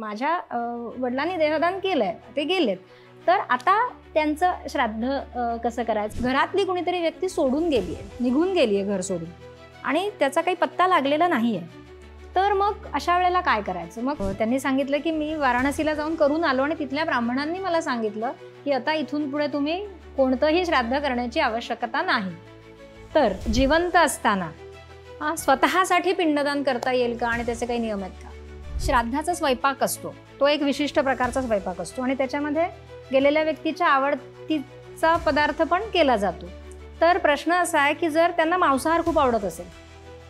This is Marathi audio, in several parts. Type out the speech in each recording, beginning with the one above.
माझ्या वडिलांनी देहदान केलंय, ते गेलेत, तर आता त्यांचं श्राद्ध कसं करायचं? घरातली कुणीतरी व्यक्ती सोडून गेली आहे, निघून गेली आहे घर सोडून, आणि त्याचा काही पत्ता लागलेला नाही आहे. तर मग अशा वेळेला काय करायचं? मग त्यांनी सांगितलं की मी वाराणसीला जाऊन करून आलो आणि तिथल्या ब्राह्मणांनी मला सांगितलं की आता इथून पुढे तुम्ही कोणतंही श्राद्ध करण्याची आवश्यकता नाही. तर जिवंत असताना स्वतःसाठी पिंडदान करता येईल का आणि त्याचे काही नियम आहेत का? श्राद्धाचा स्वयंपाक असतो, तो एक विशिष्ट प्रकारचा स्वयंपाक असतो आणि त्याच्यामध्ये गेलेल्या व्यक्तीच्या आवडतीचा पदार्थ पण केला जातो. तर प्रश्न असा आहे की जर त्यांना मांसाहार खूप आवडत असेल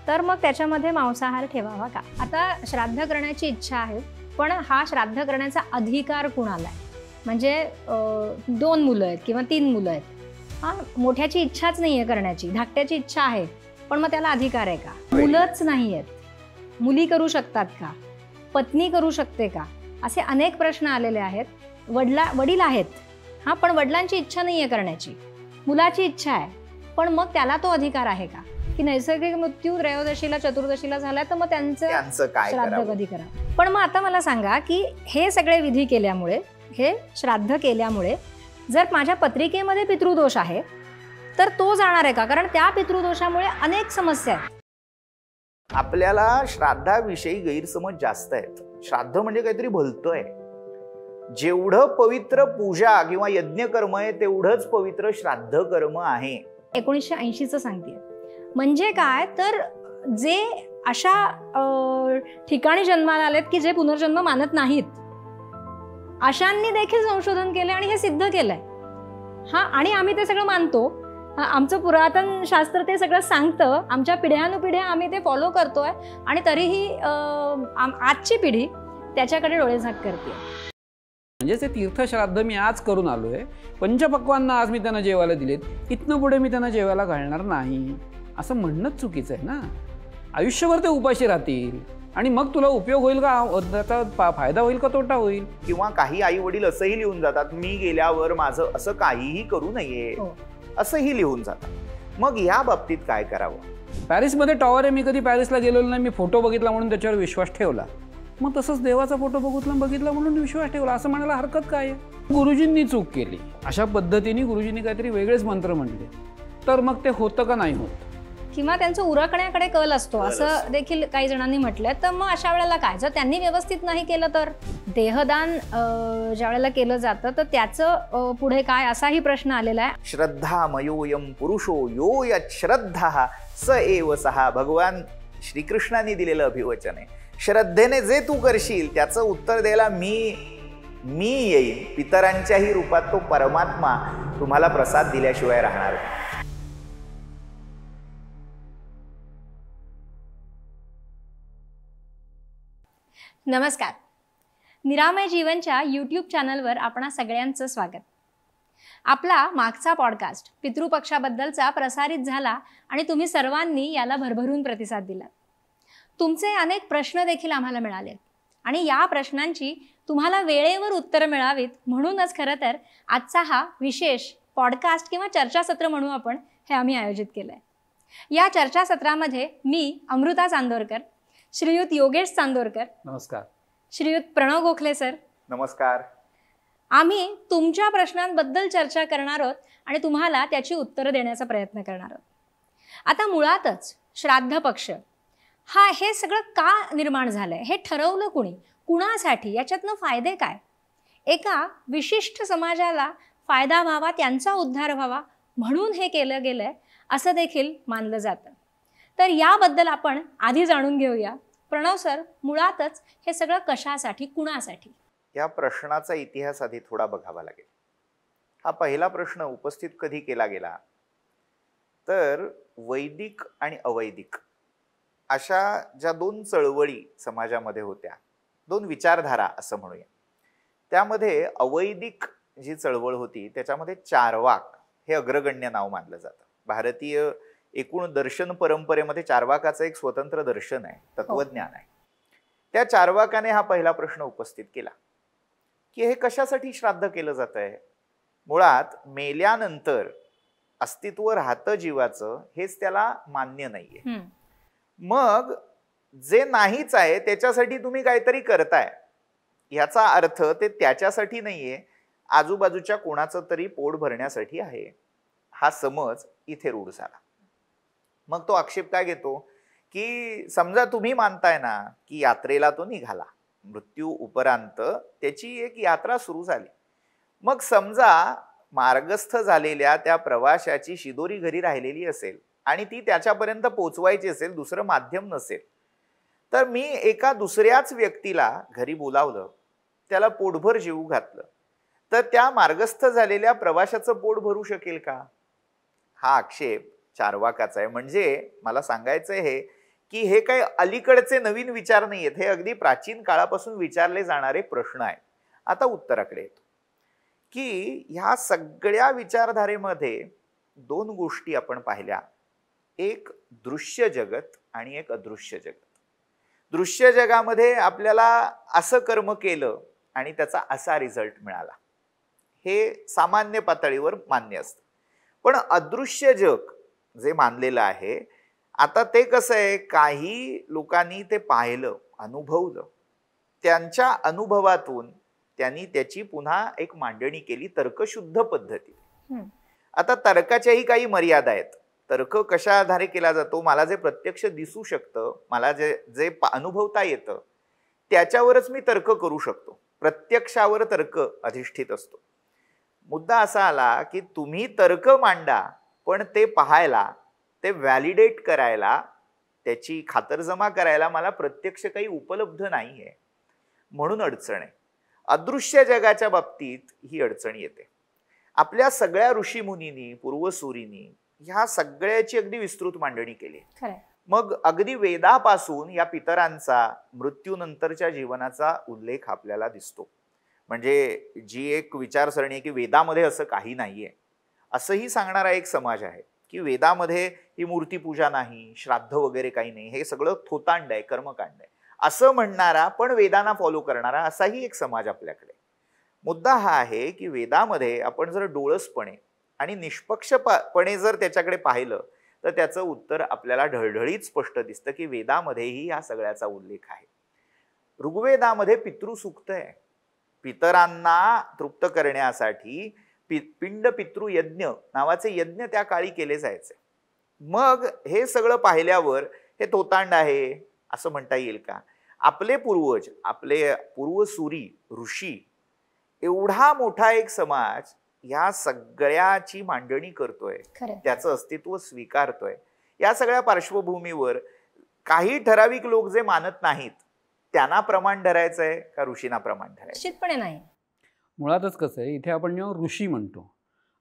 तर मग त्याच्यामध्ये मांसाहार ठेवावा का? आता श्राद्ध करण्याची इच्छा आहे, पण हा श्राद्ध करण्याचा अधिकार कुणाला आहे? म्हणजे 2 मुलं आहेत किंवा 3 मुलं आहेत, मोठ्याची इच्छाच नाही आहे करण्याची, धाकट्याची इच्छा आहे, पण मग त्याला अधिकार आहे का? मुलंच नाही आहेत, मुली करू शकतात का? पत्नी करू शकते का? असे अनेक प्रश्न आलेले आहेत. वडील आहेत पण वडिलांची इच्छा नाही आहे करण्याची, मुलाची इच्छा आहे, पण मग त्याला तो अधिकार आहे का? की नैसर्गिक मृत्यू त्रयोदशीला चतुर्दशीला झाला तर मग त्यांचं श्राद्ध कधी करा? पण मग आता मला सांगा की हे सगळे विधी केल्यामुळे, हे श्राद्ध केल्यामुळे जर माझ्या पत्रिकेमध्ये पितृदोष आहे तर तो जाणार आहे का? कारण त्या पितृदोषामुळे अनेक समस्या आहेत. आपल्याला श्राद्धाविषयी गैरसमज जास्त आहेत. श्राद्ध म्हणजे काहीतरी भलतंय. जेवढं पवित्र पूजा किंवा यज्ञ कर्म आहे तेवढंच पवित्र श्राद्ध कर्म आहे. 1980चं सांगते. म्हणजे काय तर जे अशा ठिकाणी जन्माला आलेत की जे पुनर्जन्म मानत नाहीत, अशांनी देखील संशोधन केले आणि हे सिद्ध केलंय. आणि आम्ही ते सगळं मानतो. आमचं पुरातन शास्त्र ते सगळं सांगतं, आमच्या पिढ्यानुपिढ्या आम्ही ते फॉलो करतोय आणि तरीही आजची पिढी त्याच्याकडे डोळेझाक करते. म्हणजे ते तीर्थश्राद्ध मी आज करून आलोय, पंचपक्वांना आज मी त्यांना जेवायला दिलेत, इथनं पुढे मी त्यांना जेवायला घालणार नाही असं म्हणणंच चुकीचं आहे ना. आयुष्यभर ते उपाशी राहतील आणि मग तुला उपयोग होईल का? त्याचा फायदा होईल का तोटा होईल? किंवा काही आई वडील असंही लिहून जातात, मी गेल्यावर माझं असं काहीही करू नये, असंही लिहून जातात. मग या बाबतीत काय करावं? पॅरिसमध्ये टॉवर आहे, मी कधी पॅरिसला गेलेलो नाही, मी फोटो बघितला म्हणून त्याच्यावर विश्वास ठेवला. मग तसंच देवाचा फोटो बघितला म्हणून विश्वास ठेवला असं म्हणायला हरकत काय आहे? गुरुजींनी चूक केली, अशा पद्धतीने गुरुजींनी काहीतरी वेगळेच मंत्र म्हणले, तर मग ते होतं का नाही होत? किंवा त्यांचं उरकण्याकडे कल असतो असं देखील काही जणांनी म्हटलंय. तर मग अशा वेळेला काय? जर त्यांनी व्यवस्थित नाही केलं तर? देहदान ज्या वेळेला केलं जातं तर त्याचं पुढे काय असाही प्रश्न आलेला आहे. श्रद्धामयोयम पुरुषो यो यच्छ्रद्धः स एव सहा. भगवान श्रीकृष्णाने दिलेलं अभिवचन आहे. श्रद्धेने जे तू करशील त्याचं उत्तर द्यायला मी येईन. पितरांच्याही रूपात तो परमात्मा तुम्हाला प्रसाद दिल्याशिवाय राहणार नाही. नमस्कार. निरामय जीवनच्या यूट्यूब चॅनलवर आपणा सगळ्यांचं स्वागत. आपला मागचा पॉडकास्ट पितृपक्षाबद्दलचा प्रसारित झाला आणि तुम्ही सर्वांनी याला भरभरून प्रतिसाद दिला. तुमचे अनेक प्रश्न देखील आम्हाला मिळाले आणि या प्रश्नांची तुम्हाला वेळेवर उत्तरं मिळावीत म्हणूनच खरं तर आजचा हा विशेष पॉडकास्ट किंवा चर्चासत्र म्हणू आपण हे आम्ही आयोजित केलं आहे. या चर्चासत्रामध्ये मी अमृता चांदोरकर, श्रीयुत योगेश चांदोरकर, नमस्कार, श्रीयुत प्रणव गोखले सर, नमस्कार, आम्ही तुमच्या प्रश्नांबद्दल चर्चा करणार आहोत आणि तुम्हाला त्याची उत्तरं देण्याचा प्रयत्न करणार आहोत. आता मुळातच श्राद्ध पक्ष हे सगळं का निर्माण झालंय, हे ठरवलं कुणी, कुणासाठी, याच्यातनं फायदे काय? एका विशिष्ट समाजाला फायदा व्हावा, त्यांचा उद्धार व्हावा म्हणून हे केलं गेलंय असं देखील मानलं जातं. तर याबद्दल आपण आधी जाणून घेऊया. प्रणव सर, मुळातच हे सगळं कशासाठी, कुणासाठी? या प्रश्नाचा इतिहास आधी थोडा बघावा लागेल. हा पहिला प्रश्न उपस्थित कधी केला गेला तर वैदिक आणि अवैदिक अशा ज्या 2 चळवळी समाजामध्ये होत्या, 2 विचारधारा असं म्हणूया, त्यामध्ये अवैदिक जी चळवळ होती त्याच्यामध्ये चार्वाक हे अग्रगण्य नाव मानलं जातं. भारतीय एकूण दर्शन परंपरेमध्ये चार्वाकाचं एक स्वतंत्र दर्शन आहे, तत्वज्ञान आहे. त्या चार्वाकाने हा पहिला प्रश्न उपस्थित केला की हे कशासाठी श्राद्ध केलं जात आहे. मुळात मेल्यानंतर अस्तित्व राहतं जीवाचं हेच त्याला मान्य नाहीये. मग जे नाहीच आहे त्याच्यासाठी तुम्ही काहीतरी करताय ह्याचा अर्थ ते त्याच्यासाठी नाहीये, आजूबाजूच्या कोणाचं तरी पोट भरण्यासाठी आहे. हा समज इथे रूढ झाला. मग तो आक्षेप काय घेतो की समजा तुम्ही मानताय ना की यात्रेला तो निघाला, मृत्यू उपरांत त्याची एक यात्रा सुरू झाली. मग समजा मार्गस्थ झालेल्या त्या प्रवाशाची शिदोरी घरी राहिलेली असेल आणि ती त्याच्यापर्यंत पोहोचवायची असेल, दुसरं माध्यम नसेल, तर मी एका दुसऱ्याच व्यक्तीला घरी बोलावलं, त्याला पोटभर जेवू घातलं, तर त्या मार्गस्थ झालेल्या प्रवाशाचं पोट भरू शकेल का? हा आक्षेप चार्वाकाचा आहे. म्हणजे मला सांगायचं हे की हे काही अलीकडचे नवीन विचार नाही आहेत, हे अगदी प्राचीन काळापासून विचारले जाणारे प्रश्न आहेत. आता उत्तराकडे येतो की ह्या सगळ्या विचारधारेमध्ये दोन गोष्टी आपण पाहिल्या, एक दृश्य जगत आणि एक अदृश्य जगत. दृश्य जगामध्ये आपल्याला असं कर्म केलं आणि त्याचा असा रिझल्ट मिळाला, हे सामान्य पातळीवर मान्य असतं. पण अदृश्य जग जे मानलेलं आहे, आता ते कसं आहे, काही लोकांनी ते पाहिलं, अनुभवलं, त्यांच्या अनुभवातून त्यांनी त्याची पुन्हा एक मांडणी केली तर्कशुद्ध पद्धतीने. आता तर्काच्याही काही मर्यादा आहेत. तर्क कशा आधारे केला जातो, मला जे प्रत्यक्ष दिसू शकतं, मला जे जे अनुभवता येतं त्याच्यावरच मी तर्क करू शकतो. प्रत्यक्षावर तर्क अधिष्ठित असतो. मुद्दा असा आला की तुम्ही तर्क मांडा, पण ते पाहायला, ते व्हॅलिडेट करायला, त्याची खातरजमा करायला मला प्रत्यक्ष काही उपलब्ध नाहीये, म्हणून अडचण आहे. अदृश्य जगाच्या बाबतीत ही अडचण येते. आपल्या सगळ्या ऋषीमुनींनी, पूर्वसूरींनी ह्या सगळ्याची अगदी विस्तृत मांडणी केली. मग अगदी वेदापासून या पितरांचा मृत्यूनंतरच्या जीवनाचा उल्लेख आपल्याला दिसतो. म्हणजे जी एक विचारसरणी आहे की वेदामध्ये असं काही नाहीये, असंही सांगणारा एक समाज आहे की वेदामध्ये ही मूर्तीपूजा नाही, श्राद्ध वगैरे काही नाही, हे सगळं थोतांड आहे, कर्मकांड आहे, असं म्हणणारा पण वेदांना फॉलो करणारा असाही एक समाज आपल्याकडे. मुद्दा हा आहे की वेदामध्ये आपण जर डोळसपणे आणि निष्पक्षपणे जर त्याच्याकडे पाहिलं तर त्याचं उत्तर आपल्याला ढळढळीत स्पष्ट दिसतं की वेदामध्येही या सगळ्याचा उल्लेख आहे. ऋग्वेदामध्ये पितृसूक्त आहे. पितरांना तृप्त करण्यासाठी पिंड पितृयज्ञ नावाचे यज्ञ त्या काळी केले जायचे. मग हे सगळं पाहिल्यावर हे तोतांड आहे असं म्हणता येईल का? आपले पूर्वज, आपले पूर्वसूरी ऋषी, एवढा मोठा एक समाज या सगळ्याची मांडणी करतोय, त्याचं अस्तित्व स्वीकारतोय. या सगळ्या पार्श्वभूमीवर काही ठराविक लोक जे मानत नाहीत त्यांना प्रमाण धरायचंय का ऋषींना प्रमाण धरायचं? निश्चितपणे नाही. मुळातच कसं आहे, इथे आपण जेव्हा ऋषी म्हणतो,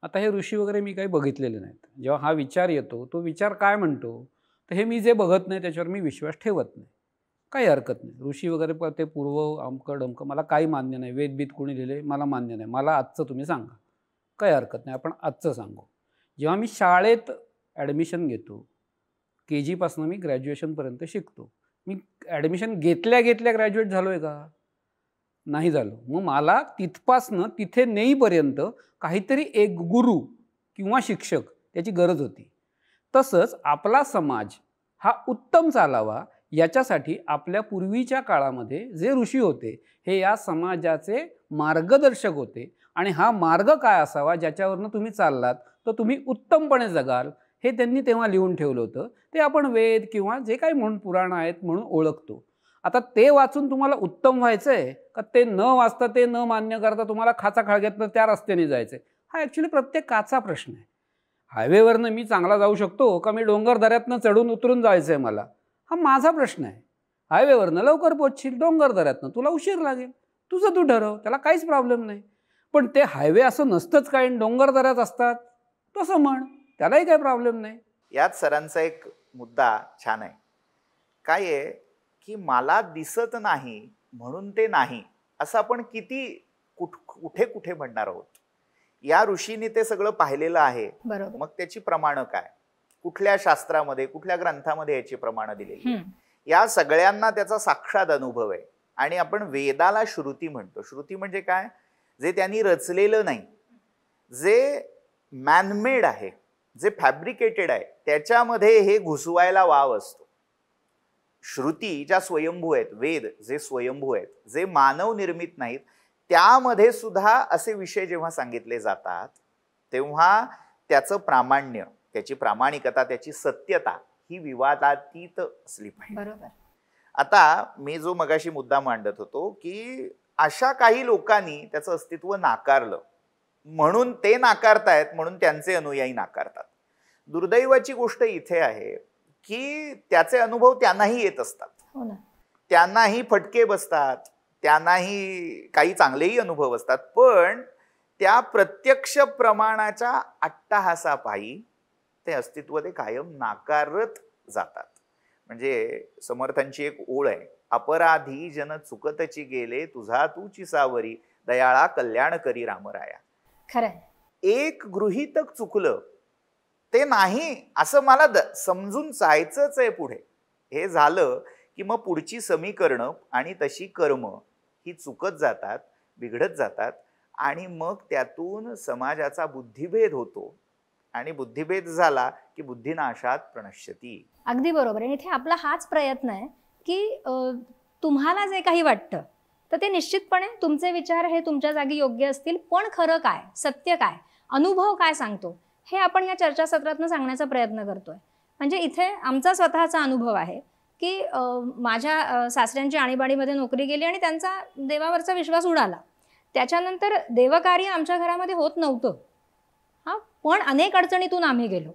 आता हे ऋषी वगैरे मी काही बघितलेले नाहीत. जेव्हा हा विचार येतो, तो विचार काय म्हणतो, तर हे मी जे बघत नाही त्याच्यावर मी विश्वास ठेवत नाही, काही हरकत नाही. ऋषी वगैरे ते पूर्व अमकं डमकं मला काही मान्य नाही, वेदबीत कोणी लिहिले मला मान्य नाही, मला आजचं तुम्ही सांगा, काही हरकत नाही, आपण आजचं सांगू. जेव्हा मी शाळेत ॲडमिशन घेतो, KG पासून मी ग्रॅज्युएशनपर्यंत शिकतो, मी ॲडमिशन घेतल्या ग्रॅज्युएट झालो आहे का? नाही झालो. मग मला तिथपासनं तिथे नेईपर्यंत काहीतरी एक गुरु किंवा शिक्षक त्याची गरज होती. तसंच आपला समाज हा उत्तम चालावा याच्यासाठी आपल्या पूर्वीच्या काळामध्ये जे ऋषी होते हे या समाजाचे मार्गदर्शक होते. आणि हा मार्ग काय असावा ज्याच्यावरनं तुम्ही चाललात तर तुम्ही उत्तमपणे जगाल, हे त्यांनी तेव्हा लिहून ठेवलं होतं. ते आपण वेद किंवा जे काही म्हणून पुराण आहेत म्हणून ओळखतो. आता ते वाचून तुम्हाला उत्तम व्हायचं आहे का ते न वाचता, ते न मान्य करता तुम्हाला खाचा खळग्यातनं त्या रस्त्याने जायचं आहे? हा ॲक्च्युली प्रत्येकाचा प्रश्न आहे. हायवेवरनं मी चांगला जाऊ शकतो का मी डोंगर दऱ्यातनं चढून उतरून जायचं आहे मला? हा माझा प्रश्न आहे. हायवेवरनं लवकर पोहोचशील, डोंगर दऱ्यातनं तुला उशीर लागेल, तुझं तू ठरव, त्याला काहीच प्रॉब्लेम नाही. पण ते हायवे असं नसतंच काय, डोंगर दऱ्यात असतात, तसं म्हण, त्यालाही काही प्रॉब्लेम नाही. यात सरांचा एक मुद्दा छान आहे. काय आहे की मला दिसत नाही म्हणून ते नाही असं आपण किती कुठे कुठे म्हणणार आहोत. या ऋषींनी ते सगळं पाहिलेलं आहे, मग त्याची प्रमाणं काय, कुठल्या शास्त्रामध्ये, कुठल्या ग्रंथामध्ये याची प्रमाणं दिलेली? या सगळ्यांना त्याचा साक्षात अनुभव आहे. आणि आपण वेदाला श्रुती म्हणतो. श्रुती म्हणजे काय? जे त्यांनी रचलेलं नाही, जे मॅनमेड आहे, जे फॅब्रिकेटेड आहे, त्याच्यामध्ये हे घुसवायला वाव असतो. श्रुती ज्या स्वयंभू आहेत, वेद जे स्वयंभू आहेत, जे मानव निर्मित नाहीत, त्यामध्ये सुद्धा असे विषय जेव्हा सांगितले जातात तेव्हा त्याचं प्रामाण्य, त्याची प्रामाणिकता, त्याची सत्यता ही विवादातीत असली पाहिजे. बरोबर. आता मी जो मगाशी मुद्दा मांडत होतो की अशा काही लोकांनी त्याचं अस्तित्व नाकारलं म्हणून ते नाकारतायत, म्हणून त्यांचे अनुयायी नाकारतात. दुर्दैवाची गोष्ट इथे आहे की त्याचे अनुभव त्यांनाही येत असतात. हो ना. त्यांनाही फटके बसतात, त्यांनाही काही चांगलेही अनुभव असतात, पण त्या प्रत्यक्ष प्रमाणाच्या अट्टहासापायी ते अस्तित्व ते कायम नाकारत जातात. म्हणजे समर्थांची एक ओळ आहे, अपराधी जन चुकतची गेले, तुझा तूची सावरी, दयाळा कल्याण करी रामराया. खरंय. एक गृहीतक चुकलं ते नाही असं मला समजून जायचंच आहे पुढे. हे झालं की मग पुढची समीकरणं आणि तशी कर्म ही चुकत जातात, बिघडत जातात आणि मग त्यातून समाजाचा बुद्धिभेद होतो आणि बुद्धिभेद झाला की बुद्धिनाशात प्रणश्यती. अगदी बरोबर. आणि इथे आपला हाच प्रयत्न आहे की तुम्हाला जे काही वाटतं तर ते निश्चितपणे तुमचे विचार हे तुमच्या जागी योग्य असतील, पण खरं काय, सत्य काय, अनुभव काय सांगतो हे आपण या चर्चासत्रातनं सांगण्याचा प्रयत्न करतोय. म्हणजे इथे आमचा स्वतःचा अनुभव आहे की माझ्या सासऱ्यांची आणीबाणीमध्ये नोकरी गेली आणि त्यांचा देवावरचा विश्वास उडाला. त्याच्यानंतर देवकार्य आमच्या घरामध्ये होत नव्हतं. हां, पण अनेक अडचणीतून आम्ही गेलो.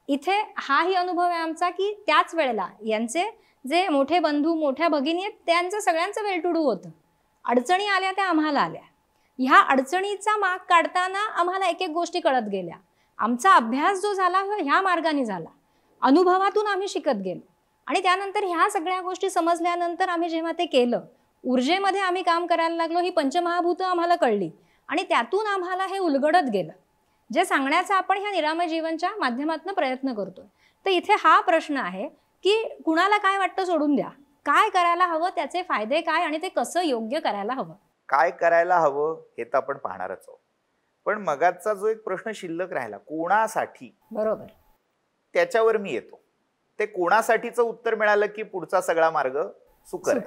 इथे हाही अनुभव आहे आमचा की त्याच वेळेला यांचे जे मोठे बंधू, मोठ्या भगिनी आहेत, त्यांचं सगळ्यांचं वेल टू डू होतं. अडचणी आल्या त्या आम्हाला आल्या. ह्या अडचणीचा माग काढताना आम्हाला एक एक गोष्टी कळत गेल्या. आमचा अभ्यास जो झाला ह्या मार्गाने झाला, अनुभवातून आम्ही शिकत गेलो आणि त्यानंतर ह्या सगळ्या गोष्टी समजल्यानंतर आम्ही जेव्हा ते केलं, ऊर्जेमध्ये आम्ही काम करायला लागलो, ही पंचमहाभूतं आम्हाला कळली आणि त्यातून आम्हाला हे उलगडत गेलं, जे सांगण्याचा आपण ह्या निरामय जीवनच्या माध्यमातून प्रयत्न करतोय. तर इथे हा प्रश्न आहे की कुणाला काय वाटतं सोडून द्या, काय करायला हवं, त्याचे फायदे काय आणि ते कसं योग्य करायला हवं. काय करायला हवं हे तर आपण पाहणारच आहोत, पण मगाचा जो एक प्रश्न शिल्लक राहिला कोणासाठी, बरोबर, त्याच्यावर मी येतो. ते कोणासाठीचं उत्तर मिळालं की पुढचा सगळा मार्ग सुकर.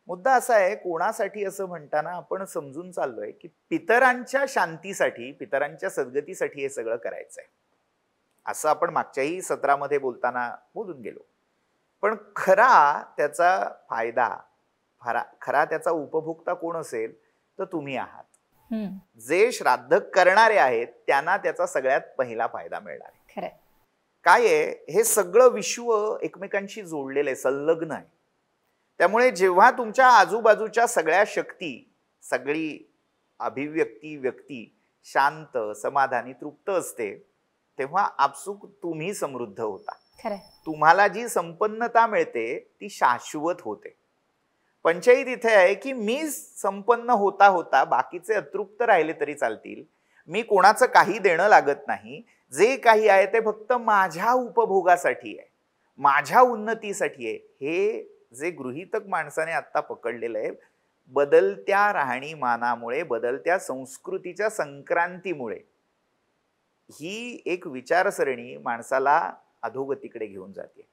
मुद्दा असा आहे, कोणासाठी असं म्हणताना आपण समजून चाललोय की पितरांच्या शांतीसाठी, पितरांच्या सद्गतीसाठी हे सगळं करायचंय, असं आपण मागच्याही सत्रामध्ये बोलताना बोलून गेलो. पण खरा त्याचा फायदा, खरा त्याचा उपभोक्ता कोण असेल तर तुम्ही आहात. जे श्राद्ध करणारे आहेत त्यांना त्याचा सगळ्यात पहिला फायदा मिळणार आहे. खरं काय आहे, हे सगळं विश्व एकमेकांशी जोडलेलं आहे, संलग्न आहे. त्यामुळे जेव्हा तुमच्या आजूबाजूच्या सगळ्या शक्ती, सगळी अभिव्यक्ती, व्यक्ती शांत, समाधानी, तृप्त असते, तेव्हा आपसुक तुम्ही समृद्ध होता. खरं. तुम्हाला जी संपन्नता मिळते ती शाश्वत होते. पंचायत इथे आहे की मी संपन्न होता होता बाकीचे अतृप्त राहिले तरी चालतील, मी कोणाचं काही देणं लागत नाही, जे काही आहे ते फक्त माझ्या उपभोगासाठी आहे, माझ्या उन्नतीसाठी आहे. हे जे गृहीतक माणसाने आता पकडलेलं आहे, बदलत्या राहणीमानामुळे, बदलत्या संस्कृतीच्या संक्रांतीमुळे ही एक विचारसरणी माणसाला अधोगतीकडे घेऊन जाते.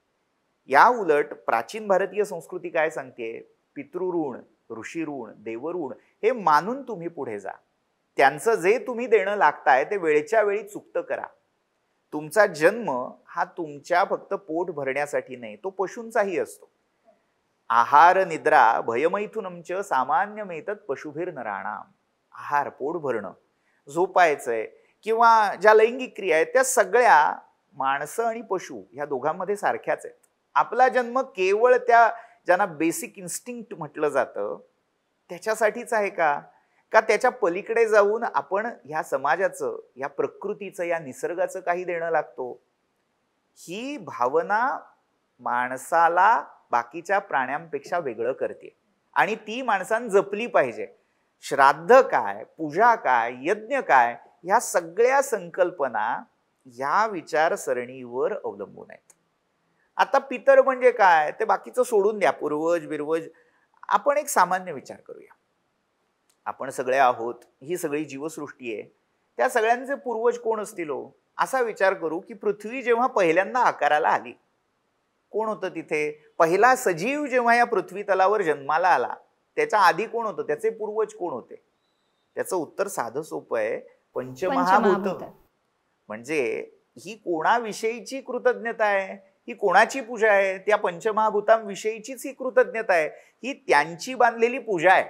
या उलट प्राचीन भारतीय संस्कृती काय सांगते, पितृऋण, ऋषीऋण, देवऋण हे मानून तुम्ही पुढे जा. त्यांचं जे तुम्ही देणं लागताय ते वेळच्या वेळी चुकतं करा. तुमचा जन्म हा तुमच्या फक्त पोट भरण्यासाठी नाही, तो पशूंचाही असतो. आहार निद्रा भयमैथुनमच सामान्यमेतत् पशुभिर नराणाम. आहार, पोट भरणं, झोपायचंय किंवा ज्या लैंगिक क्रिया आहेत त्या सगळ्या माणसं आणि पशु ह्या दोघांमध्ये सारख्याच आहेत. आपला जन्म केवळ त्या ज्यांना बेसिक इन्स्टिंक्ट म्हटलं जातं त्याच्यासाठीच आहे का त्याच्या पलीकडे जाऊन आपण ह्या समाजाचं, या प्रकृतीचं, या निसर्गाचं काही देणं लागतो? ही भावना माणसाला बाकीच्या प्राण्यांपेक्षा वेगळं करते आणि ती माणसानं जपली पाहिजे. श्राद्ध काय, पूजा काय, यज्ञ काय, ह्या सगळ्या संकल्पना या विचारसरणीवर अवलंबून आहेत. आता पितर म्हणजे काय ते बाकीचं सोडून द्या, पूर्वज बिर्वज. आपण एक सामान्य विचार करूया. आपण सगळे आहोत, ही सगळी जीवसृष्टी आहे, त्या सगळ्यांचे पूर्वज कोण असतील हो? असा विचार करू की पृथ्वी जेव्हा पहिल्यांदा आकाराला आली, कोण होतं तिथे? पहिला सजीव जेव्हा या पृथ्वी तलावर जन्माला आला त्याच्या आधी कोण होतं? त्याचे पूर्वज कोण होते? त्याचं उत्तर साधं सोपं आहे, पंचमहाभूत. म्हणजे ही कोणाविषयीची कृतज्ञता आहे? ही कोणाची पूजा आहे? त्या पंचमहाभूतांविषयीचीच ही कृतज्ञता आहे. ही त्यांची बांधलेली पूजा आहे.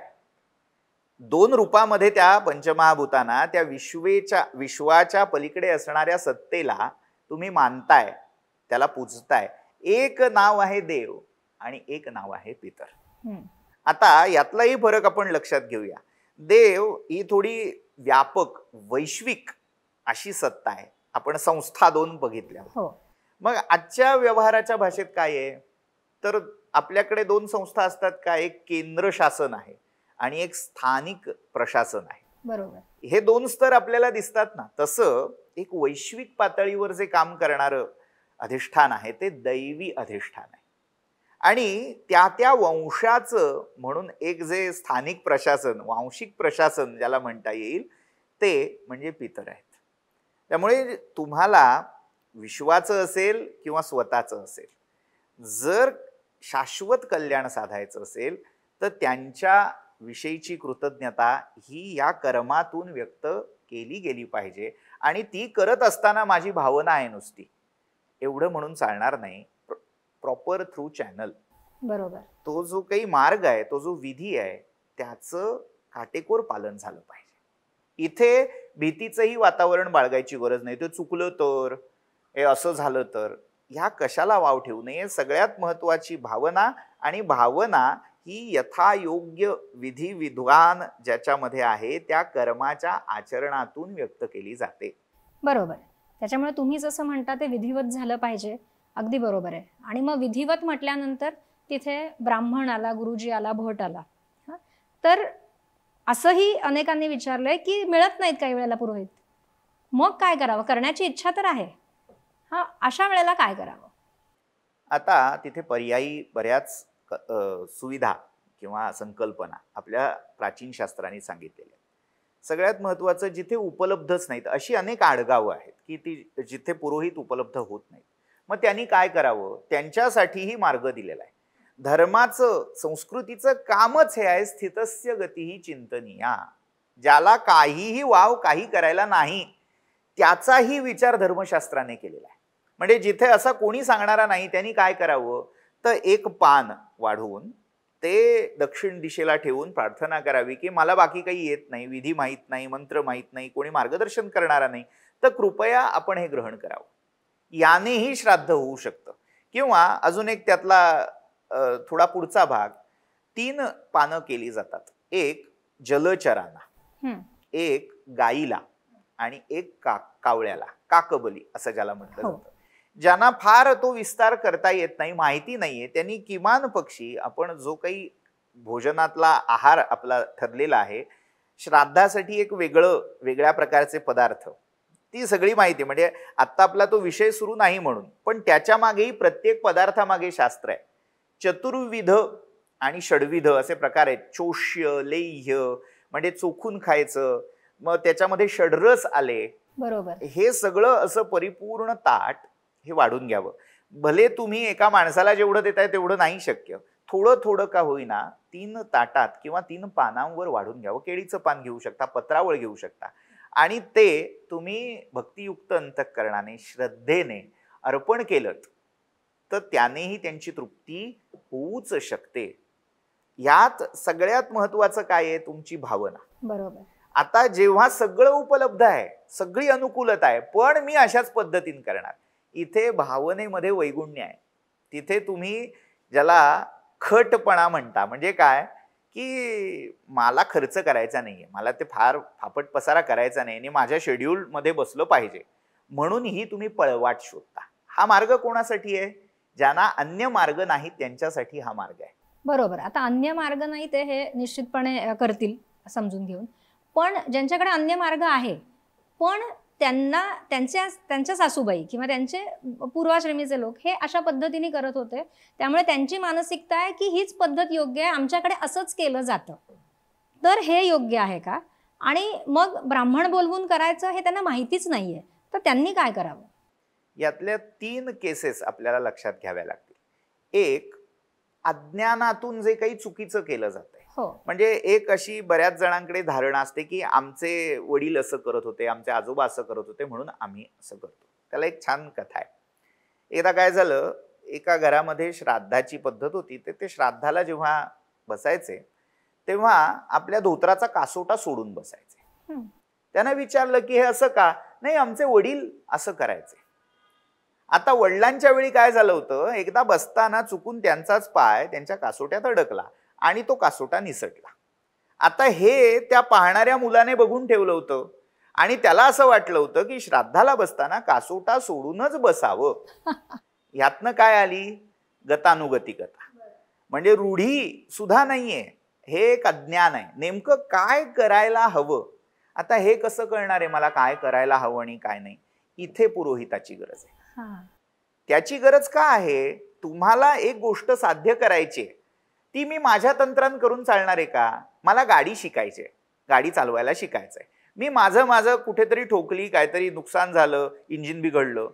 2 रूपामध्ये त्या पंचमहाभूतांना, त्या विश्वाच्या पलीकडे असणाऱ्या सत्तेला तुम्ही मानताय, त्याला पूजताय. एक नाव आहे देव आणि एक नाव आहे पितर. आता यातलाही फरक आपण लक्षात घेऊया. देव ही थोडी व्यापक वैश्विक अशी सत्ता आहे. आपण संस्था 2 बघितल्या. मग आजच्या व्यवहाराच्या भाषेत काय आहे? तर आपल्याकडे 2 संस्था असतात का? एक केंद्र शासन आहे आणि एक स्थानिक प्रशासन आहे. बरोबर. हे 2 स्तर आपल्याला दिसतात ना. तसं एक वैश्विक पातळीवर जे काम करणारं अधिष्ठान आहे ते दैवी अधिष्ठान आहे. आणि त्या वंशाचं म्हणून एक जे स्थानिक प्रशासन, वांशिक प्रशासन ज्याला म्हणता येईल, ते म्हणजे पितर आहेत. त्यामुळे तुम्हाला विश्वाचं असेल किंवा स्वतःचं असेल, जर शाश्वत कल्याण साधायचं असेल तर त्यांच्या विषयीची कृतज्ञता ही या कर्मातून व्यक्त केली गेली पाहिजे. आणि ती करत असताना माझी भावना आहे नुसती एवढं म्हणून चालणार नाही. Proper through channel. बरोबर. तो जो काही मार्ग आहे, तो जो विधी आहे, त्याचं काटेकोर पालन झालं पाहिजे. इथे भीतीचंही वातावरण बाळगायची गरज नाही. ते चुकलं तर, हे असं झालं तर, ह्या कशाला वाव ठेवू नये. सगळ्यात महत्वाची भावना, आणि भावना ही यथायोग्य विधी विद्वान ज्याच्यामध्ये आहे त्या कर्माच्या आचरणातून व्यक्त केली जाते. बरोबर. त्याच्यामुळे तुम्ही जसं म्हणता ते विधिवत झालं पाहिजे. अगदी बरोबर आहे. आणि मग विधिवत म्हटल्यानंतर तिथे ब्राह्मण आला, गुरुजी आला, भट आला. तर असंही अनेकांनी विचारलंय की मिळत नाहीत काही वेळेला पुरोहित, मग काय करावं? करण्याची इच्छा तर आहे, अशा वेळेला काय करावं? आता तिथे पर्यायी बऱ्याच सुविधा किंवा संकल्पना आपल्या प्राचीन शास्त्रांनी सांगितलेल्या. सगळ्यात महत्वाचं, जिथे उपलब्धच नाहीत अशी अनेक आडगावं आहेत की ती जिथे पुरोहित उपलब्ध होत नाहीत, मग त्यांनी काय करावं? त्यांच्यासाठीही मार्ग दिलेला आहे. धर्माचं, संस्कृतीचं कामच हे आहे, स्थितस्य गतिही चिंतनीया. ज्याला काहीही वाव काही करायला नाही त्याचाही विचार धर्मशास्त्राने केलेला आहे. म्हणजे जिथे असा कोणी सांगणारा नाही त्यांनी काय करावं? तर एक पान वाढवून ते दक्षिण दिशेला ठेवून प्रार्थना करावी की मला बाकी काही येत नाही, विधी माहीत नाही, मंत्र माहीत नाही, कोणी मार्गदर्शन करणारा नाही, तर कृपया आपण हे ग्रहण करावं. यानेही श्राद्ध होऊ शकतं. किंवा अजून एक त्यातला थोडा पुढचा भाग, 3 पानं केली जातात. एक जलचरांना, एक गाईला आणि एक कावळ्याला, काकबली असं ज्याला म्हटलं जातं. ज्यांना फार तो विस्तार करता येत नाही, माहिती नाहीये, त्यांनी किमान पक्षी आपण जो काही भोजनातला आहार आपला ठरलेला आहे, श्राद्धासाठी एक वेगळ्या प्रकारचे पदार्थ, ती सगळी माहिती, म्हणजे आता आपला तो विषय सुरू नाही म्हणून, पण त्याच्या मागेही प्रत्येक पदार्थामागे शास्त्र आहे. चतुर्विध आणि षड्विध असे प्रकार आहेत. चोष्य, लेह्य म्हणजे चोखून खायचं, मग त्याच्यामध्ये षड्रस आले. बरोबर. हे सगळं असं परिपूर्ण ताट हे वाढून घ्यावं. भले तुम्ही एका माणसाला जेवढं देताय तेवढं नाही शक्य, थोडं थोडं का होईना 3 ताटात किंवा 3 पानांवर वाढून घ्यावं. केळीचं पान घेऊ शकता, पत्रावळ घेऊ शकता, आणि ते तुम्ही भक्तियुक्त अंतःकरणाने, श्रद्धेने अर्पण केलं तर त्यानेही त्यांची तृप्ती होऊच शकते. यात सगळ्यात महत्वाचं काय आहे? तुमची भावना. बरोबर. आता जेव्हा सगळं उपलब्ध आहे, सगळी अनुकूलता आहे, पण मी अशाच पद्धतीने करणार, इथे भावनेमध्ये वैगुण्य आहे. तिथे तुम्ही ज्याला खटपणा म्हणता, म्हणजे काय की मला खर्च करायचा नाहीये, मला ते फार फापट पसारा करायचा नाही आणि माझ्या शेड्यूल मध्ये बसलं पाहिजे, म्हणून ही तुम्ही पळवाट शोधता. हा मार्ग कोणासाठी आहे? ज्यांना अन्य मार्ग नाही त्यांच्यासाठी हा मार्ग आहे. बरोबर. आता अन्य मार्ग नाही ते हे निश्चितपणे करतील समजून घेऊन, पण ज्यांच्याकडे अन्य मार्ग आहे पण त्यांना त्यांच्या सासूबाई किंवा त्यांचे पूर्वाश्रमीचे लोक हे अशा पद्धतीने करत होते, त्यामुळे त्यांची मानसिकता आहे की हीच पद्धत योग्य आहे, आमच्याकडे असंच केलं जातं, तर हे योग्य आहे का? आणि मग ब्राह्मण बोलवून करायचं हे त्यांना माहितीच नाहीये, तर त्यांनी काय करावं? यातल्या 3 केसेस आपल्याला लक्षात घ्याव्या लागतील. एक अज्ञानातून जे काही चुकीचं केलं जातंय. हो. म्हणजे एक अशी बऱ्याच जणांकडे धारणा असते की आमचे वडील असं करत होते, आमचे आजोबा असं करत होते म्हणून आम्ही असं करतो. त्याला एक छान कथा आहे. एकदा काय झालं, एका घरामध्ये श्राद्धाची पद्धत होती. ते श्राद्धाला जेव्हा बसायचे तेव्हा आपल्या धोत्राचा कासोटा सोडून बसायचे. त्यांना विचारलं की हे असं का? नाही, आमचे वडील असं करायचे. आता वडिलांच्या वेळी काय झालं होतं, एकदा बसताना चुकून त्यांचाच पाय त्यांच्या कासोट्यात अडकला आणि तो कासोटा निसटला. आता हे त्या पाहणाऱ्या मुलाने बघून ठेवलं होतं आणि त्याला असं वाटलं होतं की श्राद्धाला बसताना कासोटा सोडूनच बसावं. ह्यातनं काय आली? गतानुगतिकता. म्हणजे रूढी सुद्धा नाहीये, हे एक अज्ञान आहे. नेमकं काय करायला हवं, आता हे कसं कळणार आहे मला काय करायला हवं आणि काय नाही? इथे पुरोहिताची गरज आहे. त्याची गरज का आहे? तुम्हाला एक गोष्ट साध्य करायची, ती मी माझ्या तंत्रान करून चालणार आहे का? मला गाडी शिकायची आहे, गाडी चालवायला शिकायचंय. मी माझं कुठेतरी ठोकली, काहीतरी नुकसान झालं, इंजिन बिघडलं,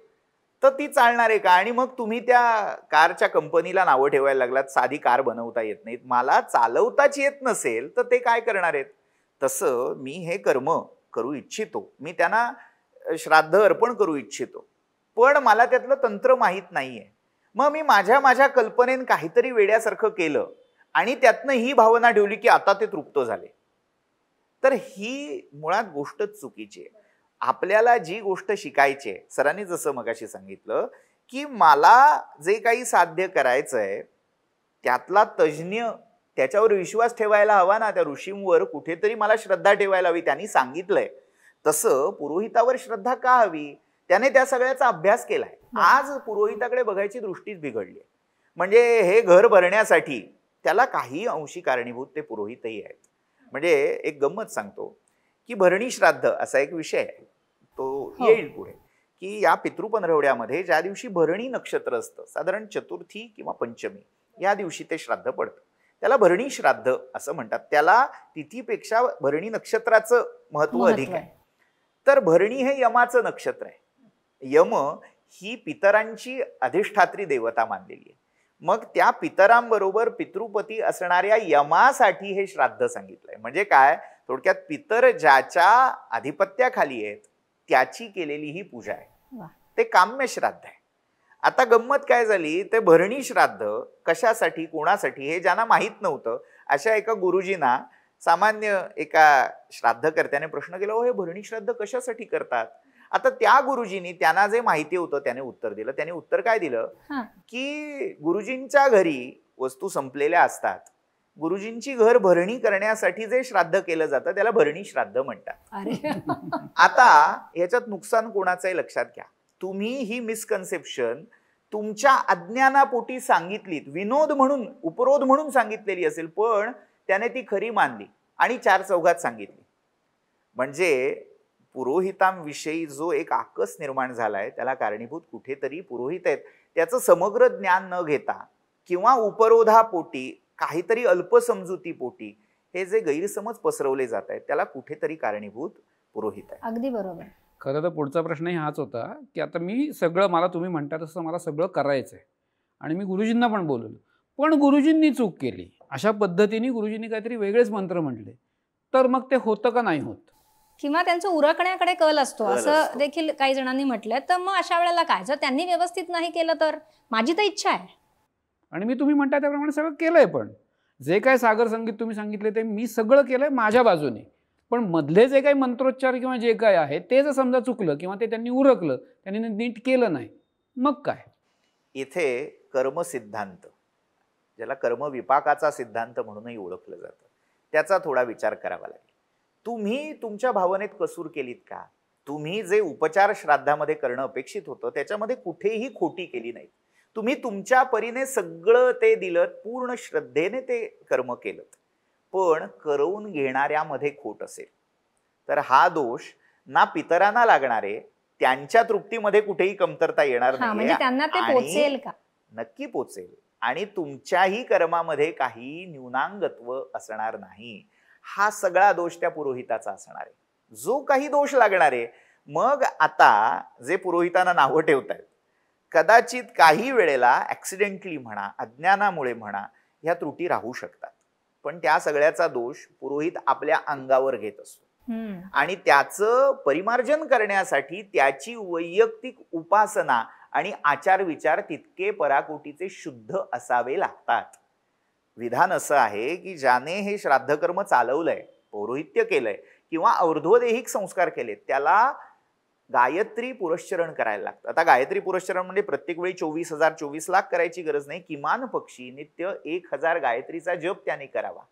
तर ती चालणार आहे का? आणि मग तुम्ही त्या कारच्या कंपनीला नावं ठेवायला लागलात, साधी कार बनवता येत नाहीत. मला चालवताच येत नसेल तर ते काय करणार आहेत? तसं मी हे कर्म करू इच्छितो, मी त्यांना श्राद्ध अर्पण करू इच्छितो, पण मला त्यातलं तंत्र माहीत नाहीये. मग मी माझ्या कल्पनेने काहीतरी वेड्यासारखं केलं आणि त्यातनं ही भावना ठेवली की आता ते तृप्त झाले. तर ही मुळात गोष्टच चुकीची आहे. आपल्याला जी गोष्ट शिकायची आहे, सरांनी जसं मगाशी सांगितलं की मला जे काही साध्य करायचंय त्यातला तज्ज्ञ, त्याच्यावर विश्वास ठेवायला हवा ना, त्या ऋषींवर कुठेतरी मला श्रद्धा ठेवायला हवी. त्यांनी सांगितलंय तसं पुरोहितावर श्रद्धा का हवी? त्याने त्या सगळ्याचा अभ्यास केलाय. आज पुरोहिताकडे बघायची दृष्टीच बिघडली. म्हणजे हे घर भरण्यासाठी त्याला काही अंशी कारणीभूत ते पुरोहितही आहेत. म्हणजे एक गंमत सांगतो की भरणी श्राद्ध असा एक विषय आहे, तो येईल पुढे, की या पितृपंधरवड्यामध्ये ज्या दिवशी भरणी नक्षत्र असतं, साधारण चतुर्थी किंवा पंचमी या दिवशी ते श्राद्ध पडतं, त्याला भरणी श्राद्ध असं म्हणतात. त्याला तिथीपेक्षा भरणी नक्षत्राचं महत्व अधिक आहे. तर भरणी हे यमाचं नक्षत्र आहे. यम ही पितरांची अधिष्ठात्री देवता मानलेली आहे. मग त्या पितरांबरोबर पितृपती असणाऱ्या यमासाठी हे श्राद्ध सांगितलंय. म्हणजे काय? थोडक्यात पितर ज्याच्या आधिपत्याखाली आहेत त्याची केलेली ही पूजा आहे, ते काम्य श्राद्ध आहे. आता गंमत काय झाली, ते भरणी श्राद्ध कशासाठी, कोणासाठी हे ज्यांना माहीत नव्हतं अशा एका गुरुजींना सामान्य एका श्राद्धकर्त्याने प्रश्न केला, हो हे भरणी श्राद्ध कशासाठी करतात? आता त्या गुरुजींनी त्यांना जे माहिती होतं त्याने उत्तर दिलं. त्याने उत्तर काय दिलं की गुरुजींच्या घरी वस्तू संपलेल्या असतात, गुरुजींची घर भरणी करण्यासाठी जे श्राद्ध केलं जातं त्याला भरणी श्राद्ध म्हणतात. आता याच्यात नुकसान कोणाचंही लक्षात घ्या. तुम्ही ही मिसकन्सेप्शन तुमच्या अज्ञानापोटी सांगितलीत, विनोद म्हणून, उपरोध म्हणून सांगितलेली असेल, पण त्याने ती खरी मानली आणि चार चौघात सांगितली. म्हणजे पुरोहितांविषयी जो एक आकस निर्माण झालाय त्याला कारणीभूत कुठेतरी पुरोहित आहेत. त्याचं समग्र ज्ञान न घेता किंवा उपरोधापोटी, काहीतरी अल्पसमजुतीपोटी हे जे गैरसमज पसरवले जात आहेत त्याला कुठेतरी कारणीभूत पुरोहित आहे. अगदी बरोबर. खरं तर पुढचा प्रश्नही हाच होता की आता मी सगळं, मला तुम्ही म्हणता तसं मला सगळं करायचं आहे आणि मी गुरुजींना पण बोलवलं, पण गुरुजींनी चूक केली, अशा पद्धतीने गुरुजींनी काहीतरी वेगळेच मंत्र म्हटले, तर मग ते होतं का नाही होत? किंवा त्यांचं उरकण्याकडे कल असतो असं देखील काही जणांनी म्हटलंय. तर मग अशा वेळेला काय, जर त्यांनी व्यवस्थित नाही केलं तर? माझी तर इच्छा आहे आणि मी तुम्ही म्हणता त्याप्रमाणे सगळं केलंय, पण जे काय सागर संगीत तुम्ही सांगितले ते मी सगळं केलंय माझ्या बाजूने, पण मधले जे काही मंत्रोच्चार किंवा जे काय आहे ते जर समजा चुकलं किंवा ते त्यांनी उरकलं, त्यांनी नीट केलं नाही, मग काय? इथे कर्मसिद्धांत, ज्याला कर्मविपाकाचा सिद्धांत म्हणूनही ओळखलं जातं, त्याचा थोडा विचार करावा लागेल. तुम्ही तुमच्या भावनेत कसूर केलीत का? तुम्ही जे उपचार श्राद्धामध्ये करणं अपेक्षित होतं त्याच्यामध्ये कुठेही खोटी केली नाही. तुम्ही तुमच्या परीने सगळं ते दिलं, पूर्ण श्रद्धेने ते कर्म केलं, पण करवून घेणाऱ्यामध्ये खोट असेल तर हा दोष ना पितरांना लागणारे, त्यांच्या तृप्तीमध्ये कुठेही कमतरता येणार नाही. म्हणजे त्यांना ते पोचेल का? नक्की पोचेल आणि तुमच्याही कर्मामध्ये काही न्यूनांगत्व असणार नाही. हा सगळा दोष त्या पुरोहिताचा असणार आहे, जो काही दोष लागणार आहे. मग आता जे पुरोहितांना नावं ठेवतायत कदाचित काही वेळेला ऍक्सिडेंटली म्हणा, अज्ञानामुळे म्हणा, ह्या त्रुटी राहू शकतात, पण त्या सगळ्याचा दोष पुरोहित आपल्या अंगावर घेत असतो आणि त्याचं परिमार्जन करण्यासाठी त्याची वैयक्तिक उपासना आणि आचार विचार तितके पराकोटीचे शुद्ध असावे लागतात. विधान असं आहे की ज्याने हे श्राद्धकर्म चालवलंय, पौरोहित्य केलंय किंवा अर्धोदेहिक संस्कार केले, त्याला गायत्री पुरश्चरण करायला लागतं. आता गायत्री पुरश्चरण म्हणजे प्रत्येक वेळी 24,000 24 लाख करायची गरज नाही. किमान पक्षी नित्य 1,000 गायत्रीचा जप त्याने करावा.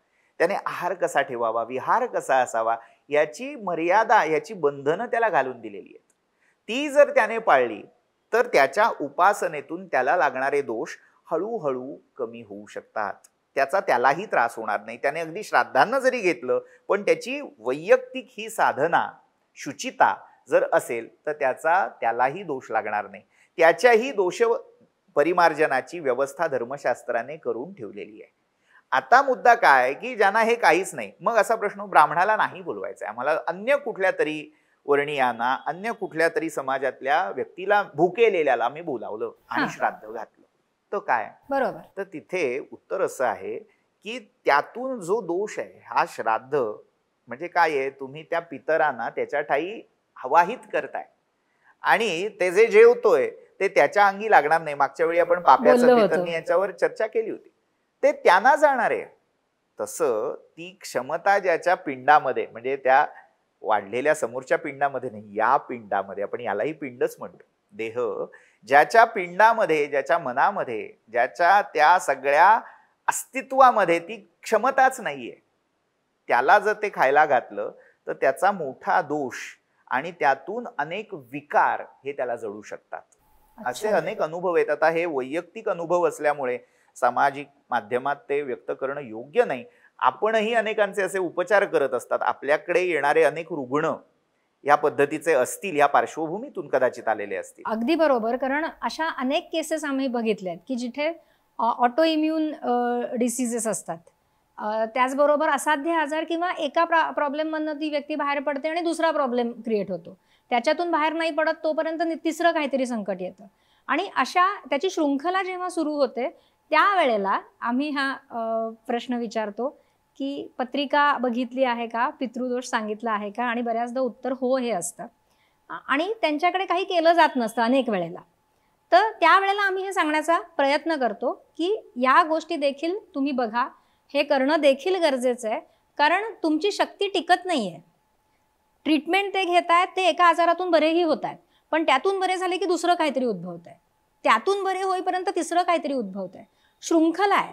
त्याने आहार कसा ठेवावा, विहार कसा असावा, याची मर्यादा, याची बंधनं त्याला घालून दिलेली आहेत. ती जर त्याने पाळली तर त्याच्या उपासनेतून त्याला लागणारे दोष हळूहळू कमी होऊ शकतात. त्यालाही त्रास होणार नाही. त्याने अगदी श्राद्धांना जरी घेतलं पण त्याची वैयक्तिक ही साधना, शुचिता जर असेल तर त्यालाही दोष लागणार नाही. त्याच्याही दोष परिमार्जनाची व्यवस्था धर्मशास्त्राने करून ठेवलेली आहे. आता मुद्दा काय की ज्यांना हे काहीच नाही, मग असा प्रश्न, ब्राह्मणाला नाही बोलवायचा आहे, आम्हाला अन्य कुठल्या तरी वर्णीयांना, अन्य कुठल्या तरी समाजातल्या व्यक्तीला, भुकेलेल्याला आम्ही बोलावलं आणि श्राद्ध घातलं, तर काय? बरोबर. तर तिथे उत्तर असं आहे की त्यातून जो दोष आहे, हा श्राद्ध म्हणजे काय आहे, तुम्ही त्या पितरांना त्याच्या ठाई हवाहित करताय आणि ते जे जेवतोय ते त्याच्या अंगी लागणार नाही. मागच्या वेळी आपण पाप्याचं पितरनी याच्यावर चर्चा केली होती. ते त्यांना जाणार आहे. तसं ती क्षमता ज्याच्या पिंडामध्ये, म्हणजे त्या वाढलेल्या समोरच्या पिंडामध्ये नाही, या पिंडामध्ये, आपण यालाही पिंडच म्हणतो, देह, ज्याच्या पिंडामध्ये, ज्याच्या मनामध्ये, ज्याच्या त्या सगळ्या अस्तित्वामध्ये ती क्षमताच नाहीये, त्याला जर ते खायला घातलं तर त्याचा मोठा दोष आणि त्यातून अनेक विकार हे त्याला जळू शकतात. असे अनेक अनुभव आहेत. आता हे वैयक्तिक अनुभव असल्यामुळे सामाजिक माध्यमात ते व्यक्त करणं योग्य नाही. आपणही अनेकांचे असे उपचार करत असतात. आपल्याकडे येणारे अनेक रुग्ण या पद्धतीचे असतील, या पार्श्वभूमीतून कदाचित आलेले असतील. अगदी बरोबर. कारण अशा अनेक केसेस आम्ही बघितल्यात की जिथे ऑटो इम्युन डिसीजेस असतात, त्याचबरोबर असाध्य आजार किंवा एका प्रॉब्लेममधनं ती व्यक्ती बाहेर पडते आणि दुसरा प्रॉब्लेम क्रिएट होतो. त्याच्यातून बाहेर नाही पडत तोपर्यंत तिसरं काहीतरी संकट येतं आणि अशा त्याची शृंखला जेव्हा सुरू होते त्यावेळेला आम्ही हा प्रश्न विचारतो की पत्रिका बघितली आहे का, पितृदोष सांगितला आहे का, आणि बऱ्याचदा उत्तर हो हे असतं आणि त्यांच्याकडे काही केलं जात नसतं अनेक वेळेला. तर त्यावेळेला आम्ही हे सांगण्याचा प्रयत्न करतो की या गोष्टी देखील तुम्ही बघा, हे करणं देखील गरजेचं आहे, कारण तुमची शक्ती टिकत नाही आहे. ट्रीटमेंट ते घेत आहेत, ते एका आजारातून बरेही होत आहेत, पण त्यातून बरे झाले की दुसरं काहीतरी उद्भवत आहे, त्यातून बरे होईपर्यंत तिसरं काहीतरी उद्भवत आहे. शृंखला आहे.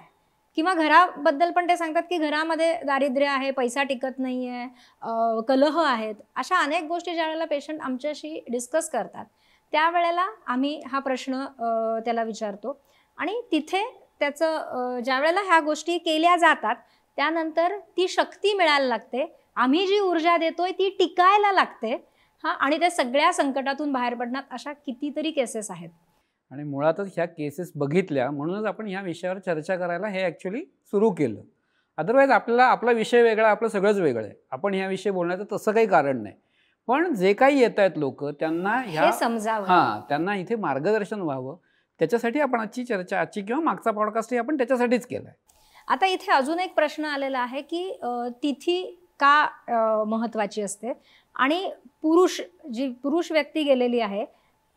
किंवा घराबद्दल पण ते सांगतात की घरामध्ये दारिद्र्य आहे, पैसा टिकत नाही आहे, कलह आहेत. अशा अनेक गोष्टी ज्यावेळेला पेशंट आमच्याशी डिस्कस करतात त्यावेळेला आम्ही हा प्रश्न त्याला विचारतो आणि तिथे त्याचं ज्या वेळेला ह्या गोष्टी केल्या जातात त्यानंतर ती शक्ती मिळायला लागते, आम्ही जी ऊर्जा देतोय ती टिकायला लागते आणि त्या सगळ्या संकटातून बाहेर पडणार अशा कितीतरी केसेस आहेत. आणि मुळातच ह्या केसेस बघितल्या म्हणूनच आपण ह्या विषयावर चर्चा करायला हे ॲक्च्युली सुरू केलं. अदरवाईज आपला विषय वेगळा, आपलं सगळंच वेगळं आहे, आपण ह्याविषयी बोलण्याचं तसं काही कारण नाही. पण जे काही येत आहेत लोक त्यांना ह्या समजावं, त्यांना इथे मार्गदर्शन व्हावं, त्याच्यासाठी आपण आजची चर्चा, आजची किंवा मागचा पॉडकास्टही आपण त्याच्यासाठीच केला आहे. आता इथे अजून एक प्रश्न आलेला आहे की तिथी का महत्त्वाची असते आणि पुरुष व्यक्ती गेलेली आहे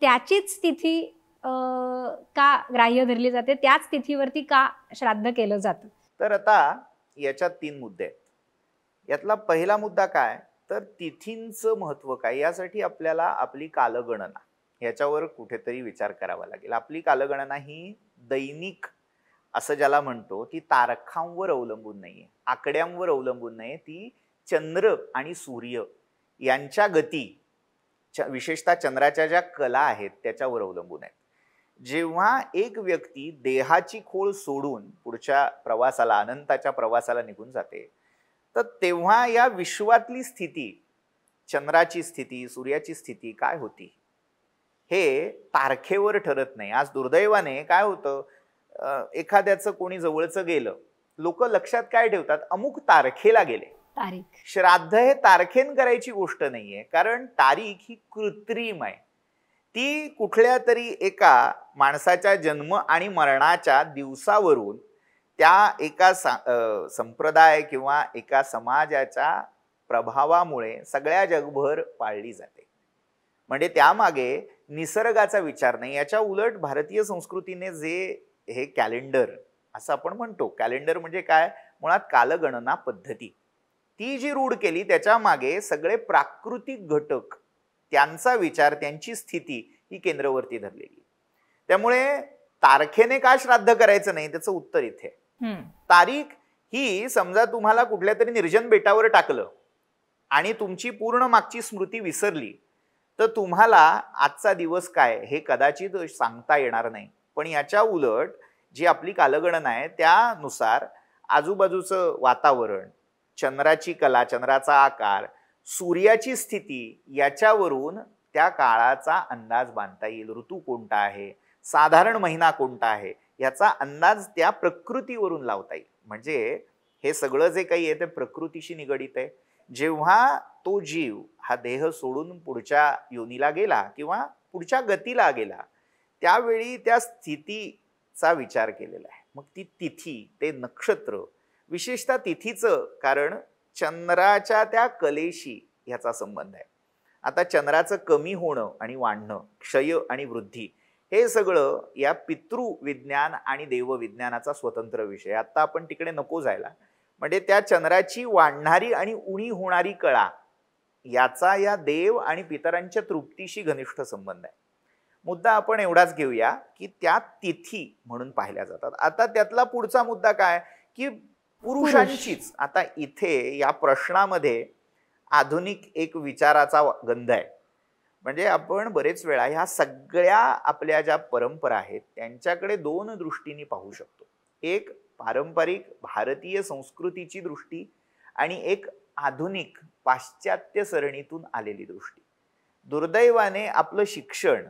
त्याचीच तिथी का ग्राह्य धरली जाते, त्याच तिथीवरती का श्राद्ध केलं जातं? तर आता याच्यात 3 मुद्दे आहेत. यातला पहिला मुद्दा काय, तर तिथींचं महत्त्व काय, यासाठी आपल्याला आपली कालगणना याच्यावर कुठेतरी विचार करावा लागेल. आपली कालगणना ही दैनिक असं ज्याला म्हणतो, ती तारखांवर अवलंबून नाहीये, आकड्यांवर अवलंबून नाही, ती चंद्र आणि सूर्य यांच्या गती, विशेषतः चंद्राच्या ज्या कला आहेत त्याच्यावर अवलंबून आहे. जेव्हा एक व्यक्ती देहाची खोळ सोडून पुढच्या प्रवासाला, अनंताच्या प्रवासाला निघून जाते, तर तेव्हा या विश्वातली स्थिती, चंद्राची स्थिती, सूर्याची स्थिती काय होती हे तारखेवर ठरत नाही. आज दुर्दैवाने काय होतं, एखाद्याचं कोणी जवळचं गेलं, लोक लक्षात काय ठेवतात, अमुक तारखेला गेले. श्राद्ध हे तारखेन करायची गोष्ट नाहीये, कारण तारीख ही कृत्रिम आहे. ती कुठल्या तरी एका माणसाच्या जन्म आणि मरणाच्या दिवसावरून त्या एका संप्रदाय किंवा एका समाजाच्या प्रभावामुळे सगळ्या जगभर पाळली जाते. म्हणजे त्यामागे निसर्गाचा विचार नाही. याच्या उलट भारतीय संस्कृतीने जे हे कॅलेंडर असं आपण म्हणतो, कॅलेंडर म्हणजे काय, मुळात कालगणना पद्धती, ती जी रूढ केली त्याच्या मागे सगळे प्राकृतिक घटक, त्यांचा विचार, त्यांची स्थिती ही केंद्रवर्ती धरलेली. त्यामुळे तारखेने का श्राद्ध करायचं नाही त्याचं उत्तर इथे. तारीख ही समजा तुम्हाला कुठल्या तरी निर्जन बेटावर टाकलं आणि तुमची पूर्ण मागची स्मृती विसरली तर तुम्हाला आजचा दिवस काय हे कदाचित सांगता येणार नाही. पण याच्या उलट जी आपली कालगणना आहे त्यानुसार आजूबाजूचं वातावरण, चंद्राची कला, चंद्राचा आकार, सूर्याची स्थिती याच्यावरून त्या काळाचा अंदाज बांधता येईल. ऋतू कोणता आहे, साधारण महिना कोणता आहे याचा अंदाज त्या प्रकृतीवरून लावता येईल. म्हणजे हे सगळं जे काही आहे ते प्रकृतीशी निगडित आहे. जेव्हा तो जीव हा देह सोडून पुढच्या योनीला गेला किंवा पुढच्या गतीला गेला त्यावेळी त्या स्थितीचा विचार केलेला आहे. मग ती तिथी, ते नक्षत्र, विशेषतः तिथीचं कारण चंद्राच्या त्या कलेशी याचा संबंध आहे. आता चंद्राचं कमी होणं आणि वाढणं, क्षय आणि वृद्धी हे सगळं या पितृविज्ञान आणि देवविज्ञानाचा स्वतंत्र विषय. आता आपण तिकडे नको जायला. म्हणजे त्या चंद्राची वाढणारी आणि उणी होणारी कळा याचा या देव आणि पितरांच्या तृप्तीशी घनिष्ठ संबंध आहे. मुद्दा आपण एवढाच घेऊया की त्या तिथी म्हणून पाहिल्या जातात. आता त्यातला पुढचा मुद्दा काय की पुरुषांचीच. आता इथे या प्रश्नामध्ये आधुनिक एक विचाराचा गंध आहे. म्हणजे आपण बरेच वेळा ह्या सगळ्या आपल्या ज्या परंपरा आहेत त्यांच्याकडे दोन दृष्टीने पाहू शकतो. एक पारंपरिक भारतीय संस्कृतीची दृष्टी आणि एक आधुनिक पाश्चात्य सरणीतून आलेली दृष्टी. दुर्दैवाने आपलं शिक्षण,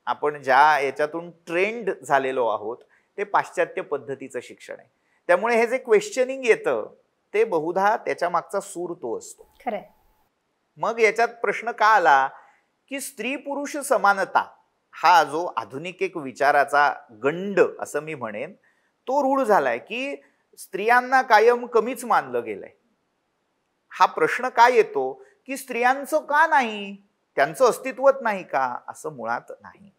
आपण ज्या याच्यातून ट्रेंड झालेलो आहोत ते पाश्चात्य पद्धतीचं शिक्षण आहे. त्यामुळे हे जे क्वेश्चनिंग येतं ते बहुधा त्याच्या मागचा सूर तो असतो. खरंय. मग याच्यात प्रश्न का आला की स्त्री पुरुष समानता हा जो आधुनिक एक विचाराचा गंड असं मी म्हणेन तो रूढ झालाय की स्त्रियांना कायम कमीच मानलं गेलंय. हा प्रश्न का येतो की स्त्रियांचं का नाही, त्यांचं अस्तित्वच नाही का, असं मुळात नाही.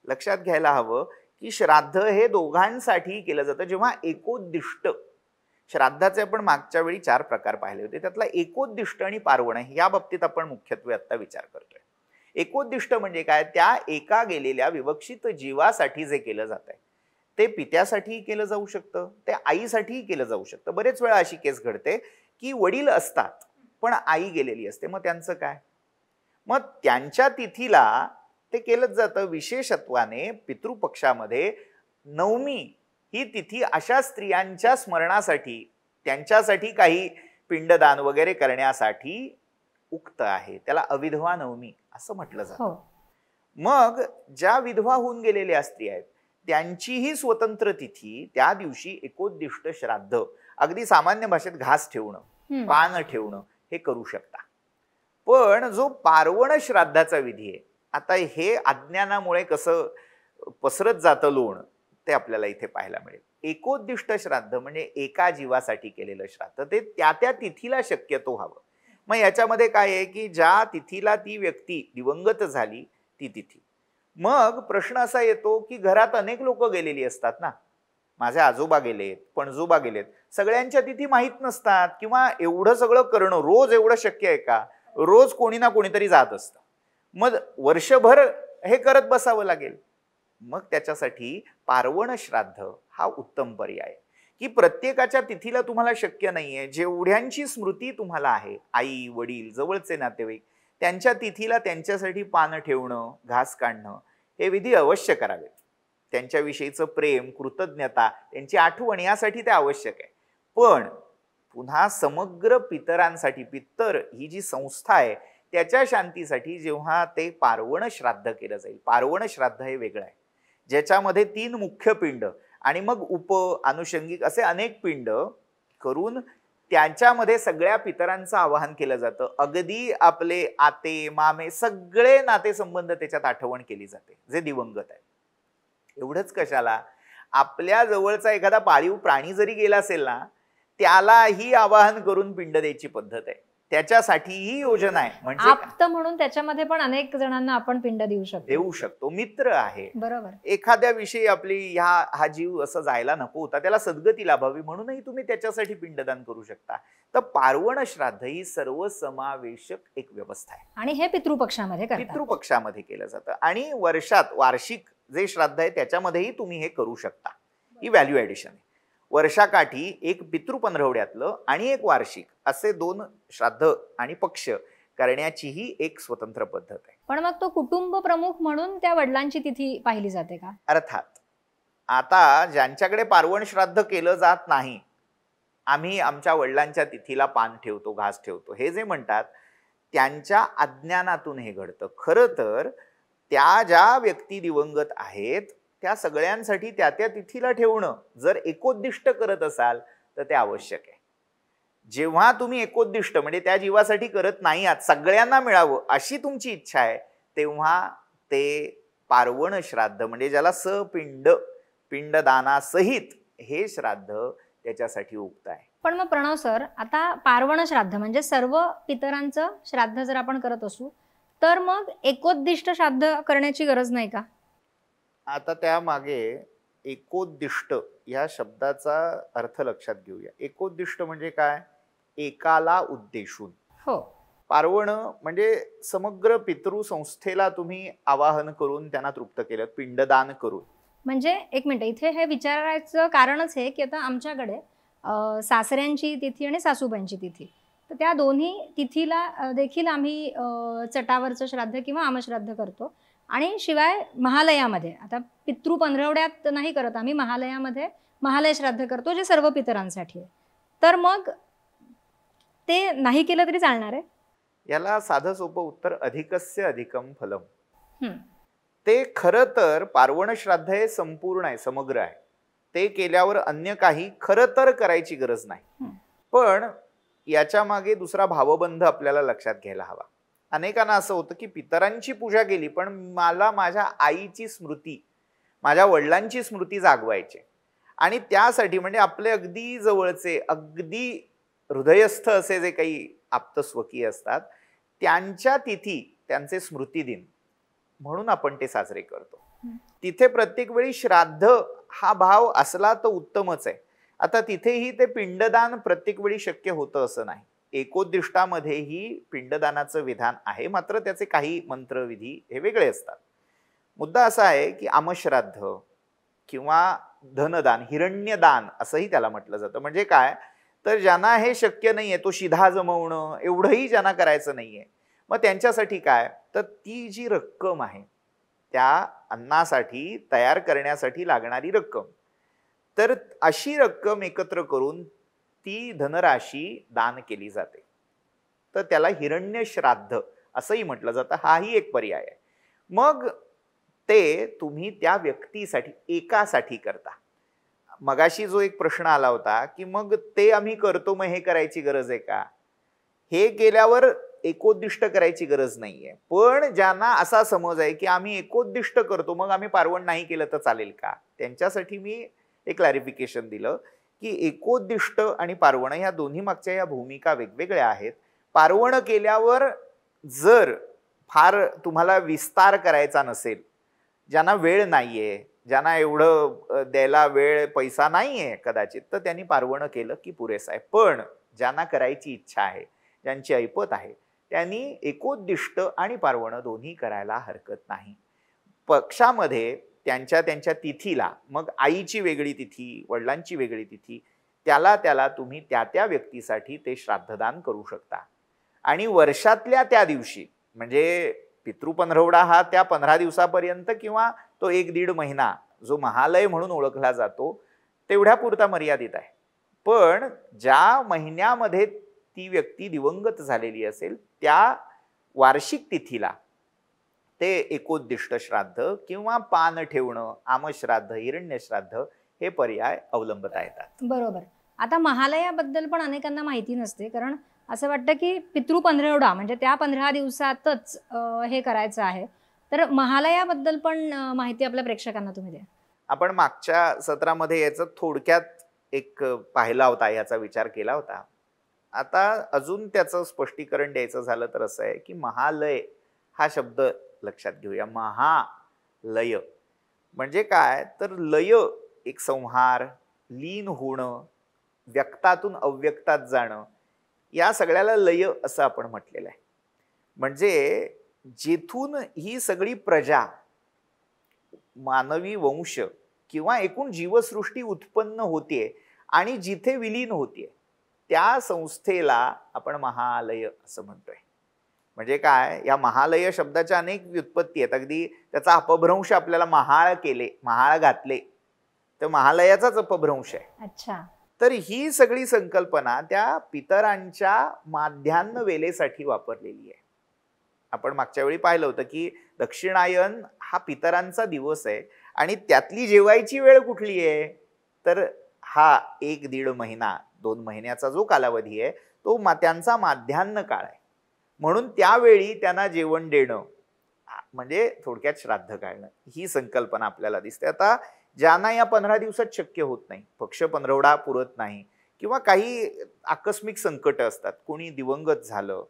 लक्षात घ्यायला हवं की श्राद्ध हे दोघांसाठी केलं जातं. जेव्हा एकोद्दिष्ट, श्राद्धाचे आपण मागच्या वेळी 4 प्रकार पाहिले होते, त्यातला एकोद्दिष्ट आणि पार्वण या बाबतीत आपण मुख्यत्वे आता विचार करतोय. एकोद्दिष्ट म्हणजे काय, त्या एका गेलेल्या विवक्षित जीवासाठी जे केलं जात आहे ते पित्यासाठीही केलं जाऊ शकतं, ते आईसाठीही केलं जाऊ शकतं. बरेच वेळा अशी केस घडते की वडील असतात पण आई गेलेली असते, मग त्यांचं काय. मग त्यांच्या तिथीला ते केलंच जातं. विशेषत्वाने पितृपक्षामध्ये नवमी ही तिथी अशा स्त्रियांच्या स्मरणासाठी, त्यांच्यासाठी काही पिंडदान वगैरे करण्यासाठी उक्त आहे. त्याला अविधवा नवमी असं म्हटलं जातं. मग ज्या विधवा होऊन गेलेल्या स्त्री आहेत त्यांचीही स्वतंत्र तिथी, त्या दिवशी एकोद्दिष्ट श्राद्ध, अगदी सामान्य भाषेत घास ठेवणं, पान ठेवणं हे करू शकता. पण जो पार्वण श्राद्धाचा विधी आहे, आता हे अज्ञानामुळे कसं पसरत जातं लोण ते आपल्याला इथे पाहायला मिळेल. एकोद्दिष्ट श्राद्ध म्हणजे एका जीवासाठी केलेलं श्राद्ध, ते त्या त्या तिथीला शक्यतो हवं. मग याच्यामध्ये काय आहे की ज्या तिथीला ती व्यक्ती दिवंगत झाली ती तिथी. मग प्रश्न असा येतो की घरात अनेक लोक गेलेली असतात ना, माझे आजोबा गेलेत, पणजोबा गेलेत, सगळ्यांच्या तिथी माहीत नसतात किंवा एवढं सगळं करणं रोज एवढं शक्य आहे का, रोज कोणी ना कोणीतरी जात असतं, मग वर्षभर हे करत बसावं लागेल. मग त्याच्यासाठी पार्वण श्राद्ध हा उत्तम पर्याय की प्रत्येकाच्या तिथीला तुम्हाला शक्य नाहीये, जेवढ्यांची स्मृती तुम्हाला आहे, आई वडील जवळचे नातेवाईक, त्यांच्या तिथीला त्यांच्यासाठी पानं ठेवणं, घास काढणं हे विधी अवश्य करावेत. त्यांच्याविषयीचं प्रेम, कृतज्ञता, त्यांची आठवण यासाठी ते आवश्यक आहे. पण पुन्हा समग्र पितरांसाठी, पितर ही जी संस्था आहे त्याच्या शांतीसाठी जेव्हा ते पार्वण श्राद्ध केलं जाईल, पार्वण श्राद्ध हे वेगळं आहे ज्याच्यामध्ये 3 मुख्य पिंड आणि मग उप अनुषंगिक असे अनेक पिंड करून त्याच्यामध्ये सगळ्या पितरांचं आवाहन केलं जातं. अगदी आपले आते मामे सगळे नातेसंबंध त्याच्यात आठवण केली जाते जे दिवंगत आहे. एवढंच कशाला, आपल्या जवळचा एखादा पाळीव प्राणी जरी गेला असेल ना, त्यालाही आवाहन करून पिंड द्यायची पद्धत आहे. त्याच्यासाठी ही योजना आहे. म्हणजे आप्त म्हणून त्याच्यामध्ये पण अनेक जणांना आपण पिंड देऊ शकतो. मित्र आहे, बरोबर. एखाद्या विषयी आपली हा जीव असं जायला नको होता, त्याला सद्गती लाभावी म्हणूनही तुम्ही त्याच्यासाठी पिंडदान करू शकता. तर पार्वण श्राद्ध ही सर्वसमावेशक एक व्यवस्था आहे आणि हे पितृपक्षामध्ये करतात. पितृपक्षामध्ये केलं जातं. आणि वर्षात वार्षिक जे श्राद्ध आहे त्याच्यामध्येही तुम्ही हे करू शकता. ही व्हॅल्यू ऍडिशन आहे. वर्षाकाठी एक पितृ पंधरवड्यातलं आणि एक वार्षिक असे 2 श्राद्ध आणि पक्ष करण्याचीही एक स्वतंत्र पद्धत आहे. पण मग तो कुटुंब प्रमुख म्हणून त्या वडिलांची तिथी पाहिली जाते का? अर्थात आता ज्यांच्याकडे पार्वण श्राद्ध केलं जात नाही, आम्ही आमच्या वडिलांच्या तिथीला पान ठेवतो, घास ठेवतो, हे जे म्हणतात त्यांच्या अज्ञानातून हे घडतं. खरं तर त्या ज्या व्यक्ती दिवंगत आहेत त्या सगळ्यांसाठी त्या तिथीला ठेवणं जर एकोद्दिष्ट करत असाल तर ते आवश्यक आहे. जेव्हा तुम्ही एकोद्दिष्ट म्हणजे त्या जीवासाठी करत नाही आहात, सगळ्यांना मिळावं अशी तुमची इच्छा आहे, तेव्हा ते पार्वण श्राद्ध म्हणजे ज्याला पिंडदानासहित हे श्राद्ध त्याच्यासाठी उक्त आहे. पण मग प्रणव सर, आता पार्वण श्राद्ध म्हणजे सर्व पितरांचं श्राद्ध जर आपण करत असू तर मग एकोद्दिष्ट श्राद्ध करण्याची गरज नाही का? आता त्यामागे एकोद्दिष्ट या शब्दाचा अर्थ लक्षात घेऊया. एकोद्दिष्ट म्हणजे काय? एकाला उद्देशून. हो. पार्वण म्हणजे समग्र पितृसंस्थेला तुम्ही आवाहन करून त्यांना तृप्त केलं, पिंडदान करून. म्हणजे एक मिनिट, इथे हे विचारायचं कारणच आहे की आता आमच्याकडे सासऱ्यांची तिथी आणि सासूबाईंची तिथी, तर त्या दोन्ही तिथीला देखील आम्ही चटावरचं श्राद्ध किंवा आमश्राद्ध करतो. आणि शिवाय महालयामध्ये, आता पितृ पंधरवड्यात नाही करत आम्ही, महालयामध्ये महालय श्राद्ध करतो जे सर्व पितरांसाठी आहे. तर मग ते नाही केलं तरी चालणार आहे? याला साधं सोपं उत्तर अधिकस्य अधिकम फलम. ते खरं तर पार्वण श्राद्ध हे संपूर्ण आहे, समग्र आहे. ते केल्यावर अन्य काही खरं तर करायची गरज नाही. पण याच्या मागे दुसरा भावबंध आपल्याला लक्षात घ्यायला हवा. अनेकांना असं होतं की पितरांची पूजा केली पण मला माझ्या आईची स्मृती, माझ्या वडिलांची स्मृती जागवायची, आणि त्यासाठी म्हणजे आपले अगदी जवळचे, अगदी हृदयस्थ असे जे काही आप्तस्वकीय असतात त्यांच्या तिथी, त्यांचे स्मृतिदिन म्हणून आपण ते साजरे करतो. तिथे प्रत्येक वेळी श्राद्ध हा भाव असला तर उत्तमच आहे. आता तिथेही ते पिंडदान प्रत्येक वेळी शक्य होतं असं नाही. एकोद्दिष्टामध्येही पिंडदानाचं विधान आहे, मात्र त्याचे काही मंत्रविधी हे वेगळे असतात. मुद्दा असा आहे की आमश्राद्ध किंवा धनदान, हिरण्यदान असंही त्याला म्हटलं जातं. म्हणजे काय, तर ज्यांना हे शक्य नाहीये, तो शिधा जमवणं एवढंही ज्यांना करायचं नाहीये, मग त्यांच्यासाठी काय, तर ती जी रक्कम आहे त्या अन्नासाठी तयार करण्यासाठी लागणारी रक्कम, तर अशी रक्कम एकत्र करून ती धनराशी दान केली जाते. तर त्याला हिरण्य श्राद्ध असंही म्हटलं जातं. हाही एक पर्याय आहे. मग ते तुम्ही त्या व्यक्तीसाठी, एकासाठी करता. मगाशी जो एक प्रश्न आला होता की मग ते आम्ही करतो, मग हे करायची गरज आहे का? हे केल्यावर एकोद्दिष्ट करायची गरज नाहीये. पण ज्यांना असा समज आहे की आम्ही एकोद्दिष्ट करतो मग आम्ही पार्वण नाही केलं तर चालेल का, त्यांच्यासाठी मी एक क्लॅरिफिकेशन दिलं की एकोद्दिष्ट आणि पार्वण ह्या दोन्ही मागच्या या भूमिका वेगवेगळ्या आहेत. पार्वण केल्यावर जर फार तुम्हाला विस्तार करायचा नसेल, ज्यांना वेळ नाहीये, ज्यांना एवढं द्यायला वेळ पैसा नाहीये कदाचित, तर त्यांनी पार्वण केलं की पुरेसं आहे. पण ज्यांना करायची इच्छा आहे, ज्यांची ऐपत आहे, त्यांनी एकोद्दिष्ट आणि पार्वण दोन्ही करायला हरकत नाही. पक्षामध्ये त्यांच्या त्यांच्या तिथीला, मग आईची वेगळी तिथी, वडिलांची वेगळी तिथी, त्याला तुम्ही त्या व्यक्तीसाठी ते श्राद्धदान करू शकता. आणि वर्षातल्या त्या दिवशी, म्हणजे पितृपंधरवडा हा त्या 15 दिवसापर्यंत किंवा तो 1-1.5 महिना जो महालय म्हणून ओळखला जातो तेवढ्या पुरता मर्यादित आहे. पण ज्या महिन्यामध्ये ती व्यक्ती दिवंगत झालेली असेल त्या वार्षिक तिथीला ते एकोद्दिष्ट श्राद्ध किंवा पान ठेवणं, आमश्राद्ध, हिरण्यश्राद्ध हे पर्याय अवलंबता येतात. बरोबर. आता महालयाबद्दल पण अनेकांना माहिती नसते, कारण असं वाटतं की पितृ पंधरवडा म्हणजे त्या 15 दिवसातच हे करायचं आहे. तर महालयाबद्दल पण माहिती आपल्या प्रेक्षकांना तुम्ही द्या. आपण मागच्या सत्रामध्ये याचं थोडक्यात एक पाहिला होता, याचा विचार केला होता. आता अजून त्याचं स्पष्टीकरण द्यायचं झालं तर असं आहे की महालय हा शब्द लक्षात घेऊया. महालय म्हणजे काय, तर लय एक संहार, लीन होणं, व्यक्तातून अव्यक्तात जाणं, या सगळ्याला लय असं आपण म्हटलेलं आहे. म्हणजे जिथून ही सगळी प्रजा, मानवी वंश किंवा एकूण जीवसृष्टी उत्पन्न होतीये आणि जिथे विलीन होतीये, त्या संस्थेला आपण महालय असं म्हणतोय. म्हणजे काय, या महालय शब्दाच्या अनेक व्युत्पत्ती आहेत. अगदी त्याचा अपभ्रंश आपल्याला महाळ केले, महाळ घातले, तर महालयाचाच अपभ्रंश आहे. अच्छा. तर ही सगळी संकल्पना त्या पितरांच्या माध्यान्ह वेलेसाठी वापरलेली आहे. आपण मागच्या वेळी पाहिलं होतं की दक्षिणायन हा पितरांचा दिवस आहे आणि त्यातली जेवायची वेळ कुठली आहे, तर हा 1-1.5 महिना 2 महिन्याचा जो कालावधी आहे तो त्यांचा माध्यान्ह काळ आहे. म्हणून त्यावेळी त्यांना जेवण देणं म्हणजे थोडक्यात श्राद्ध घालणं, ही संकल्पना आपल्याला दिसते. आता ज्यांना या 15 दिवसात शक्य होत नाही, पक्ष पंधरवडा पुरत नाही किंवा काही आकस्मिक संकट असतात, कोणी दिवंगत झालं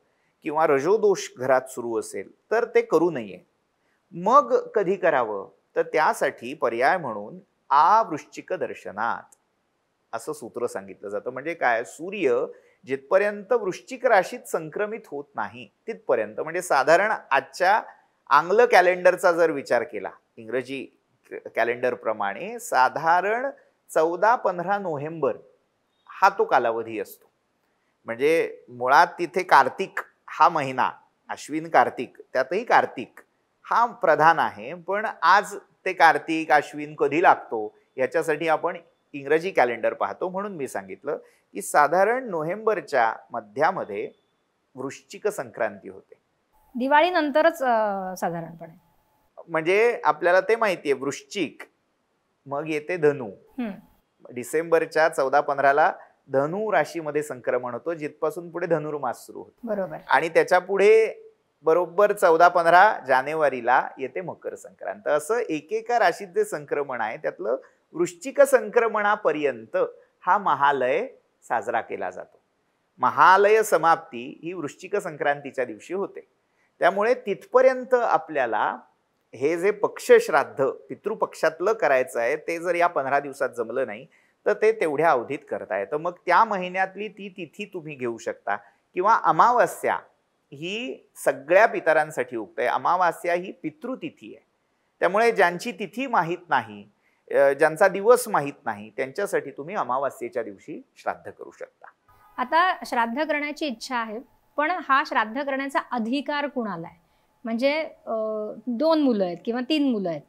किंवा रजोदोष घरात सुरू असेल, तर ते करू नये. मग कधी करावं, तर त्यासाठी पर्याय म्हणून आवृश्चिक दर्शनात असं सूत्र सांगितलं जातं. म्हणजे काय, सूर्य जिथपर्यंत वृश्चिक राशीत संक्रमित होत नाही तिथपर्यंत, म्हणजे साधारण आजच्या आंग्ल कॅलेंडरचा जर विचार केला, इंग्रजी कॅलेंडर प्रमाणे साधारण 14-15 नोव्हेंबर हा तो कालावधी असतो. म्हणजे मुळात तिथे कार्तिक हा महिना, अश्विन कार्तिक, त्यातही कार्तिक हा प्रधान आहे, पण आज ते कार्तिक अश्विन कधी लागतो याच्यासाठी आपण इंग्रजी कॅलेंडर पाहतो. म्हणून मी सांगितलं की साधारण नोव्हेंबरच्या मध्यामध्ये वृश्चिक संक्रांती होते, दिवाळीनंतरच साधारणपणे. म्हणजे आपल्याला ते माहितीये, वृश्चिक, मग येते धनु. डिसेंबरच्या 14-15ला धनु राशीमध्ये संक्रमण होतो, जिथपासून पुढे धनुर्मास सुरू होतो. बरोबर. आणि त्याच्या पुढे बरोबर 14-15 जानेवारीला येते मकर संक्रांत. असं एकेका राशीत जे संक्रमण आहे त्यातलं वृश्चिक संक्रमणापर्यंत हा महालय साजरा केला जातो. महालय समाप्ती ही वृश्चिक संक्रांतीच्या दिवशी होते. त्यामुळे तिथपर्यंत आपल्याला हे जे पक्ष श्राद्ध पितृपक्षातलं करायचं आहे ते जर या 15 दिवसात जमलं नाही तर ते तेवढ्या अवधीत करता येतं. मग त्या महिन्यातली ती तिथी तुम्ही घेऊ शकता. किंवा अमावास्या ही सगळ्या पितरांसाठी उक्त आहे. अमावास्या ही पितृतिथी आहे. त्यामुळे ज्यांची तिथी माहीत नाही, ज्यांचा दिवस माहीत नाही, त्यांच्यासाठी तुम्ही अमावास्येच्या दिवशी श्राद्ध करू शकता. आता श्राद्ध करण्याची इच्छा आहे, पण हा श्राद्ध करण्याचा अधिकार कुणाला आहे? म्हणजे 2 मुलं आहेत किंवा 3 मुलं आहेत,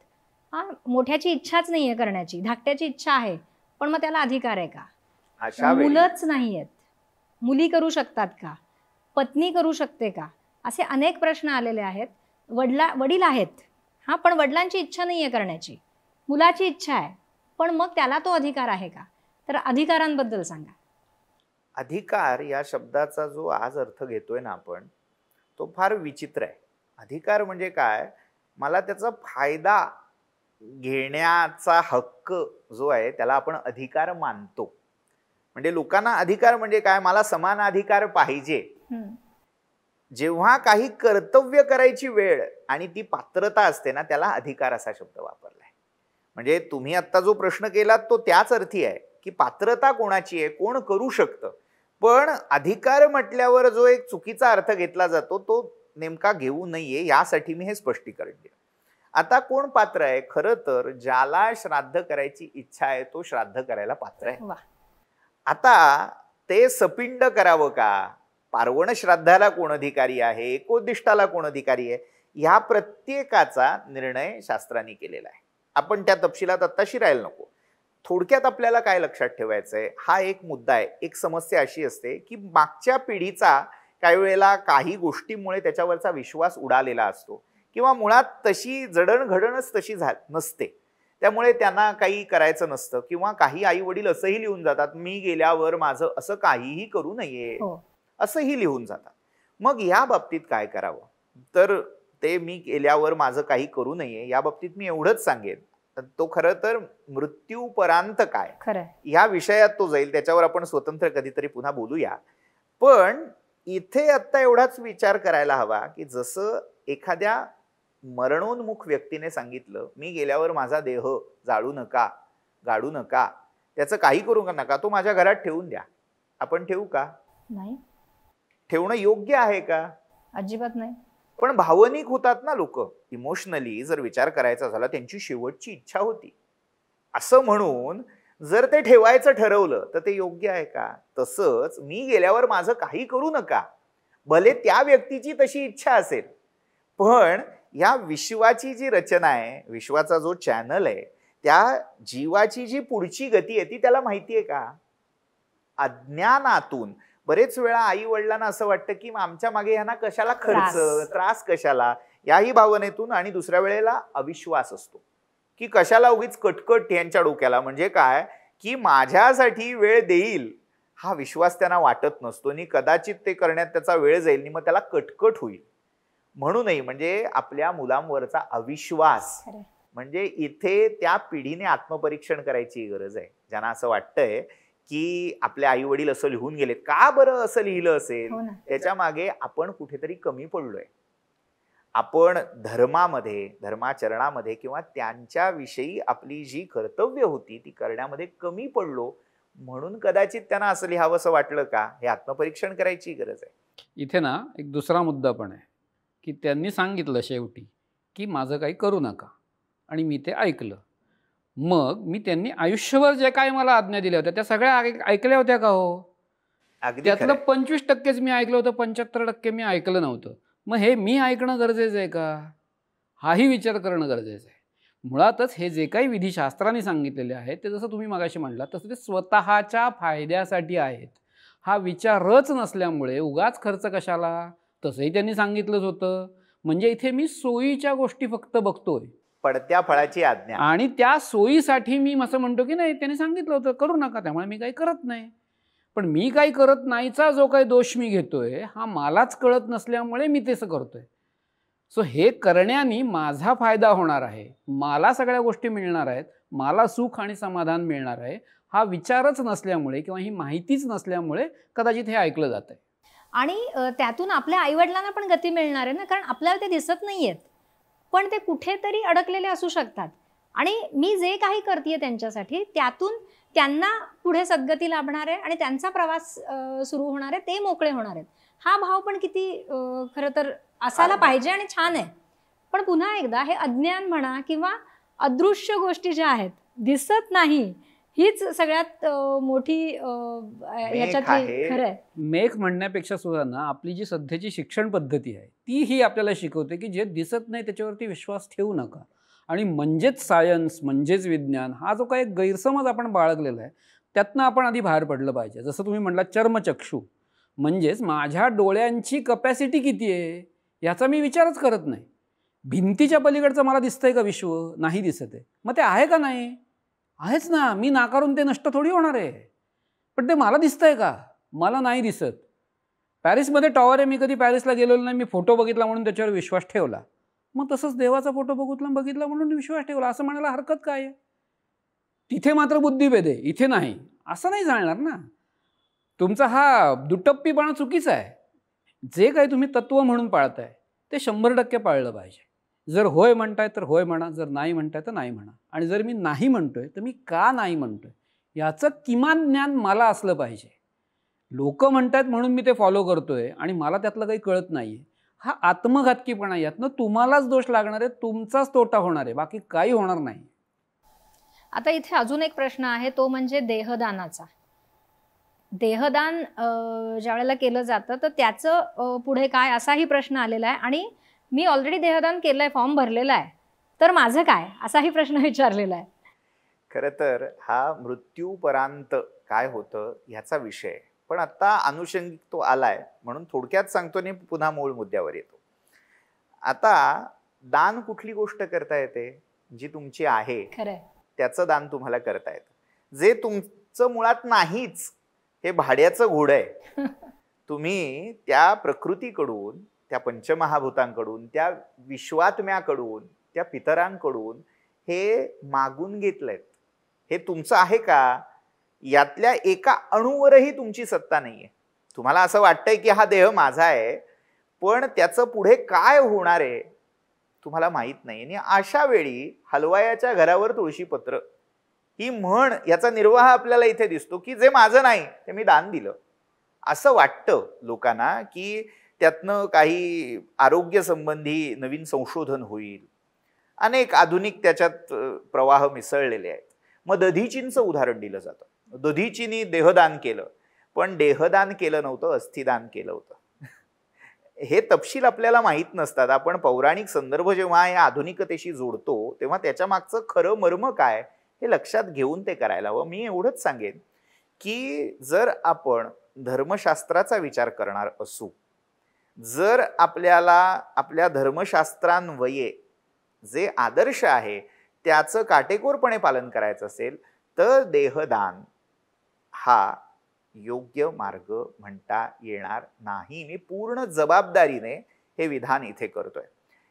हा मोठ्याची इच्छाच नाहीये करण्याची, धाकट्याची इच्छा आहे, पण मग त्याला अधिकार आहे का? मुलंच नाही आहेत, मुली करू शकतात का? पत्नी करू शकते का? असे अनेक प्रश्न आलेले आहेत. वडील आहेत, हा, पण वडिलांची इच्छा नाहीये करण्याची, मुलाची इच्छा आहे, पण मग त्याला तो अधिकार आहे का? तर अधिकारांबद्दल सांगा. अधिकार या शब्दाचा जो आज अर्थ घेतोय ना आपण, तो फार विचित्र आहे. अधिकार म्हणजे काय, मला त्याचा फायदा घेण्याचा हक्क जो आहे त्याला आपण अधिकार मानतो. म्हणजे लोकांना अधिकार म्हणजे काय, मला समान अधिकार पाहिजे. जेव्हा काही कर्तव्य करायची वेळ आणि ती पात्रता असते ना, त्याला अधिकार असा शब्द वापरलाय. म्हणजे तुम्ही आता जो प्रश्न केलात तो त्याच अर्थी आहे की पात्रता कोणाची आहे, कोण करू शकतं. पण अधिकार म्हटल्यावर जो एक चुकीचा अर्थ घेतला जातो तो नेमका घेऊ नये, यासाठी मी हे स्पष्टीकरण दिलं. आता कोण पात्र आहे, खरं तर ज्याला श्राद्ध करायची इच्छा आहे तो श्राद्ध करायला पात्र आहे. आता ते सपिंड करावं का, पार्वण श्राद्धाला कोण अधिकारी आहे, एकोद्दिष्टाला कोण अधिकारी आहे, ह्या प्रत्येकाचा निर्णय शास्त्रांनी केलेला आहे. आपण त्या तपशिलात आता शिरायला नको. थोडक्यात आपल्याला काय लक्षात ठेवायचंय, हा एक मुद्दा आहे. एक समस्या अशी असते की मागच्या पिढीचा काही वेळेला काही गोष्टीमुळे त्याच्यावरचा विश्वास उडालेला असतो किंवा मुळात तशी जडणघडणच तशी नसते. त्यामुळे त्यांना काही करायचं नसतं, किंवा काही आई वडील असंही लिहून जातात, मी गेल्यावर माझं असं काहीही करू नये, हो. असंही लिहून जातात. मग या बाबतीत काय करावं? तर ते मी गेल्यावर माझं काही करू नये या बाबतीत मी एवढंच सांगेन, तो खरं तर मृत्यूपर्यंत काय खरंय. या विषयात तो जाईल, त्याच्यावर आपण स्वतंत्र कधीतरी पुन्हा बोलूया. पण इथे आता एवढाच विचार करायला हवा की जसं एखाद्या मरणोन्मुख व्यक्तीने सांगितलं, मी गेल्यावर माझा देह जाळू नका, गाडू नका, त्याचं काही करू नका, तो माझ्या घरात ठेवून द्या. आपण ठेवू का? नाही, ठेवणं योग्य आहे का? अजिबात नाही. पण भावनिक होतात ना लोक, इमोशनली जर विचार करायचा झाला, त्यांची शेवटची इच्छा होती असं म्हणून जर ते ठेवायचं ठरवलं तर ते योग्य आहे का? तसंच मी गेल्यावर माझं काही करू नका, भले त्या व्यक्तीची तशी इच्छा असेल, पण या विश्वाची जी रचना आहे, विश्वाचा जो चॅनल आहे, त्या जीवाची जी पुढची गती आहे ती त्याला माहिती आहे का? अज्ञानातून बरेच वेळा आई वडिलांना असं वाटतं की आमच्या मागे यांना कशाला खर्च, त्रास कशाला, याही भावनेतून. आणि दुसऱ्या वेळेला अविश्वास असतो की कशाला उगीच कटकट यांच्या डोक्याला, म्हणजे काय की माझ्यासाठी वेळ देईल हा विश्वास त्यांना वाटत नसतो, आणि कदाचित ते करण्यात त्याचा वेळ जाईल आणि मग त्याला कटकट होईल. म्हणूनही म्हणजे आपल्या मुलांवरचा अविश्वास, म्हणजे इथे त्या पिढीने आत्मपरीक्षण करायची गरज आहे. ज्यांना असं वाटतंय की आपले आई वडील असं लिहून गेलेत, का बरं असं लिहिलं असेल, त्याच्या मागे आपण कुठेतरी कमी पडलोय. आपण धर्मामध्ये, धर्माचरणामध्ये किंवा त्यांच्याविषयी आपली जी कर्तव्य होती ती करण्यामध्ये कमी पडलो, म्हणून कदाचित त्यांना असं लिहावं असं वाटलं का, हे आत्मपरीक्षण करायची गरज आहे. इथे ना एक दुसरा मुद्दा पण आहे की त्यांनी सांगितलं शेवटी की माझं काही करू नका, आणि मी ते ऐकलं. मग मी त्यांनी आयुष्यभर जे काय मला आज्ञा दिल्या होत्या त्या सगळ्या ऐकल्या होत्या का हो? त्यातलं 25% मी ऐकलं होतं, 75% मी ऐकलं नव्हतं. मग हे मी ऐकणं गरजेचं आहे का? हाही विचार करणं गरजेचं आहे. मुळातच हे जे काही विधिशास्त्राने सांगितलेले आहेत ते जसं तुम्ही मगाशी म्हणला तसं ते स्वतःच्या फायद्यासाठी आहेत. हा विचारच नसल्यामुळे उगाच खर्च कशाला, तसंही त्यांनी सांगितलंच होतं. म्हणजे इथे मी सोयीच्या गोष्टी फक्त बघतोय, पडत्या फळाची आज्ञा, आणि त्या सोयीसाठी मी असं म्हणतो की नाही त्यांनी सांगितलं होतं करू नका, त्यामुळे मी काही करत नाही. पण मी काही करत नाहीचा जो काही दोष मी घेतोय हा मलाच कळत नसल्यामुळे मी तेच करतोय. सो हे करण्याने माझा फायदा होणार आहे, मला सगळ्या गोष्टी मिळणार आहेत, मला सुख आणि समाधान मिळणार आहे, हा विचारच नसल्यामुळे किंवा ही माहितीच नसल्यामुळे कदाचित हे ऐकलं जात आहे. आणि त्यातून आपल्या आईवडिलांना पण गती मिळणार आहे ना, कारण आपल्याला ते दिसत नाहीयेत पण ते कुठेतरी अडकलेले असू शकतात. आणि मी जे काही करते त्यांच्यासाठी त्यातून त्यांना पुढे सद्गती लाभणार आहे आणि त्यांचा प्रवास सुरू होणार आहे, ते मोकळे होणार आहेत. हा भाव पण किती खरं तर असायला पाहिजे आणि छान आहे. पण पुन्हा एकदा हे अज्ञान म्हणा किंवा अदृश्य गोष्टी ज्या आहेत, दिसत नाही, हीच सगळ्यात मोठी याच्यातली खरं आहे. मेघ म्हणण्यापेक्षा सुद्धा ना आपली जी सध्याची शिक्षण पद्धती आहे ती ही आपल्याला शिकवते की जे दिसत नाही त्याच्यावरती विश्वास ठेवू नका. आणि म्हणजेच सायन्स, म्हणजेच विज्ञान, हा जो काही गैरसमज आपण बाळगलेला आहे त्यातनं आपण आधी बाहेर पडलं पाहिजे. जसं तुम्ही म्हटला चर्मचक्षु, म्हणजेच माझ्या डोळ्यांची कपॅसिटी किती आहे याचा मी विचारच करत नाही. भिंतीच्या पलीकडचं मला दिसतंय का विश्व? नाही दिसत आहे. मग ते आहे का नाही? आहेच ना. मी नाकारून ते नष्ट थोडी होणार आहे, पण ते मला दिसतंय का? मला नाही दिसत. पॅरिसमध्ये टॉवर आहे, मी कधी पॅरिसला गेलेलो नाही, मी फोटो बघितला म्हणून त्याच्यावर विश्वास ठेवला. मग तसंच देवाचा फोटो बघितला म्हणून विश्वास ठेवला असं म्हणायला हरकत काय आहे? तिथे मात्र बुद्धिभेद आहे, इथे नाही, असं नाही चालणार ना. तुमचा हा दुटप्पीपणा चुकीचा आहे. जे काही तुम्ही तत्व म्हणून पाळताय ते 100% पाळलं पाहिजे. जर होय म्हणताय तर होय म्हणा, जर नाही म्हणताय तर नाही म्हणा. आणि जर मी नाही म्हणतोय तर मी का नाही म्हणतोय याचं किमान ज्ञान मला असलं पाहिजे. लोक म्हणतात म्हणून मी ते फॉलो करतोय आणि मला त्यातलं काही कळत नाहीये, हा आत्मघातकीपणा. यातनं तुम्हालाच दोष लागणार आहे, तुमचाच तोटा होणार आहे, बाकी काही होणार नाही. आता इथे अजून एक प्रश्न आहे, तो म्हणजे देहदानाचा. देहदान ज्या वेळेला केलं जातं तर त्याचं पुढे काय, असाही प्रश्न आलेला आहे. आणि मी ऑलरेडी देहदान केलंय, फॉर्म भरलेला आहे, तर माझं काय, असाही प्रश्न विचारलेला आहे. खरं तर हा मृत्यूपर्यंत काय होतं ह्याचा विषय, पण आता अनुषंगिक तो आलाय म्हणून थोडक्यात सांगतो आणि पुन्हा मूळ मुद्द्यावर येतो. आता दान कुठली गोष्ट करता येते? जी तुमची आहे खरंय. त्याचं दान तुम्हाला करता येतं. जे तुमचं मुळात नाहीच, हे भाड्याचं घोडं आहे. तुम्ही त्या प्रकृतीकडून, त्या पंचमहाभूतांकडून, त्या विश्वात्म्याकडून, त्या पितरांकडून हे मागून घेतलंय. हे तुमचं आहे का? यातल्या एका अणूवरही तुमची सत्ता नाहीये. तुम्हाला असं वाटतंय की हा देह माझा आहे, पण त्याचं पुढे काय होणार आहे तुम्हाला माहित नाही. आणि अशा वेळी हलवायाच्या घरावर तुळशीपत्र ही म्हण, याचा निर्वाह आपल्याला इथे दिसतो की जे माझं नाही ते मी दान दिलं. असं वाटतं लोकांना की त्यातनं काही आरोग्य संबंधी नवीन संशोधन होईल. अनेक आधुनिक त्याच्यात प्रवाह मिसळलेले आहेत. मग दधीचींचं उदाहरण दिलं जातं. दधीचींनी देहदान केलं, पण देहदान केलं नव्हतं, अस्थिदान केलं होतं. हे तपशील आपल्याला माहीत नसतात. आपण पौराणिक संदर्भ जेव्हा या आधुनिकतेशी जोडतो तेव्हा त्याच्या मागचं खरं मर्म काय हे लक्षात घेऊन ते करायला हवं. मी एवढंच सांगेन की जर आपण धर्मशास्त्राचा विचार करणार असू, जर आपल्याला आपल्या धर्मशास्त्रान्वये जे आदर्श आहे त्याचं काटेकोरपणे पालन करायचं असेल तर देहदान हा योग्य मार्ग म्हणता येणार नाही. मी पूर्ण जबाबदारीने हे विधान इथे करतोय.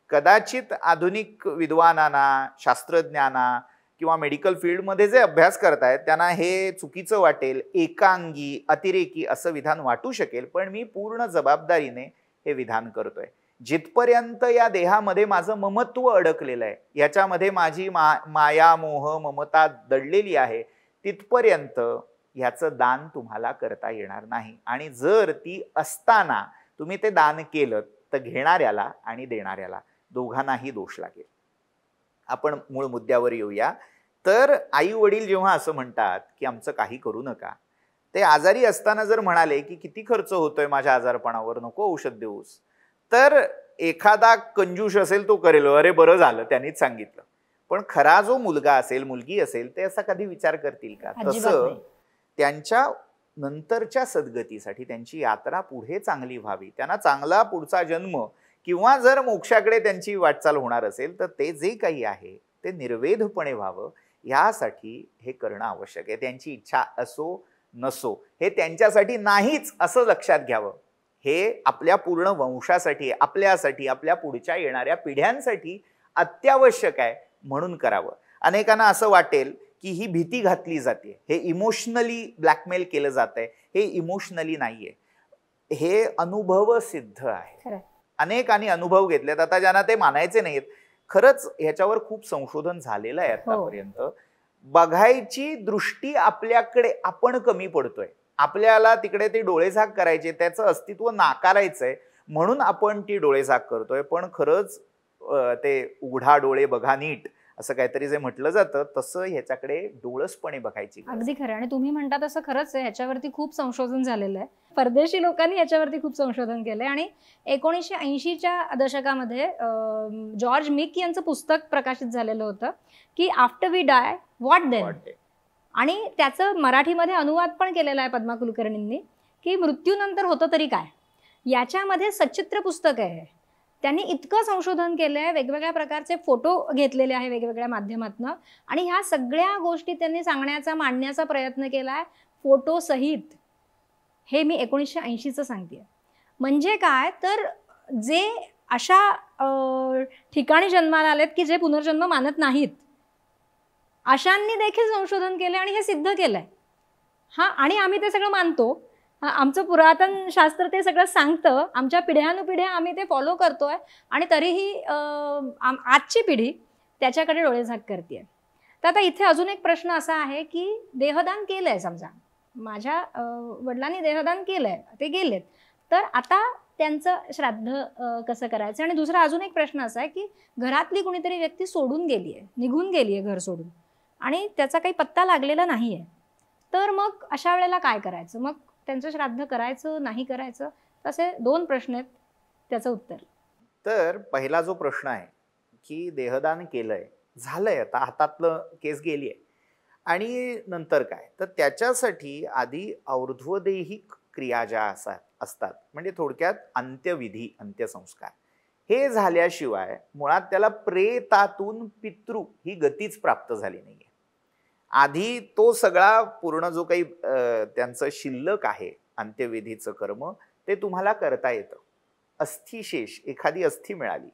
कदाचित आधुनिक विद्वानांना, शास्त्रज्ञांना किंवा मेडिकल फील्डमध्ये जे अभ्यास करतायत त्यांना हे चुकीचं वाटेल, एकांगी, अतिरेकी असं विधान वाटू शकेल, पण मी पूर्ण जबाबदारीने हे विधान करतोय. जिथपर्यंत या देहामध्ये माझं ममत्व अडकलेलं आहे, याच्यामध्ये माझी माया, मोह, ममता दडलेली आहे, तिथपर्यंत ह्याचं दान तुम्हाला करता येणार नाही. आणि जर ती असताना तुम्ही ते दान केलं तर घेणाऱ्याला आणि देणाऱ्याला दोघांनाही दोष लागेल. आपण मूळ मुद्द्यावर येऊया. तर आई वडील जेव्हा असं म्हणतात की आमचं काही करू नका, ते आजारी असताना जर म्हणाले की किती खर्च होतोय माझ्या आजारपणावर, नको औषध देऊस, तर एखादा कंजूष असेल तो करेल, अरे बरं झालं त्यांनीच सांगितलं. पण खरा जो मुलगा असेल, मुलगी असेल, ते असा कधी विचार करतील का? तसं त्यांच्या नंतरच्या सद्गतीसाठी, त्यांची यात्रा पुढे चांगली व्हावी, त्यांना चांगला पुढचा जन्म किंवा जर मोक्षाकडे त्यांची वाटचाल होणार असेल तर ते जे काही आहे ते निर्वेधपणे व्हावं, यासाठी हे करणं आवश्यक आहे. त्यांची इच्छा असो नसो, हे त्यांच्यासाठी नाहीच असं लक्षात घ्यावं. हे आपल्या पूर्ण वंशासाठी, आपल्यासाठी, आपल्या पुढच्या येणाऱ्या पिढ्यांसाठी अत्यावश्यक आहे म्हणून करावं. अनेकांना असं वाटेल की ही भीती घातली जाते, हे इमोशनली ब्लॅकमेल केलं जात आहे. हे इमोशनली नाहीये, हे अनुभव सिद्ध आहे. अनेकांनी अनुभव घेतलेत. आता ज्यांना ते मानायचे नाहीत, खरंच ह्याच्यावर खूप संशोधन झालेलं आहे आतापर्यंत. बघायची दृष्टी आपल्याकडे आपण कमी पडतोय. आपल्याला तिकडे ते डोळेझाक करायचे, त्याचं अस्तित्व नाकारायचंय म्हणून आपण ती डोळेझाक करतोय. पण खरंच ते उघडा डोळे बघा नीट असं काहीतरी जे म्हटलं जातं, तसं ह्याच्याकडे डोळसपणे बघायची. अगदी खरं. आणि तुम्ही म्हणता तसं खरंच आहे, ह्याच्यावरती खूप संशोधन झालेलं आहे. परदेशी लोकांनी याच्यावरती खूप संशोधन केलंय. आणि 1980च्या दशकामध्ये जॉर्ज मिक यांचं पुस्तक प्रकाशित झालेलं होतं की after we die what then, आणि त्याचं मराठीमध्ये अनुवाद पण केलेला आहे पद्मा कुलकर्णींनी, की मृत्यूनंतर होतं तरी काय. याच्यामध्ये सचित्र पुस्तक आहे. त्यांनी इतकं संशोधन केलं आहे, वेगवेगळ्या प्रकारचे फोटो घेतलेले आहे वेगवेगळ्या माध्यमातून, आणि ह्या सगळ्या गोष्टी त्यांनी सांगण्याचा, मांडण्याचा प्रयत्न केला आहे फोटो सहित. हे मी 1980चं सांगते. म्हणजे काय तर जे अशा ठिकाणी जन्माला आलेत की जे पुनर्जन्म मानत नाहीत, अशांनी देखील संशोधन केलं आणि हे सिद्ध केलंय. हा, आणि आम्ही ते सगळं मानतो. आमचं पुरातन शास्त्र ते सगळं सांगतं, आमच्या पिढ्यानुपिढ्या आम्ही ते फॉलो करतोय, आणि तरीही आजची पिढी त्याच्याकडे डोळेझाक करते. तर आता इथे अजून एक प्रश्न असा आहे की देहदान केलंय, समजा माझ्या वडिलांनी देहदान केलंय, ते गेलेत, तर आता त्यांचं श्राद्ध कसं करायचं. आणि दुसरा अजून एक प्रश्न असा आहे की घरातली कुणीतरी व्यक्ती सोडून गेली आहे, निघून गेली आहे घर सोडून, आणि त्याचा काही पत्ता लागलेला नाही आहे, तर मग अशा वेळेला काय करायचं. मग त्यांचं श्राद्ध करायचं नाही करायचं, असे 2 प्रश्न आहेत. त्याचं उत्तर. तर पहिला जो प्रश्न आहे की देहदान केलंय, झालंय, आता हातातलं केस गेली आहे, आणि नंतर काय, तर त्याच्यासाठी आधी और्ध्वदेहिक क्रिया ज्या असतात, म्हणजे थोडक्यात अंत्यविधी, अंत्यसंस्कार, हे झाल्याशिवाय मुळात त्याला प्रेतातून पितृ ही गतीच प्राप्त झाली नाहीये. आधी तो सगळा पूर्ण जो काही त्यांचं शिल्लक आहे अंत्यविधीचं कर्म ते तुम्हाला करता येतं. अस्थिशेष एखादी अस्थी मिळाली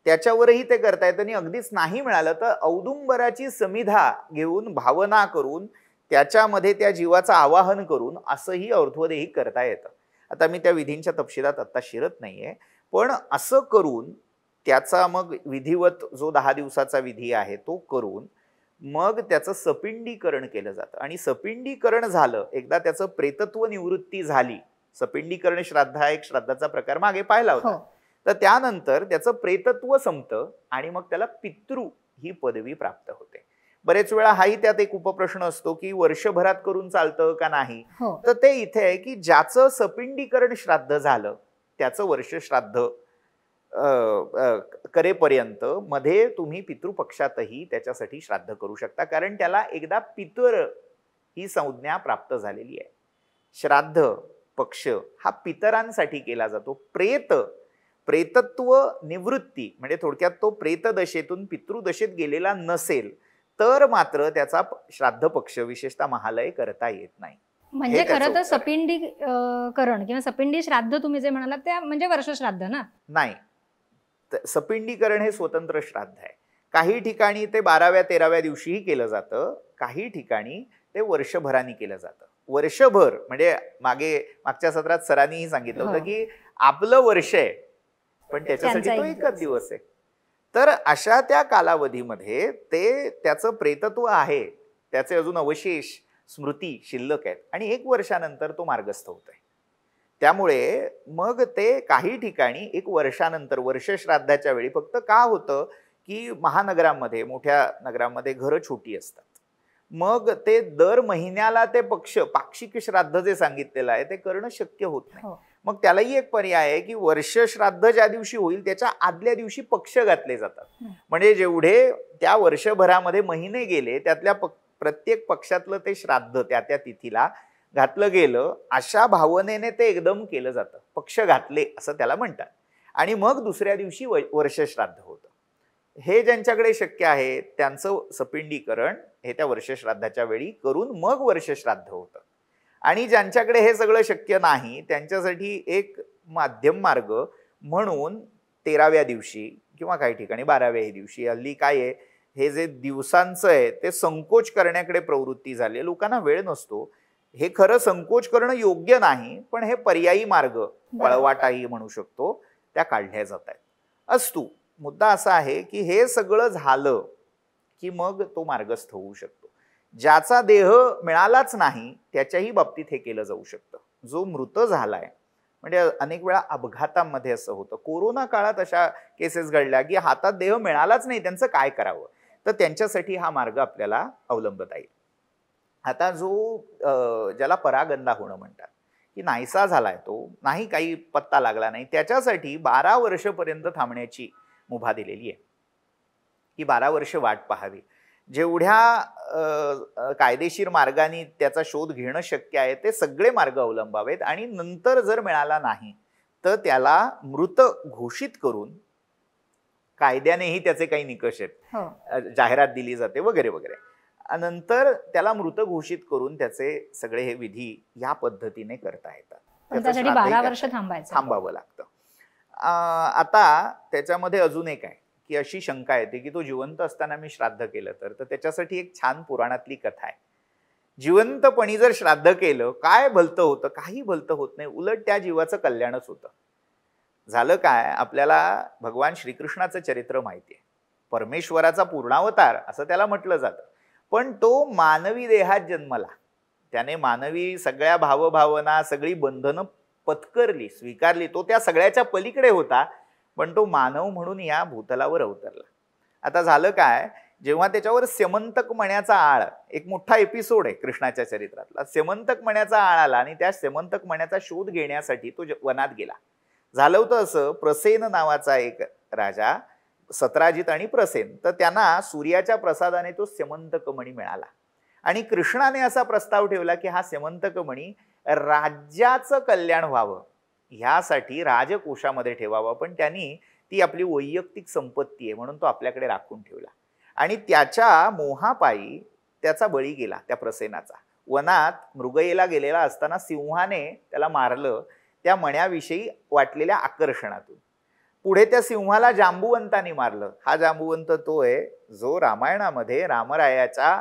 त्याच्यावरही ते करता येतं आणि अगदीच नाही मिळालं तर औदुंबराची समिधा घेऊन भावना करून त्याच्यामध्ये त्या जीवाचं आवाहन करून असंही और्ध्वदेही करता येतं. आता मी त्या विधींच्या तपशिलात आता शिरत नाहीये, पण असं करून त्याचा मग विधिवत जो 10 दिवसाचा विधी आहे तो करून मग त्याचं सपिंडीकरण केलं जातं. आणि सपिंडीकरण झालं एकदा त्याचं प्रेतत्व निवृत्ती झाली, सपिंडीकरण श्राद्ध हा एक श्राद्धाचा प्रकार मागे पाहिला होता, तर त्यानंतर त्याचं प्रेतत्व संपतं आणि मग त्याला पितृ ही पदवी प्राप्त होते. बरेच वेळा हाही त्यात एक उपप्रश्न असतो की वर्षभरात करून चालतं का नाही. तर ते इथे आहे की ज्याचं सपिंडीकरण श्राद्ध झालं त्याचं वर्ष श्राद्ध करेपर्यंत मध्ये तुम्ही पितृपक्षातही त्याच्यासाठी श्राद्ध करू शकता, कारण त्याला एकदा पितर ही संज्ञा प्राप्त झालेली आहे. श्राद्ध पक्ष हा पितरांसाठी केला जातो. प्रेतत्व निवृत्ती म्हणजे थोडक्यात तो प्रेतदशेतून पितृदशेत गेलेला नसेल तर मात्र त्याचा श्राद्ध पक्ष विशेषतः महालय करता येत नाही. म्हणजे खरं तर सपिंडीकरण किंवा सपिंडी श्राद्ध तुम्ही जे म्हणालात ते म्हणजे वर्ष श्राद्ध ना? नाही, सपिंडीकरण हे स्वतंत्र श्राद्ध आहे. काही ठिकाणी ते 12व्या 13व्या दिवशीही केलं जातं, काही ठिकाणी ते वर्षभराने केलं जातं. वर्षभर म्हणजे मागच्या सत्रात सरांनीही सांगितलं होतं की आपलं वर्ष आहे पण त्याच्यासाठी तो एकच दिवस आहे. तर अशा त्या कालावधीमध्ये ते त्याचं प्रेतत्व आहे, त्याचे अजून अवशेष स्मृती शिल्लक आहेत आणि 1 वर्षानंतर तो मार्गस्थ होतोय. त्यामुळे मग ते काही ठिकाणी 1 वर्षानंतर वर्ष श्राद्धाच्या वेळी फक्त का होतं की महानगरांमध्ये मोठ्या नगरांमध्ये घरं छोटी असतात, मग ते दर महिन्याला ते पाक्षिक श्राद्ध जे सांगितलेलं आहे ते करणं शक्य होत नाही. मग त्यालाही एक पर्याय आहे की वर्ष श्राद्ध ज्या दिवशी होईल त्याच्या आदल्या दिवशी पक्ष घातले जातात. म्हणजे जेवढे त्या वर्षभरामध्ये महिने गेले त्यातल्या प्रत्येक पक्षातलं ते श्राद्ध त्या तिथीला घातलं गेलं अशा भावनेने ते एकदम केलं जातं. पक्ष घातले असं त्याला म्हणतात. आणि मग दुसऱ्या दिवशी वर्ष श्राद्ध होतं. हे ज्यांच्याकडे शक्य आहे त्यांचं सपिंडीकरण हे त्या वर्ष श्राद्धाच्या वेळी करून मग वर्ष श्राद्ध होतं. आणि ज्यांच्याकडे हे सगळं शक्य नाही त्यांच्यासाठी एक माध्यम मार्ग म्हणून 13व्या दिवशी किंवा काही ठिकाणी 12व्याही दिवशी, हल्ली काय आहे हे जे दिवसांचं आहे ते संकोच करण्याकडे प्रवृत्ती झाली, लोकांना वेळ नसतो. हे खरं संकोच करणं योग्य नाही, पण हे पर्यायी मार्ग पळवाटाही म्हणू शकतो त्या काढल्या जात आहेत. असतो मुद्दा असा आहे की हे सगळं झालं की मग तो मार्गस्थ होऊ शकतो. ज्याचा देह मिळालाच नाही त्याच्याही बाबतीत हे केलं जाऊ शकतं. जो मृत झालाय म्हणजे अनेक वेळा अपघातांमध्ये असं होतं, कोरोना काळात अशा केसेस घडल्या की हातात देह मिळालाच नाही, त्यांचं काय करावं, तर त्यांच्यासाठी हा मार्ग आपल्याला अवलंबता येईल. आता जो ज्याला परागंदा होणं म्हणतात की नाहीसा झालाय, तो नाही काही पत्ता लागला नाही, त्याच्यासाठी 12 वर्षपर्यंत थांबण्याची मुभा दिलेली आहे की 12 वर्ष वाट पाहावी. जेवढ्या कायदेशीर मार्गाने त्याचा शोध घेणं शक्य आहे ते सगळे मार्ग अवलंबावेत आणि नंतर जर मिळाला नाही तर त्याला मृत घोषित करून कायद्यानेही त्याचे काही निकष आहेत, जाहिरात दिली जाते वगैरे वगैरे, नंतर त्याला मृत घोषित करून त्याचे सगळे हे विधी या पद्धतीने करता येतात. त्यासाठी 12 वर्ष थांबावं लागतं. आता त्याच्यामध्ये अजून एक आहे की अशी शंका येते की तो जिवंत असताना मी श्राद्ध केलं तर त्याच्यासाठी एक छान पुराणातली कथा आहे. जिवंतपणी जर श्राद्ध केलं काय भलतं होतं? काही भलतं होत नाही, उलट त्या जीवाचं कल्याणच होतं. झालं काय, आपल्याला भगवान श्रीकृष्णाचं चरित्र माहिती आहे. परमेश्वराचा पूर्णावतार असं त्याला म्हटलं जातं, पण तो मानवी देहात जन्मला, त्याने मानवी सगळ्या भावभावना सगळी बंधनं पत्करली, स्वीकारली. तो त्या सगळ्याच्या पलीकडे होता, पण तो मानव म्हणून या भूतलावर अवतरला. आता झालं काय, जेव्हा त्याच्यावर स्यमंतक मण्याचा आळ, एक मोठा एपिसोड आहे कृष्णाच्या चरित्रातला, स्यमंतक मण्याचा आळ आला आणि त्या स्यमंतक मण्याचा शोध घेण्यासाठी तो वनात गेला. झालं होतं असं, प्रसेन नावाचा एक राजा, सत्राजित आणि प्रसेन, तर त्यांना सूर्याच्या प्रसादाने तो स्यमंतक मणी मिळाला आणि कृष्णाने असा प्रस्ताव ठेवला की हा स्यमंतक मणी राज्याचं कल्याण व्हावं ह्यासाठी राजकोशामध्ये ठेवावं, पण त्यांनी ती आपली वैयक्तिक संपत्ती आहे म्हणून तो आपल्याकडे राखून ठेवला. आणि त्याच्या मोहापायी त्याचा बळी गेला, त्या प्रसेनाचा. वनात मृगयेला गेलेला असताना सिंहाने त्याला मारलं त्या मण्याविषयी वाटलेल्या आकर्षणातून. पुढे त्या सिंहाला जांबुवंताने मारलं. हा जांबुवंत तो आहे जो रामायणामध्ये रामरायाच्या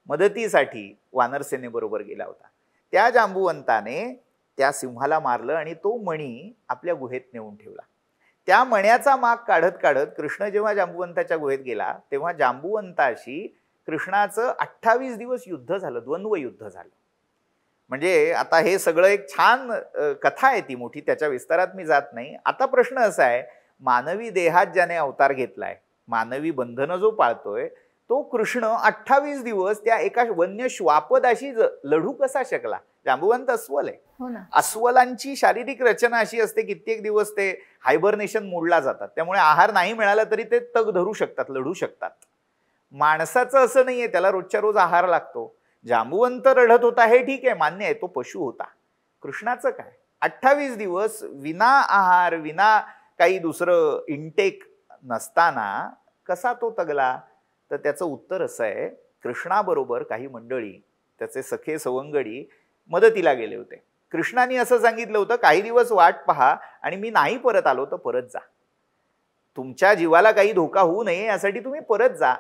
मदतीसाठी वानरसेनेबरोबर गेला होता. त्या जांबुवंताने त्या सिंहाला मारलं आणि तो मणी आपल्या गुहेत नेऊन ठेवला. त्या मण्याचा माग काढत काढत कृष्ण जेव्हा जांबुवंताच्या गुहेत गेला तेव्हा जांबुवंताशी कृष्णाचं 28 दिवस युद्ध झालं, द्वंद्व युद्ध झालं. म्हणजे आता हे सगळं एक छान कथा आहे ती मोठी, त्याच्या विस्तारात मी जात नाही. आता प्रश्न असा आहे, मानवी देहात ज्याने अवतार घेतलाय, मानवी बंधनं जो पाळतोय, तो कृष्ण 28 दिवस त्या एका वन्य श्वापदाशी लढू कसा शकला? जांबुवंत अस्वल आहे. हो ना. अस्वलांची शारीरिक रचना अशी असते, कित्येक दिवस ते हायबर्नेशन मोडला जातात, त्यामुळे आहार नाही मिळाला तरी ते तग धरू शकतात, लढू शकतात. माणसाचं असं नाहीये, त्याला रोजच्या रोज आहार लागतो. जांबुवंत रडत होता हे ठीक आहे, मान्य आहे, तो पशु होता. कृष्णाचं काय? 28 दिवस विना आहार, विना काही दुसरं इनटेक नसताना कसा तो तगला? तर त्याचं उत्तर असं आहे, कृष्णाबरोबर काही मंडळी, त्याचे सखे सवंगडी मदतीला गेले होते. कृष्णाने असं सांगितलं होतं, काही दिवस वाट पहा आणि मी नाही परत आलो तर परत जा. तुमच्या जीवाला काही धोका होऊ नये यासाठी तुम्ही परत जा.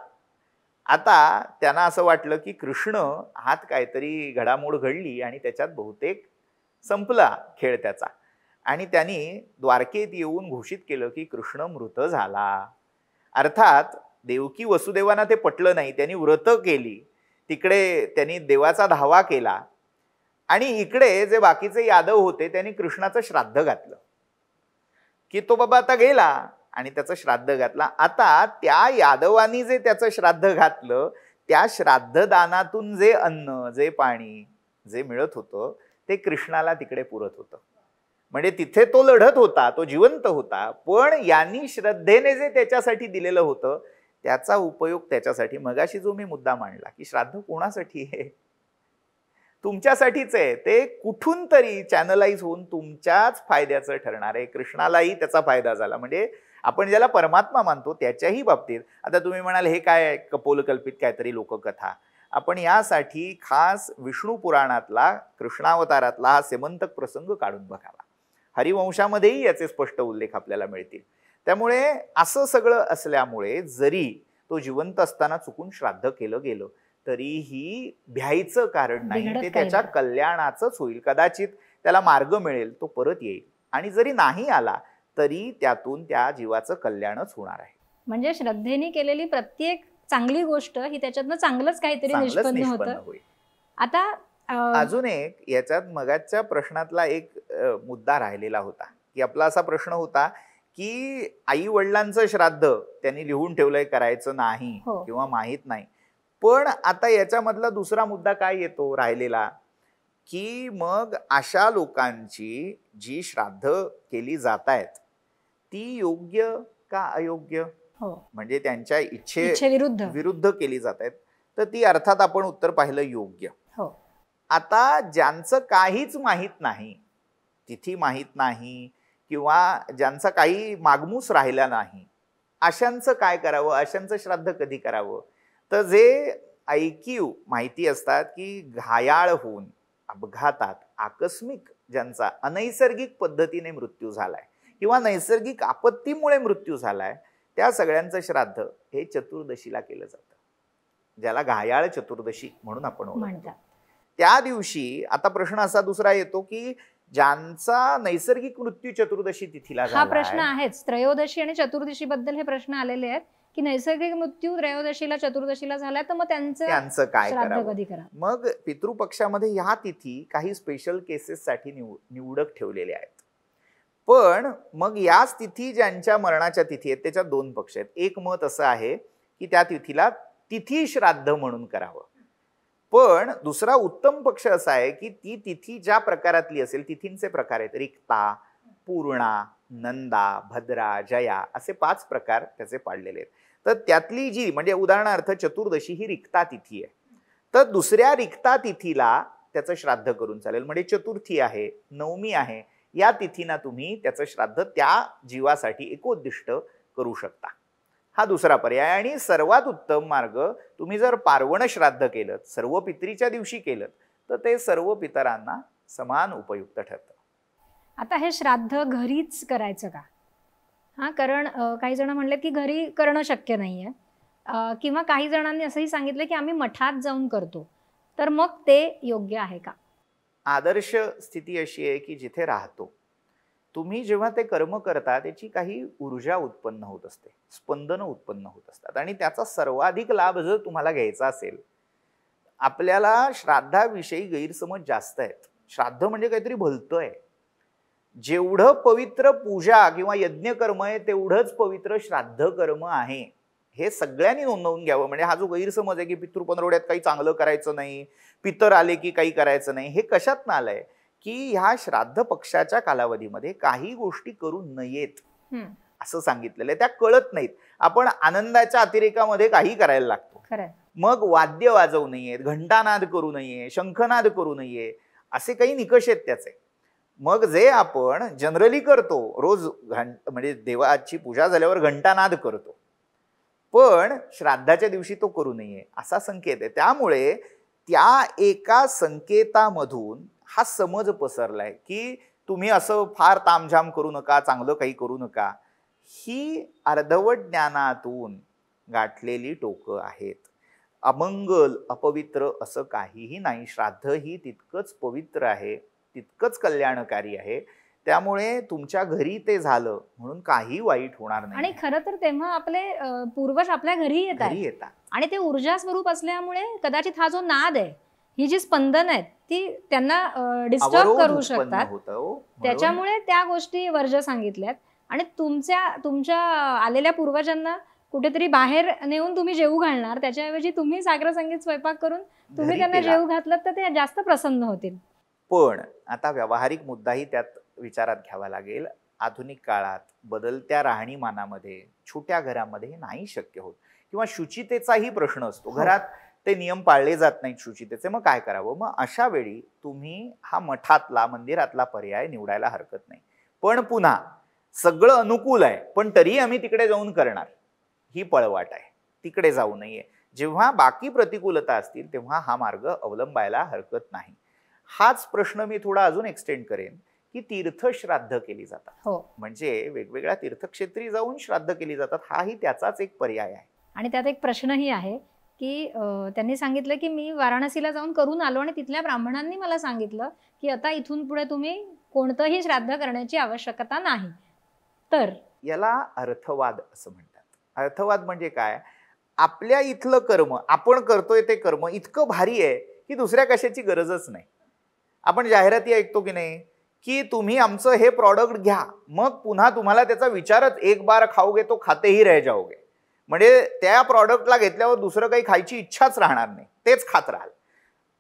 आता त्यांना असं वाटलं की कृष्ण हात काहीतरी घडामोड घडली आणि त्याच्यात बहुतेक संपला खेळ त्याचा. आणि त्यांनी द्वारकेत येऊन घोषित केलं की कृष्ण मृत झाला. अर्थात देवकी वसुदेवांना ते पटलं नाही. त्यांनी व्रत केली, तिकडे त्यांनी देवाचा धावा केला आणि इकडे जे बाकीचे यादव होते त्यांनी कृष्णाचं श्राद्ध घातलं की तो बाबा आता गेला आणि त्याचं श्राद्ध घातला. आता त्या यादवांनी जे त्याचं श्राद्ध घातलं, त्या श्राद्धदानातून जे अन्न, जे पाणी, जे मिळत होतं ते कृष्णाला तिकडे पुरत होतं. म्हणजे तिथे तो लढत होता, तो जिवंत होता, पण यांनी श्रद्धेने जे त्याच्यासाठी दिलेलं होतं त्याचा उपयोग त्याच्यासाठी, मगाशी जो मी मुद्दा मांडला की श्राद्ध कोणासाठी आहे? तुमच्यासाठीच आहे. ते कुठून तरी चॅनलाइज होऊन तुमच्याच फायद्याचं ठरणार आहे. कृष्णालाही त्याचा फायदा झाला. म्हणजे आपण ज्याला परमात्मा मानतो त्याच्याही बाबतीत. आता तुम्ही म्हणाल हे काय कपोलकल्पित काहीतरी लोककथा. आपण यासाठी खास विष्णू पुराणातला, कृष्णावतारातला हा सेमंतक प्रसंग काढून बघावा. हरिवंशामध्येही याचे स्पष्ट उल्लेख आपल्याला मिळतील. त्यामुळे असं सगळं असल्यामुळे जरी तो जिवंत असताना चुकून श्राद्ध केलं गेलं तरीही भ्यायचं कारण नाही. ते त्याच्या कल्याणाचंच होईल. कदाचित त्याला मार्ग मिळेल, तो परत येईल. आणि जरी नाही आला तरी त्यातून त्या जीवाचं कल्याणच होणार आहे. म्हणजे श्रद्धेने केलेली प्रत्येक चांगली गोष्ट ही त्याच्यातनं चांगलंच काहीतरी निष्पन्न होतं. आता अजून एक याच्यात मगाच्या प्रश्नातला एक मुद्दा राहिलेला होता की आपला असा प्रश्न होता की आई वडिलांचं श्राद्ध त्यांनी लिहून ठेवलंय, करायचं नाही किंवा माहित नाही. पण आता याच्यामधला दुसरा मुद्दा काय येतो राहिलेला की मग अशा लोकांची जी श्राद्ध केली जात आहेत ती योग्य का अयोग्य? म्हणजे त्यांच्या इच्छेविरुद्ध विरुद्ध केली जात आहेत, तर ती अर्थात आपण उत्तर पाहिलं योग्य. आता ज्यांचं काहीच माहीत नाही, तिथी माहीत नाही किंवा ज्यांचा काही मागमूस राहिला नाही, अशांचं काय करावं? अशांचं श्राद्ध कधी करावं? तर जे ऐकीव माहिती असतात की घायाळ होऊन अपघातात, आकस्मिक ज्यांचा अनैसर्गिक पद्धतीने मृत्यू झालाय किंवा नैसर्गिक आपत्तीमुळे मृत्यू झालाय, त्या सगळ्यांचं श्राद्ध हे चतुर्दशीला केलं जातं, ज्याला घायाळ चतुर्दशी म्हणून आपण म्हणतो. त्या दिवशी आता प्रश्न असा दुसरा येतो की ज्यांचा नैसर्गिक मृत्यू चतुर्दशी तिथीला झाला, हा प्रश्न आहेच. त्रयोदशी आणि चतुर्दशी बद्दल हे प्रश्न आलेले आहेत की नैसर्गिक मृत्यू त्रयोदशीला चतुर्दशीला झाला तर मग त्यांचं काय करावं? मग पितृपक्षामध्ये ह्या तिथी काही स्पेशल केसेस साठी निवडक ठेवलेल्या आहेत. पण मग याच तिथी ज्यांच्या मरणाच्या तिथी आहेत त्याच्यात दोन पक्ष आहेत. एक मत असं आहे की त्या तिथीला तिथी श्राद्ध म्हणून करावं. पण दुसरा उत्तम पक्ष असा आहे की ती तिथी ज्या प्रकारातली असेल, तिथींचे प्रकार आहेत रिक्ता, पूर्णा, नंदा, भद्रा, जया असे 5 प्रकार त्याचे पाडलेले आहेत. तर त्यातली जी म्हणजे उदाहरणार्थ चतुर्दशी ही रिक्ता तिथी आहे, तर दुसऱ्या रिक्ता तिथीला त्याचं श्राद्ध करून चालेल. म्हणजे चतुर्थी आहे, नवमी आहे, या तिथीना तुम्ही त्याचं श्राद्ध त्या जीवासाठी एकोद्दिष्ट करू शकता. हा दुसरा पर्याय. आणि सर्वात उत्तम मार्ग, तुम्ही जर पार्वण श्राद्ध केलं, सर्व पितरीच्या दिवशी केलं, तर ते सर्व पितरांना समान उपयुक्त ठरतं. आता हे श्राद्ध घरीच करायचं का? हां, कारण काही जण म्हणले की घरी करणं शक्य नाही आहे, किंवा काही जणांनी असंही सांगितलं की आम्ही मठात जाऊन करतो. तर मग ते योग्य आहे का? आदर्श स्थिती अशी आहे की जिथे राहतो तुम्ही जेव्हा ते कर्म करता त्याची काही ऊर्जा उत्पन्न होत असते, स्पंदनं उत्पन्न होत असतात. आणि त्याचा सर्वाधिक लाभ जर तुम्हाला घ्यायचा असेल, आपल्याला श्राद्धाविषयी गैरसमज जास्त आहेत. श्राद्ध म्हणजे काहीतरी भलतं आहे. जेवढं पवित्र पूजा किंवा यज्ञकर्म आहे तेवढंच पवित्र श्राद्ध कर्म आहे. हे सगळ्यांनी नोंदवून घ्यावं. म्हणजे हा जो गैरसमज आहे की पितृपनरोड्यात काही चांगलं करायचं नाही, पितर आले की काही करायचं नाही, हे कशात आलंय की ह्या श्राद्ध पक्षाच्या कालावधीमध्ये काही गोष्टी करू नयेत असं सांगितलेलं आहे. त्या कळत नाहीत. आपण आनंदाच्या अतिरेकामध्ये काही करायला लागतो. मग वाद्य वाजवू नयेत, घंटानाद करू नये, शंखनाद करू नये, असे काही निकष आहेत त्याचे. मग जे आपण जनरली करतो, रोज म्हणजे देवाची पूजा झाल्यावर घंटानाद करतो, पण श्राद्धाच्या दिवशी तो करू नये असा संकेत आहे. त्यामुळे त्या एका संकेतामधून हा समज पसरलाय की तुम्ही असं फार तामझाम करू नका, चांगलं काही करू नका. ही अर्धवट ज्ञानातून गाठलेली टोकं आहेत. अमंगल, अपवित्र असं काहीही नाही. श्राद्ध ही तितकंच पवित्र आहे, तितकंच कल्याणकारी आहे. त्यामुळे तुमच्या घरी ते झालं म्हणून काही वाईट होणार नाही. आणि खरं तर तेव्हा आपले पूर्वज आपल्या घरी येतात आणि ते ऊर्जा स्वरूप असल्यामुळे कदाचित हा जो नाद आहे, ही जी स्पंदन आहेत, ती त्यांना डिस्टर्ब करू शकतात. त्याच्यामुळे त्या गोष्टी वर्ज्य सांगितल्यात. आणि तुमच्या आलेल्या पूर्वजांना कुठेतरी बाहेर नेऊन तुम्ही जेवू घालणार, त्याच्याऐवजी तुम्ही सागर संगीत स्वयंपाक करून तुम्ही त्यांना जेवू घातलं तर ते जास्त प्रसन्न होतील. पण आता व्यावहारिक मुद्दाही त्यात विचारात घ्यावा लागेल. आधुनिक काळात बदलत्या राहणीमानामध्ये छोट्या घरामध्ये हे नाही शक्य होत, किंवा शुचितेचाही प्रश्न असतो. घरात ते नियम पाळले जात नाहीत शुचितेचे. मग काय करावं? मग अशा वेळी तुम्ही हा मठातला, मंदिरातला पर्याय निवडायला हरकत नाही. पण पुन्हा सगळं अनुकूल आहे पण तरी आम्ही तिकडे जाऊन करणार, ही पळवाट आहे. तिकडे जाऊ नये. जेव्हा बाकी प्रतिकूलता असतील तेव्हा हा मार्ग अवलंबायला हरकत नाही. हाच प्रश्न मी थोडा अजून एक्सटेंड करेन की तीर्थश्राद्ध केली जातात. म्हणजे वेगवेगळ्या तीर्थक्षेत्री जाऊन श्राद्ध केली जातात. हाही त्याचाच एक पर्याय आहे. आणि त्यात एक प्रश्नही आहे की त्यांनी सांगितलं की मी वाराणसीला जाऊन करून आलो आणि तिथल्या ब्राह्मणांनी मला सांगितलं की आता इथून पुढे तुम्ही कोणतंही श्राद्ध करण्याची आवश्यकता नाही. तर याला अर्थवाद असं म्हणतात. अर्थवाद म्हणजे काय? आपल्या इथलं कर्म, आपण करतोय ते कर्म इतकं भारी आहे की दुसऱ्या कशाची गरजच नाही. आपण जाहिराती ऐकतो की नाही की तुम्ही आमचं हे प्रॉडक्ट घ्या, मग पुन्हा तुम्हाला त्याचा विचारच, एक बार खाओगे तो खाते ही रह जाओगे. म्हणजे त्या प्रॉडक्टला घेतल्यावर दुसरं काही खायची इच्छाच राहणार नाही, तेच खात राहाल.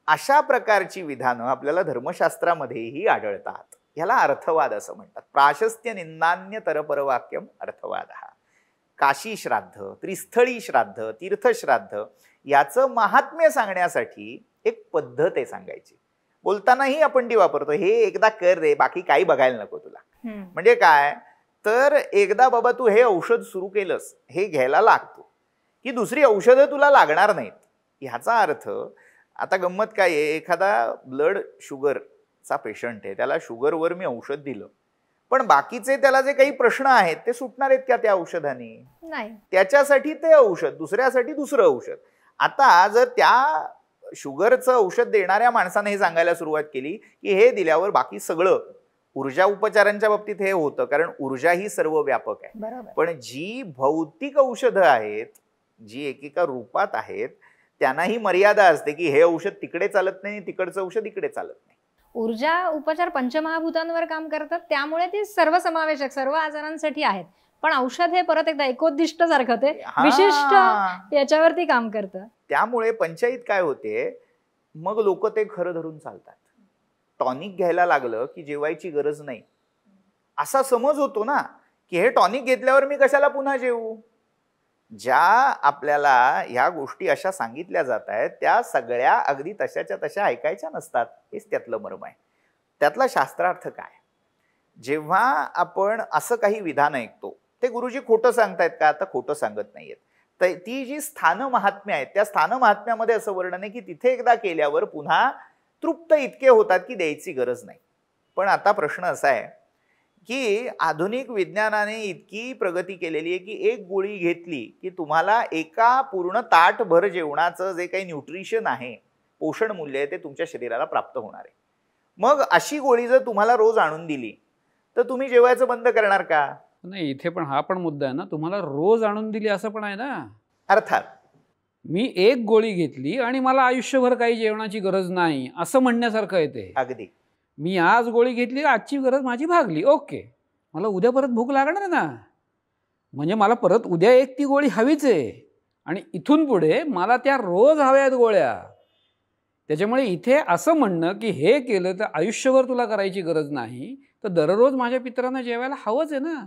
अशा प्रकारची विधानं आपल्याला धर्मशास्त्रामध्येही आढळतात. याला अर्थवाद असं म्हणतात. प्राशस्त्य निंदान्य तरपरवाक्यम अर्थवाद. काशी श्राद्ध, त्रिस्थळी श्राद्ध, तीर्थश्राद्ध याचं महात्म्य सांगण्यासाठी एक पद्धत आहे सांगायची. बोलतानाही आपण ती वापरतो, हे एकदा कर रे, बाकी काही बघायला नको तुला. म्हणजे काय तर एकदा बाबा तू हे औषध सुरू केलंस, हे घ्यायला लागतो की दुसरी औषधं तुला लागणार नाहीत. ह्याचा अर्थ आता गंमत काय आहे, एखादा ब्लड शुगरचा पेशंट आहे, त्याला शुगरवर मी औषध दिलं, पण बाकीचे त्याला जे काही प्रश्न आहेत ते सुटणार आहेत का त्या औषधाने? नाही. त्याच्यासाठी ते औषध, दुसऱ्यासाठी दुसरं औषध. आता जर त्या शुगरचं औषध देणाऱ्या माणसाने हे सांगायला सुरुवात केली की हे दिल्यावर बाकी सगळं, ऊर्जा उपचारांच्या बाबतीत हे होतं कारण ऊर्जा ही सर्व व्यापक आहे. पण जी भौतिक औषधं आहेत, जी एकेका रूपात आहेत, त्यांनाही मर्यादा असते की हे औषध तिकडे चालत नाही, तिकडचं औषध इकडे चालत नाही. ऊर्जा उपचार पंचमहाभूतांवर काम करतात, त्यामुळे ते सर्वसमावेशक सर्व आजारांसाठी आहेत. पण औषध हे परत एकदा एकोद्दिष्ट सारखं ते विशिष्ट याच्यावरती काम करतं. त्यामुळे पंचायत काय होते, मग लोक ते खरं धरून चालतात. टॉनिक घ्यायला लागलं की जेवायची गरज नाही असा समज होतो ना, की हे टॉनिक घेतल्यावर मी कशाला पुन्हा जेवू. ज्या आपल्याला ह्या गोष्टी अशा सांगितल्या जात आहेत त्या सगळ्या अगदी तशाच्या तशा ऐकायच्या नसतात. हेच त्यातलं मर्म आहे. त्यातला शास्त्रार्थ काय? जेव्हा आपण असं काही विधान ऐकतो ते गुरुजी खोटं सांगतायत का? आता खोटं सांगत नाहीयेत. तर ती जी स्थान महात्म्य आहेत त्या स्थान महात्म्यामध्ये असं वर्णन आहे की तिथे एकदा केल्यावर पुन्हा तृप्त इतके होतात की द्यायची गरज नाही. पण आता प्रश्न असा आहे की आधुनिक विज्ञानाने इतकी प्रगती केलेली आहे की एक गोळी घेतली की तुम्हाला एका पूर्ण ताटभर जेवणाचं जे काही न्यूट्रिशन आहे, पोषण मूल्य आहे, ते तुमच्या शरीराला प्राप्त होणार आहे. मग अशी गोळी जर तुम्हाला रोज आणून दिली तर तुम्ही जेवायचं बंद करणार का? नाही, इथे पण हा पण मुद्दा आहे ना, तुम्हाला रोज आणून दिली असं पण आहे ना. अर्थात मी एक गोळी घेतली आणि मला आयुष्यभर काही जेवणाची गरज नाही असं म्हणण्यासारखं आहे ते. अगदी मी आज गोळी घेतली, आजची गरज माझी भागली, ओके, मला उद्या परत भूक लागणार ना, म्हणजे मला परत उद्या एक ती गोळी हवीच आहे आणि इथून पुढे मला त्या रोज हव्यात गोळ्या. त्याच्यामुळे इथे असं म्हणणं की हे केलं तर आयुष्यभर तुला करायची गरज नाही, तर दररोज माझ्या पितरांना जेवायला हवंच आहे ना.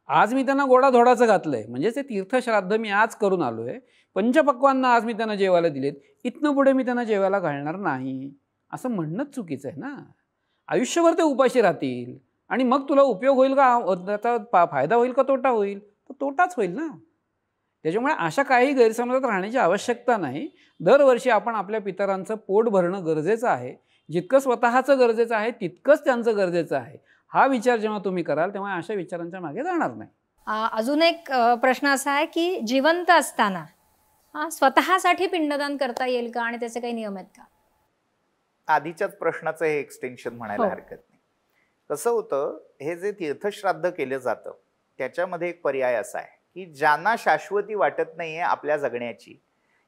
आज मी त्यांना गोडाधोडाचं घातलंय, म्हणजे ते तीर्थश्राद्ध मी आज करून आलोय, पंचपक्वांना आज मी त्यांना जेवायला दिलेत, इथनं पुढे मी त्यांना जेवायला घालणार नाही असं म्हणणंच चुकीचं आहे ना. आयुष्यभर ते उपाशी राहतील आणि मग तुला उपयोग होईल का, त्याचा फायदा होईल का तोटा होईल? तर तोटाच होईल ना. त्याच्यामुळे अशा काही गैरसमजात राहण्याची आवश्यकता नाही. दरवर्षी आपण आपल्या पितरांचं पोट भरणं गरजेचं आहे. जितकं स्वतःचं गरजेचं आहे तितकंच त्यांचं गरजेचं आहे. हा विचार जेव्हा तुम्ही कराल तेव्हा अशा विचारांच्या मागे जाणार नाही. अजून एक प्रश्न असा आहे की जिवंत असताना स्वतःसाठी पिंडदान करता येईल का आणि त्याचे काही नियम आहेत का? आधीच्याच प्रश्नाचं हे एक्सटेन्शन म्हणायला हरकत नाही. कसं होतं, हे जे तीर्थश्राद्ध केलं जातं त्याच्यामध्ये एक पर्याय असा आहे की ज्यांना शाश्वती वाटत नाहीये आपल्या जगण्याची,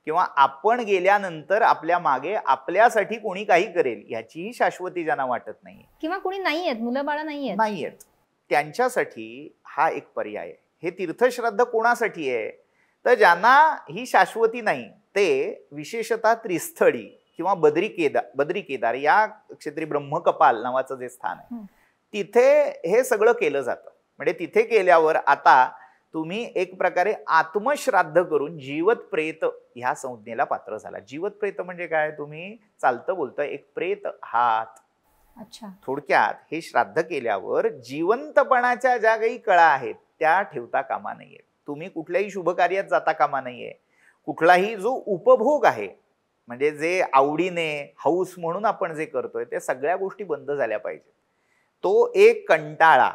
किंवा आपण गेल्यानंतर आपल्या मागे आपल्यासाठी कोणी काही करेल याचीही शाश्वती ज्यांना वाटत नाहीये, किंवा कोणी नाहीयेत, मुलं बाळ नाहीयेत, त्यांच्यासाठी हा एक पर्याय आहे. हे तीर्थश्राद्ध कोणासाठी आहे? तर ज्यांना ही शाश्वती नाही, ते विशेषतः त्रिस्थळी किंवा बद्री केदार या क्षेत्री ब्रह्मकपाल नावाचं जे स्थान आहे तिथे हे सगळं केलं जातं. म्हणजे तिथे केल्यावर आता तुम्ही एक प्रकारे आत्मश्राद्ध करून जीवत प्रेत ह्या संज्ञेला पात्र झाला. जीवत प्रेत म्हणजे काय? तुम्ही चालतं बोलतं एक प्रेत आहात. अच्छा. थोडक्यात हे श्राद्ध केल्यावर जिवंतपणाच्या ज्या काही कळा आहेत त्या ठेवता कामा नाहीये. तुम्ही कुठल्याही शुभ कार्यात जाता कामा नाहीये. कुठलाही जो उपभोग आहे, म्हणजे जे आवडीने हौस म्हणून आपण जे करतोय ते सगळ्या गोष्टी बंद झाल्या पाहिजेत. तो एक कंटाळा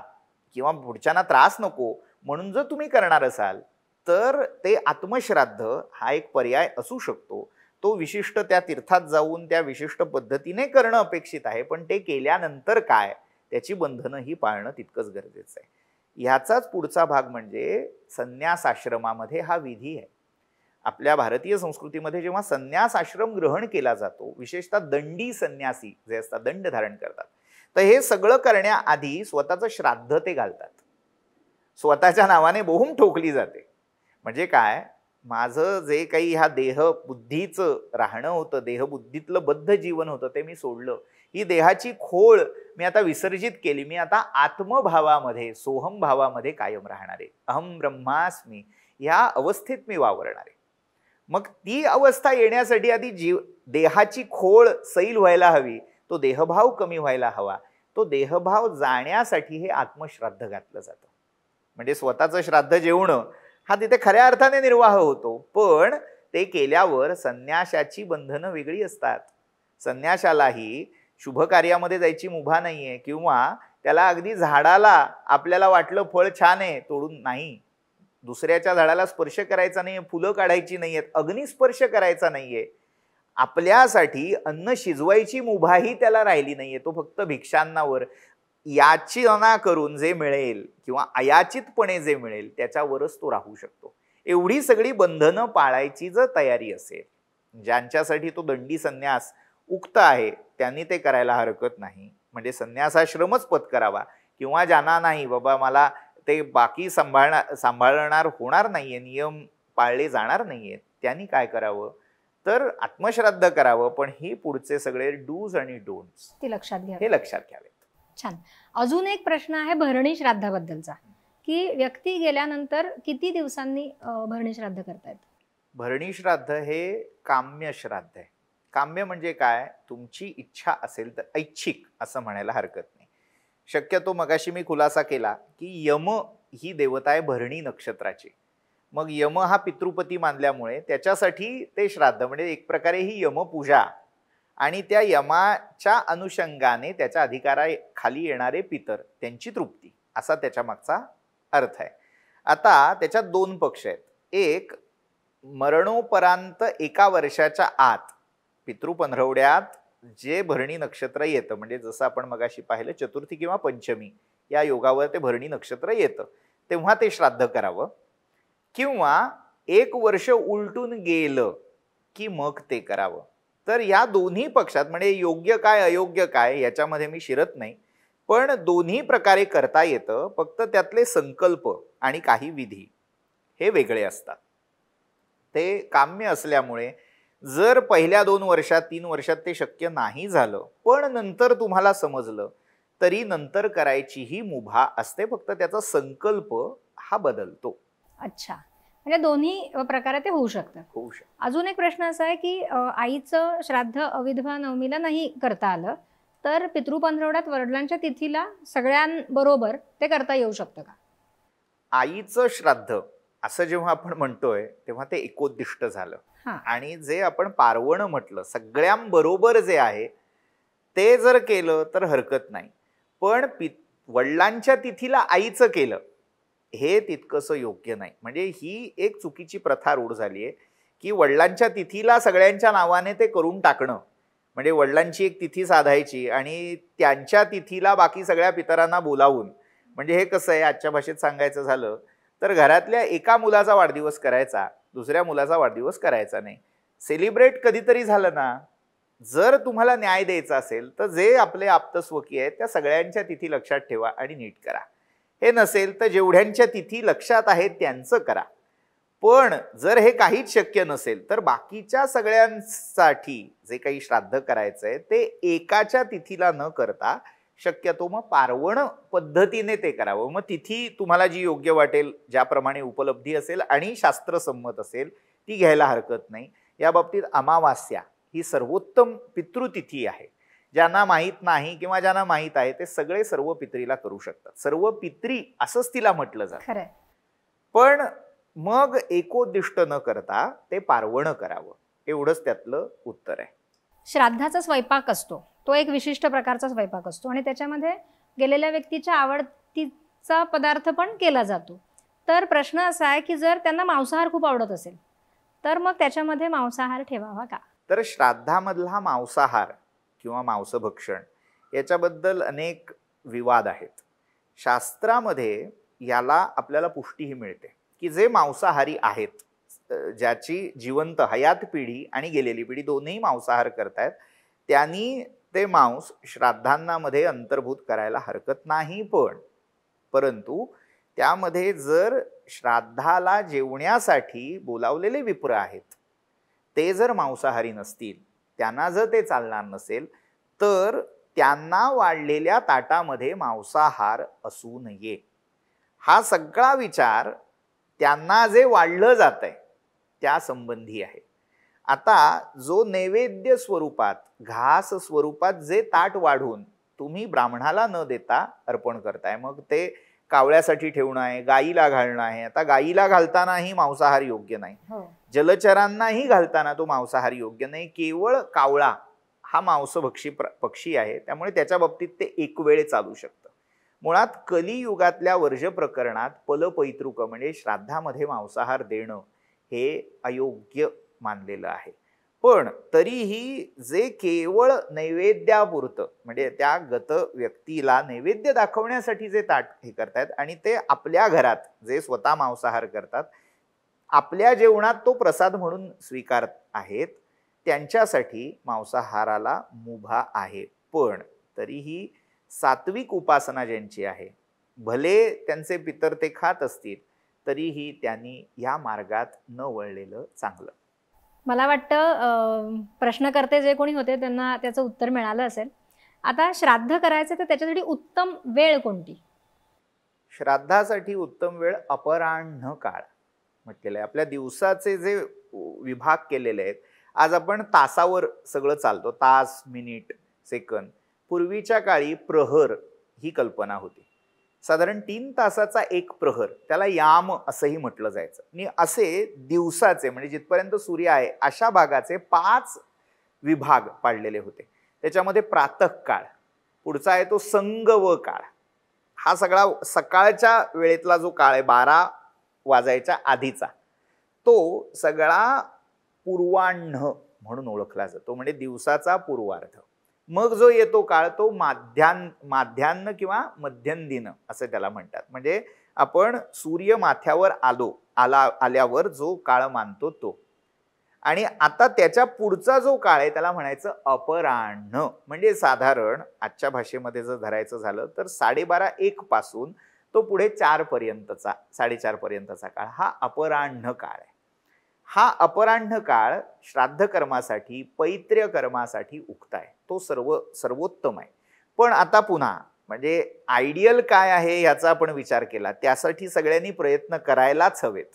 किंवा पुढच्यांना त्रास नको म्हणून जर तुम्ही करणार असाल तर ते आत्मश्राद्ध हा एक पर्याय असू शकतो. तो विशिष्ट त्या तीर्थात जाऊन त्या विशिष्ट पद्धतीने करणं अपेक्षित आहे, पण ते केल्यानंतर काय त्याची बंधनं ही पाळणं तितकंच गरजेचं आहे. ह्याचाच पुढचा भाग म्हणजे संन्यास आश्रमामध्ये हा विधी आहे. आपल्या भारतीय संस्कृतीमध्ये जेव्हा संन्यास आश्रम ग्रहण केला जातो, विशेषतः दंडी संन्यासी जे असतात, दंड धारण करतात, तर हे सगळं करण्याआधी स्वतःचं श्राद्ध ते घालतात. स्वतःच्या नावाने बोहूम ठोकली जाते. म्हणजे काय, माझं जे काही ह्या देहबुद्धीचं राहणं होतं, देहबुद्धीतलं बद्ध जीवन होतं ते मी सोडलं. ही देहाची खोळ मी आता विसर्जित केली. मी आता आत्मभावामध्ये, सोहम भावामध्ये कायम राहणार आहे. अहम ब्रह्मास्मी या अवस्थेत मी वावरणार आहे. मग ती अवस्था येण्यासाठी आधी देहाची खोळ सैल व्हायला हवी, तो देहभाव कमी व्हायला हवा. तो देहभाव जाण्यासाठी हे आत्मश्राद्ध घातलं जातं. म्हणजे स्वतःचं श्राद्ध जेवणं हा तिथे खऱ्या अर्थाने निर्वाह होतो, पण ते केल्यावर संन्याशाची बंधनं वेगळी असतात. संन्याशालाही शुभ कार्यामध्ये जायची मुभा नाहीये, किंवा त्याला अगदी झाडाला आपल्याला वाटलं फळ छान आहे तोडून नाही, दुसऱ्याच्या झाडाला स्पर्श करायचा नाहीये, फुलं काढायची नाहीयेत, अग्निस्पर्श करायचा नाहीये, आपल्यासाठी अन्न शिजवायची मुभाही त्याला राहिली नाहीये. तो फक्त भिक्षांनावर याचना करून जे मिळेल किंवा अयाचितपणे जे मिळेल त्याच्यावरच तो राहू शकतो. एवढी सगळी बंधनं पाळायची जर तयारी असेल, ज्यांच्यासाठी तो दंडी संन्यास उक्त आहे त्यांनी ते करायला हरकत नाही. म्हणजे संन्यासाश्रमच पत्करावा. किंवा ज्यांना नाही बाबा मला ते बाकी सांभाळणार होणार नाहीये, नियम पाळले जाणार नाहीयेत, त्यांनी काय करावं तर आत्मश्राद्ध करावं. पण ही पुढचे सगळे डूज आणि डोंट्स ते लक्षात घ्या, हे लक्षात घ्यावेत. छान. अजून एक प्रश्न आहे भरणी श्राद्धाबद्दलचा, की व्यक्ती गेल्यानंतर किती दिवसांनी भरणी श्राद्ध करतायत? भरणी श्राद्ध हे काम्य श्राद्ध आहे. काम्य म्हणजे काय, तुमची इच्छा असेल तर ऐच्छिक असं म्हणायला हरकत नाही. शक्यतो मगाशी मी खुलासा केला की यम ही देवता आहे भरणी नक्षत्राची. मग यम हा पितृपती मानल्यामुळे त्याच्यासाठी ते श्राद्ध म्हणजे एक प्रकारे ही यमपूजा आणि त्या यमाच्या अनुषंगाने त्याच्या अधिकाराखाली येणारे पितर त्यांची तृप्ती असा त्याच्या मागचा अर्थ आहे. आता त्याच्यात 2 पक्ष आहेत. एक, मरणोपरांत 1 वर्षाच्या आत पितृपंधरवड्यात जे भरणी नक्षत्र येतं, म्हणजे जसं आपण मगाशी पाहिलं चतुर्थी किंवा पंचमी या योगावर ते भरणी नक्षत्र येतं, तेव्हा ते श्राद्ध करावं, किंवा 1 वर्ष उलटून गेलं की मग ते करावं. तर या दोन्ही पक्षात म्हणजे योग्य काय अयोग्य काय याच्यामध्ये मी शिरत नाही, पण दोन्ही प्रकारे करता येतं. फक्त त्यातले संकल्प आणि काही विधी हे वेगळे असतात. ते काम्य असल्यामुळे जर पहिल्या 2 वर्षात 3 वर्षात ते शक्य नाही झालं, पण नंतर तुम्हाला समजलं, तरी नंतर करायचीही मुभा असते. फक्त त्याचा संकल्प हा बदलतो. अच्छा, म्हणजे दोन्ही प्रकारे ते होऊ शकतं. होऊ शकतो. अजून एक प्रश्न असा आहे की आईचं श्राद्ध अविधवा नवमीला नाही करता आलं, तर पितृपंधरवड्यात वडिलांच्या तिथीला सगळ्यांबरोबर ते करता येऊ शकतं का? आईचं श्राद्ध असं जेव्हा आपण म्हणतोय तेव्हा ते एकोद्दिष्ट झालं. हा. आणि जे आपण पारवण म्हटलं सगळ्यांबरोबर जे आहे ते जर केलं तर हरकत नाही, पण वडिलांच्या तिथीला आईचं केलं हे तितकंसं योग्य नाही. म्हणजे ही एक चुकीची प्रथा रूढ झाली आहे की वडिलांच्या तिथीला सगळ्यांच्या नावाने ते करून टाकणं. म्हणजे वडिलांची एक तिथी साधायची आणि त्यांच्या तिथीला बाकी सगळ्या पितरांना बोलावून, म्हणजे हे कसं आहे आजच्या भाषेत सांगायचं झालं तर घरातल्या एका मुलाचा वाढदिवस करायचा, दुसऱ्या मुलाचा वाढदिवस करायचा नाही. सेलिब्रेट कधीतरी झालं ना, जर तुम्हाला न्याय द्यायचा असेल तर जे आपले आप्तस्वकीय आहेत त्या सगळ्यांच्या तिथी लक्षात ठेवा आणि नीट करा. हे नसेल तर जेवढ्यांच्या तिथी लक्षात आहेत त्यांचं करा. पण जर हे काहीच शक्य नसेल तर बाकीच्या सगळ्यांसाठी जे काही श्राद्ध करायचंय ते एकाच्या तिथीला न करता शक्यतो मग पारवण पद्धतीने ते करावं. मग तिथी तुम्हाला जी योग्य वाटेल, ज्याप्रमाणे उपलब्धी असेल आणि शास्त्रसंमत असेल ती घ्यायला हरकत नाही. या बाबतीत अमावास्या ही सर्वोत्तम पितृतिथी आहे. ज्यांना माहीत नाही किंवा ज्यांना माहीत आहे ते सगळे सर्व पित्रीला करू शकतात. सर्व पित्री असंच तिला म्हटलं जातं. पण मग एकोद्दिष्ट न करता ते पारवण करावं, एवढंच त्यातलं उत्तर आहे. श्राद्धाचा स्वयंपाक असतो तो एक विशिष्ट प्रकारचा स्वयंपाक असतो आणि त्याच्यामध्ये गेलेल्या व्यक्तीच्या आवडतीचा पदार्थ पण केला जातो. तर प्रश्न असा आहे की जर त्यांना मांसाहार खूप आवडत असेल तर मग त्याच्यामध्ये मांसाहार ठेवावा का? तर श्राद्धामधला मांसाहार किंवा मांसभक्षण याच्याबद्दल अनेक विवाद आहेत. शास्त्रामध्ये याला आपल्याला पुष्टीही मिळते की जे मांसाहारी आहेत, ज्याची जिवंत हयात पिढी आणि गेलेली पिढी दोन्ही मांसाहार करतायत, त्यांनी ते मांस श्राद्धांनामध्ये अंतर्भूत करायला हरकत नाही. परंतु त्यामध्ये जर श्राद्धाला जेवण्यासाठी बोलावलेले विप्र आहेत ते जर मांसाहारी नसतील, त्यांना जर ते चालणार नसेल तर त्यांना वाढलेल्या ताटामध्ये मांसाहार असू नये. हा सगळा विचार त्यांना जे वाढलं जात आहे त्या संबंधी आहे. आता जो नैवेद्य स्वरूपात, घास स्वरूपात जे ताट वाढून तुम्ही ब्राह्मणाला न देता अर्पण करताय, मग ते कावळ्यासाठी ठेवणं आहे, गाईला घालणं आहे. आता गाईला घालतानाही मांसाहार योग्य नाही, जलचरांनाही घालताना तो मांसाहार योग्य नाही. केवळ कावळा हा मांसभक्षी पक्षी आहे, त्यामुळे त्याच्या बाबतीत ते एक वेळ चालू शकतं. मुळात कलियुगातल्या वर्ज प्रकरणात पलपैतृक म्हणजे श्राद्धामध्ये मांसाहार देणं हे अयोग्य मानलेलं आहे. पण तरीही जे केवळ नैवेद्यापुरतं म्हणजे त्या गत व्यक्तीला नैवेद्य दाखवण्यासाठी जे ताट हे करतायत आणि ते आपल्या घरात जे स्वतः मांसाहार करतात आपल्या जेवणात तो प्रसाद म्हणून स्वीकारत आहेत, त्यांच्यासाठी मांसाहाराला मुभा आहे. पण तरीही सात्विक उपासना ज्यांची आहे, भले त्यांचे पितर ते खात असतील तरीही त्यांनी या मार्गात न वळलेलं चांगलं. मला वाटतं प्रश्नकर्ते जे कोणी होते त्यांना त्याचं उत्तर मिळालं असेल. आता श्राद्ध करायचं तर त्याच्यासाठी उत्तम वेळ कोणती? श्राद्धासाठी उत्तम वेळ अपराह्न काळ म्हटलेलं आहे. आपल्या दिवसाचे जे विभाग केलेले आहेत, आज आपण तासावर सगळं चालतो, तास, मिनिट, सेकंद. पूर्वीच्या काळी प्रहर ही कल्पना होती. साधारण 3 तासाचा एक प्रहर, त्याला याम असंही म्हटलं जायचं. आणि असे दिवसाचे म्हणजे जिथपर्यंत सूर्य आहे अशा भागाचे 5 विभाग पाडलेले होते. त्याच्यामध्ये प्रातःकाळ, पुढचा आहे तो संगव काळ, हा सगळा सकाळच्या वेळेतला जो काळ आहे 12 वाजायच्या आधीचा, तो सगळा पूर्वाह्न म्हणून ओळखला जातो, म्हणजे दिवसाचा पूर्वार्ध. मग जो येतो काळ तो माध्यान्ह किंवा मध्यंदिन असं त्याला म्हणतात. म्हणजे आपण सूर्य माथ्यावर आल्यावर जो काळ मानतो तो. आणि आता त्याच्या पुढचा जो काळ आहे त्याला म्हणायचं अपराह्न. म्हणजे साधारण आजच्या भाषेमध्ये जर धरायचं झालं तर 12:30-1 पासून तो पुढे 4 पर्यंतचा 4:30 पर्यंतचा काळ हा अपराह्न काळ आहे. हा अपराह्न काळ श्राद्ध कर्मासाठी, पैत्र्य कर्मासाठी उक्त आहे, तो सर्वोत्तम आहे. पण आता पुन्हा म्हणजे आयडियल काय आहे याचा आपण विचार केला, त्यासाठी सगळ्यांनी प्रयत्न करायलाच हवेत.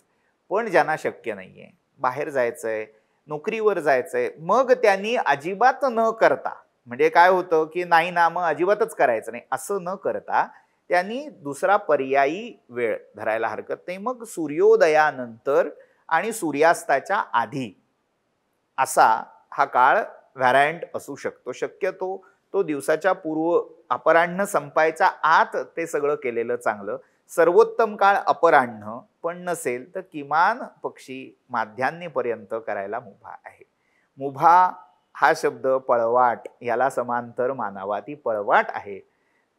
पण ज्यांना शक्य नाहीये, बाहेर जायचंय, नोकरीवर जायचंय, मग त्यांनी अजिबात न करता, म्हणजे काय होतं की नाही ना मग अजिबातच करायचं नाही असं न करता त्यांनी दुसरा पर्यायी वेळ धरायला हरकत नाही. मग सूर्योदयानंतर आणि सूर्यास्ताच्या आधी असा हा काळ व्हॅरायंट असू शकतो. शक्यतो तो दिवसाच्या पूर्व अपराह्न संपायच्या आत ते सगळं केलेलं चांगलं. सर्वोत्तम काळ अपराह्न, पण नसेल तर किमान पक्षी माध्यान्हीपर्यंत करायला मुभा आहे. मुभा हा शब्द पळवाट याला समांतर मानावा, ती पळवाट आहे,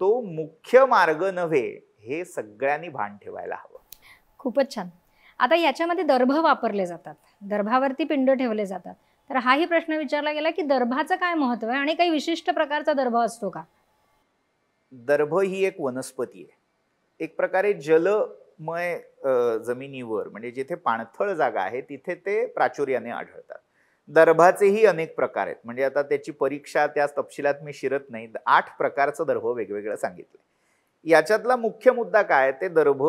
तो मुख्य मार्ग नव्हे, हे सगळ्यांनी भान ठेवायला हवं. खूपच छान. आता याच्यामध्ये दर्भ वापरले जातात, दर्भावरती पिंड ठेवले जातात, तर हाही प्रश्न विचारला गेला की दर्भाचं काय महत्व आहे आणि काही विशिष्ट प्रकारचा दर्भ असतो का? दर्भ ही एक वनस्पती आहे, एक प्रकारे जलमय जमिनीवर म्हणजे जिथे पाणथळ जागा आहे तिथे ते प्राचुर्याने आढळतात. दर्भाचेही अनेक प्रकार आहेत, म्हणजे आता त्याची परीक्षा त्या तपशिलात मी शिरत नाही. 8 प्रकारचं दर्भ वेगवेगळं सांगितलं. याच्यातला मुख्य मुद्दा काय, ते दर्भ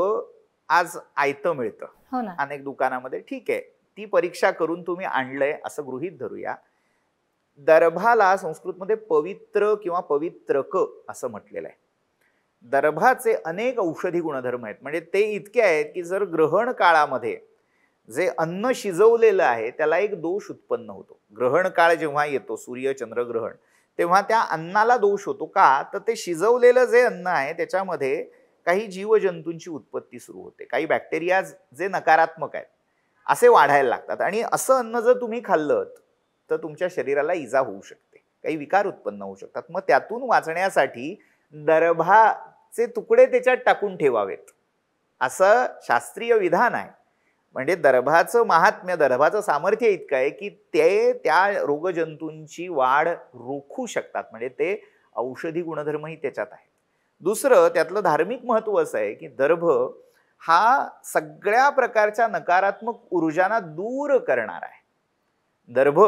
आज आयतं मिळतं हो ना. अनेक दुकानामध्ये, ठीक आहे, ती परीक्षा करून तुम्ही आणलंय असं गृहीत धरूया. दर्भाला संस्कृतमध्ये पवित्र किंवा पवित्रक असं म्हटलेलं आहे. दर्भाचे अनेक औषधी गुणधर्म आहेत, म्हणजे ते इतके आहेत की जर ग्रहण काळामध्ये जे अन्न शिजवलेलं आहे त्याला एक दोष उत्पन्न होतो. ग्रहण काळ जेव्हा येतो, सूर्य चंद्र ग्रहण, तेव्हा त्या अन्नाला दोष होतो का, तर ते शिजवलेलं जे अन्न आहे त्याच्यामध्ये काही जीवजंतूंची उत्पत्ती सुरू होते, काही बॅक्टेरिया जे नकारात्मक आहेत असे वाढायला लागतात. आणि असं अन्न जर तुम्ही खाल्लं तर तुमच्या शरीराला इजा होऊ शकते, काही विकार उत्पन्न होऊ शकतात. मग त्यातून वाचण्यासाठी दर्भाचे तुकडे त्याच्यात टाकून ठेवावेत असं शास्त्रीय विधान आहे. म्हणजे दर्भाचं महात्म्य, दर्भाचं सामर्थ्य इतकं आहे की ते त्या रोगजंतूंची वाढ रोखू शकतात, म्हणजे ते औषधी गुणधर्मही त्याच्यात आहेत. दुसरं त्यातलं धार्मिक महत्व असं आहे की दर्भ हा सगळ्या प्रकारच्या नकारात्मक ऊर्जांना दूर करणार आहे. दर्भ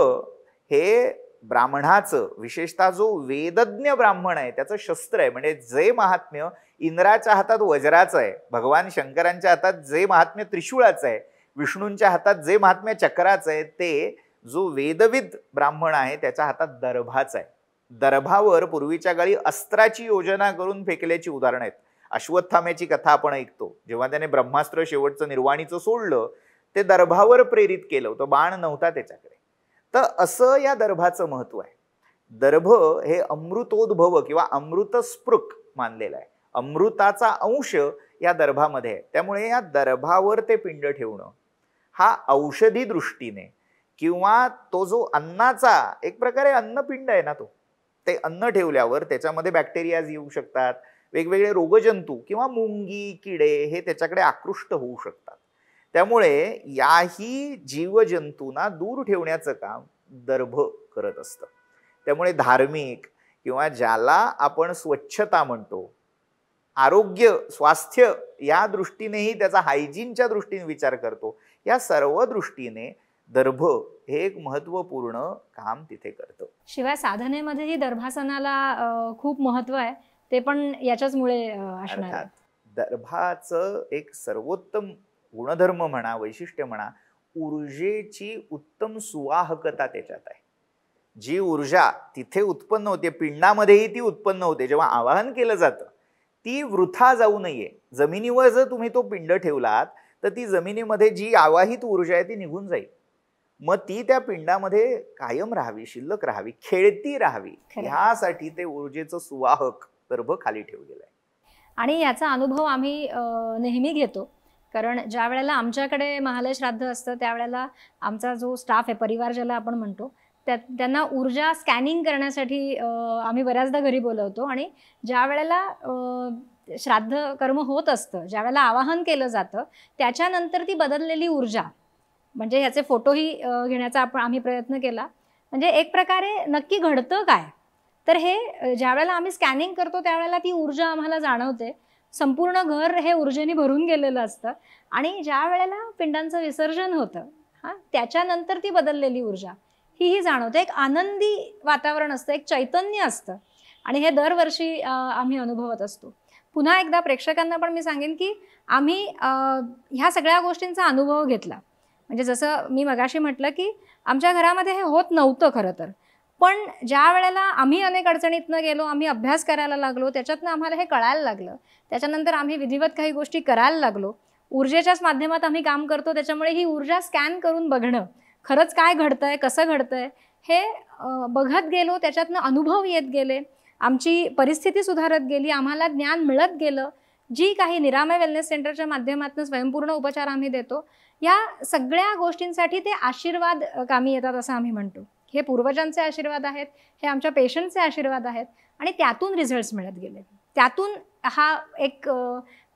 हे ब्राह्मणाचं, विशेषतः जो वेदज्ञ ब्राह्मण आहे त्याचं शस्त्र आहे. म्हणजे जे महात्म्य इंद्राच्या हातात वज्राचं आहे, भगवान शंकरांच्या हातात जे महात्म्य त्रिशूळाचं आहे, विष्णूंच्या हातात जे महात्म्य चक्राचं आहे, ते जो वेदविद ब्राह्मण आहे त्याच्या हातात दर्भाचं आहे. दर्भावर पूर्वीच्या काळी अस्त्राची योजना करून फेकल्याची उदाहरणं आहेत. अश्वत्थाम्याची कथा आपण ऐकतो, जेव्हा त्याने ब्रह्मास्त्र शेवटचं निर्वाणीचं सोडलं ते दर्भावर प्रेरित केलं होतं, बाण नव्हता त्याच्याकडे. तर असं या दर्भाचं महत्व आहे. दर्भ हे अमृतोद्भव किंवा अमृतस्पृक मानलेलं आहे, अमृताचा अंश या दर्भामध्ये आहे. त्यामुळे या दर्भावर ते पिंड ठेवणं हा औषधी दृष्टीने किंवा तो जो अन्नाचा एक प्रकारे अन्नपिंड आहे ना, तो ते अन्न ठेवल्यावर त्याच्यामध्ये बॅक्टेरिया येऊ शकतात, वेगवेगळे रोगजंतू किंवा मुंगी किडे हे त्याच्याकडे आकृष्ट होऊ शकतात. त्यामुळे याही जीवजंतूंना दूर ठेवण्याचं काम दर्भ करत असतं. त्यामुळे धार्मिक किंवा ज्याला आपण स्वच्छता म्हणतो, आरोग्य स्वास्थ्य या दृष्टीनेही त्याचा हायजीनच्या दृष्टीने विचार करतो, या सर्व दृष्टीने दर्भ हे एक महत्वपूर्ण काम तिथे करतं. शिवाय साधनेमध्येही दर्भासनाला खूप महत्व आहे, ते पण याच्याचमुळे असणार आहे. दर्भाचं एक सर्वोत्तम गुणधर्म म्हणा, वैशिष्ट्य म्हणा, ऊर्जेची उत्तम सुवाहकता त्याच्यात आहे. जी ऊर्जा तिथे उत्पन्न होते, पिंडामध्येही ती उत्पन्न होते. जेव्हा आवाहन केलं जातं ती वृथा जाऊ नये. जमिनीवर जर तुम्ही तो पिंड ठेवलात तर ती जमिनीमध्ये जी आवाहित ऊर्जा आहे ती निघून जाईल. मग ती त्या पिंडामध्ये कायम राहावी, शिल्लक राहावी, खेळती राहावी, ह्यासाठी ते ऊर्जेचं सुवाहक गर्भ खाली ठेवलेलं आहे. आणि याचा अनुभव आम्ही नेहमी घेतो. कारण ज्या वेळेला आमच्याकडे महालय श्राद्ध असतं त्यावेळेला आमचा जो स्टाफ आहे, परिवार ज्याला आपण म्हणतो, त्यांना ऊर्जा स्कॅनिंग करण्यासाठी आम्ही बऱ्याचदा घरी बोलवतो. आणि ज्या वेळेला श्राद्ध कर्म होत असतं, ज्या वेळेला आवाहन केलं जातं, त्याच्यानंतर ती बदललेली ऊर्जा, म्हणजे ह्याचे फोटोही घेण्याचा आम्ही प्रयत्न केला. म्हणजे एक प्रकारे नक्की घडतं काय, तर हे ज्या वेळेला आम्ही स्कॅनिंग करतो त्यावेळेला ती ऊर्जा आम्हाला जाणवते. संपूर्ण घर हे ऊर्जेने भरून गेलेलं असतं. आणि ज्या वेळेला पिंडांचं विसर्जन होतं त्याच्यानंतर ती बदललेली ऊर्जा ही जाणवते. एक आनंदी वातावरण असतं, एक चैतन्य असतं. आणि हे दरवर्षी आम्ही अनुभवत असतो. पुन्हा एकदा प्रेक्षकांना पण मी सांगेन की आम्ही ह्या सगळ्या गोष्टींचा अनुभव घेतला. म्हणजे जसं मी मगाशी म्हटलं की आमच्या घरामध्ये हे होत नव्हतं खरं तर, पण ज्या वेळेला आम्ही अनेक अडचणीतनं गेलो, आम्ही अभ्यास करायला लागलो, त्याच्यातनं आम्हाला हे कळायला लागलं. त्याच्यानंतर आम्ही विधिवत काही गोष्टी करायला लागलो. ऊर्जेच्याच माध्यमात आम्ही काम करतो, त्याच्यामुळे ही ऊर्जा स्कॅन करून बघणं, खरंच काय घडतंय, कसं घडतंय हे बघत गेलो. त्याच्यातनं अनुभव येत गेले, आमची परिस्थिती सुधारत गेली, आम्हाला ज्ञान मिळत गेलं. जी काही निरामय वेलनेस सेंटरच्या माध्यमातून स्वयंपूर्ण उपचार आम्ही देतो, या सगळ्या गोष्टींसाठी ते आशीर्वाद कामी येतात असं आम्ही म्हणतो. हे पूर्वजांचे आशीर्वाद आहेत, हे आमच्या पेशंटचे आशीर्वाद आहेत. आणि त्यातून रिझल्ट्स मिळत गेले. त्यातून हा एक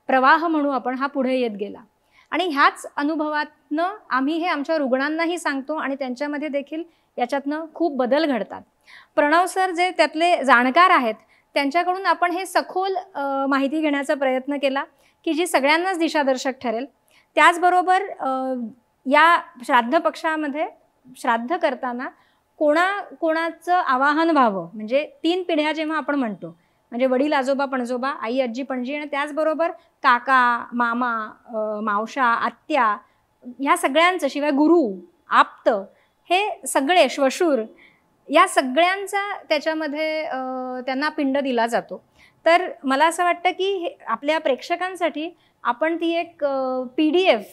प्रवाह म्हणू आपण, हा पुढे येत गेला. आणि ह्याच अनुभवातनं आम्ही हे आमच्या रुग्णांनाही सांगतो आणि त्यांच्यामध्ये देखील याच्यातनं खूप बदल घडतात. प्रणव सर जे त्यातले जाणकार आहेत त्यांच्याकडून आपण हे सखोल माहिती घेण्याचा प्रयत्न केला की जी सगळ्यांनाच दिशादर्शक ठरेल. त्याचबरोबर या श्राद्ध पक्षामध्ये श्राद्ध करताना कोणाचं आवाहन व्हावं, म्हणजे 3 पिढ्या जेव्हा आपण म्हणतो, म्हणजे वडील, आजोबा, पणजोबा, आई, आजी, पणजी, आणि त्याचबरोबर काका, मामा, मावशा, आत्या, ह्या सगळ्यांचं, शिवाय गुरु, आप्त, हे सगळे, श्वशूर, या सगळ्यांचा त्याच्यामध्ये त्यांना पिंड दिला जातो. तर मला असं वाटतं की आपल्या प्रेक्षकांसाठी आपण ती एक PDF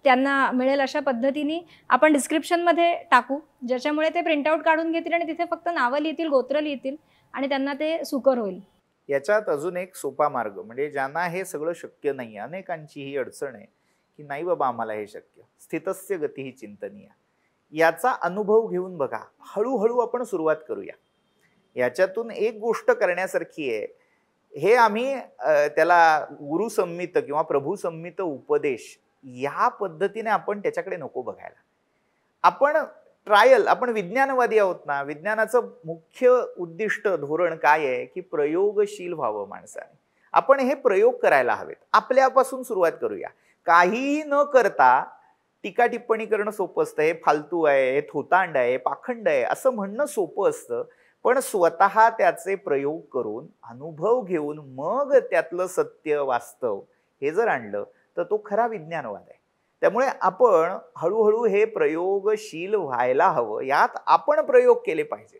त्यांना मिळेल अशा पद्धतीने आपण डिस्क्रिप्शनमध्ये टाकू, ज्याच्यामुळे ते प्रिंटआउट काढून घेतील आणि तिथे फक्त नावं लिहितील, गोत्र लिहितील आणि त्यांना ते सुकर होईल. याच्यात अजून एक सोपा मार्ग, म्हणजे ज्यांना हे सगळं शक्य नाही, अनेकांची ही अडचण आहे की नाही बाबा आम्हाला हे शक्य, स्थितस्य गती ही चिंतनीय, याचा अनुभव घेऊन बघा. हळूहळू आपण सुरुवात करूया. याच्यातून एक गोष्ट करण्यासारखी आहे. हे आम्ही त्याला गुरुसंमित किंवा प्रभुसंमित उपदेश या पद्धतीने आपण त्याच्याकडे नको बघायला. आपण ट्रायल, आपण विज्ञानवादी आहोत ना. विज्ञानाचं मुख्य उद्दिष्ट, धोरण काय आहे की प्रयोगशील व्हावं माणसाने. आपण हे प्रयोग करायला हवेत. आपल्यापासून सुरुवात करूया. काहीही न करता टीका टिप्पणी करणं सोपं असतं. हे फालतू आहे, हे थोतांड आहे, पाखंड आहे असं म्हणणं सोपं असतं. पण स्वतः त्याचे प्रयोग करून, अनुभव घेऊन मग त्यातलं सत्य, वास्तव हे जर आणलं तर तो खरा विज्ञानवाद आहे. त्यामुळे आपण हळूहळू हे प्रयोगशील व्हायला हवं. यात आपण प्रयोग केले पाहिजेत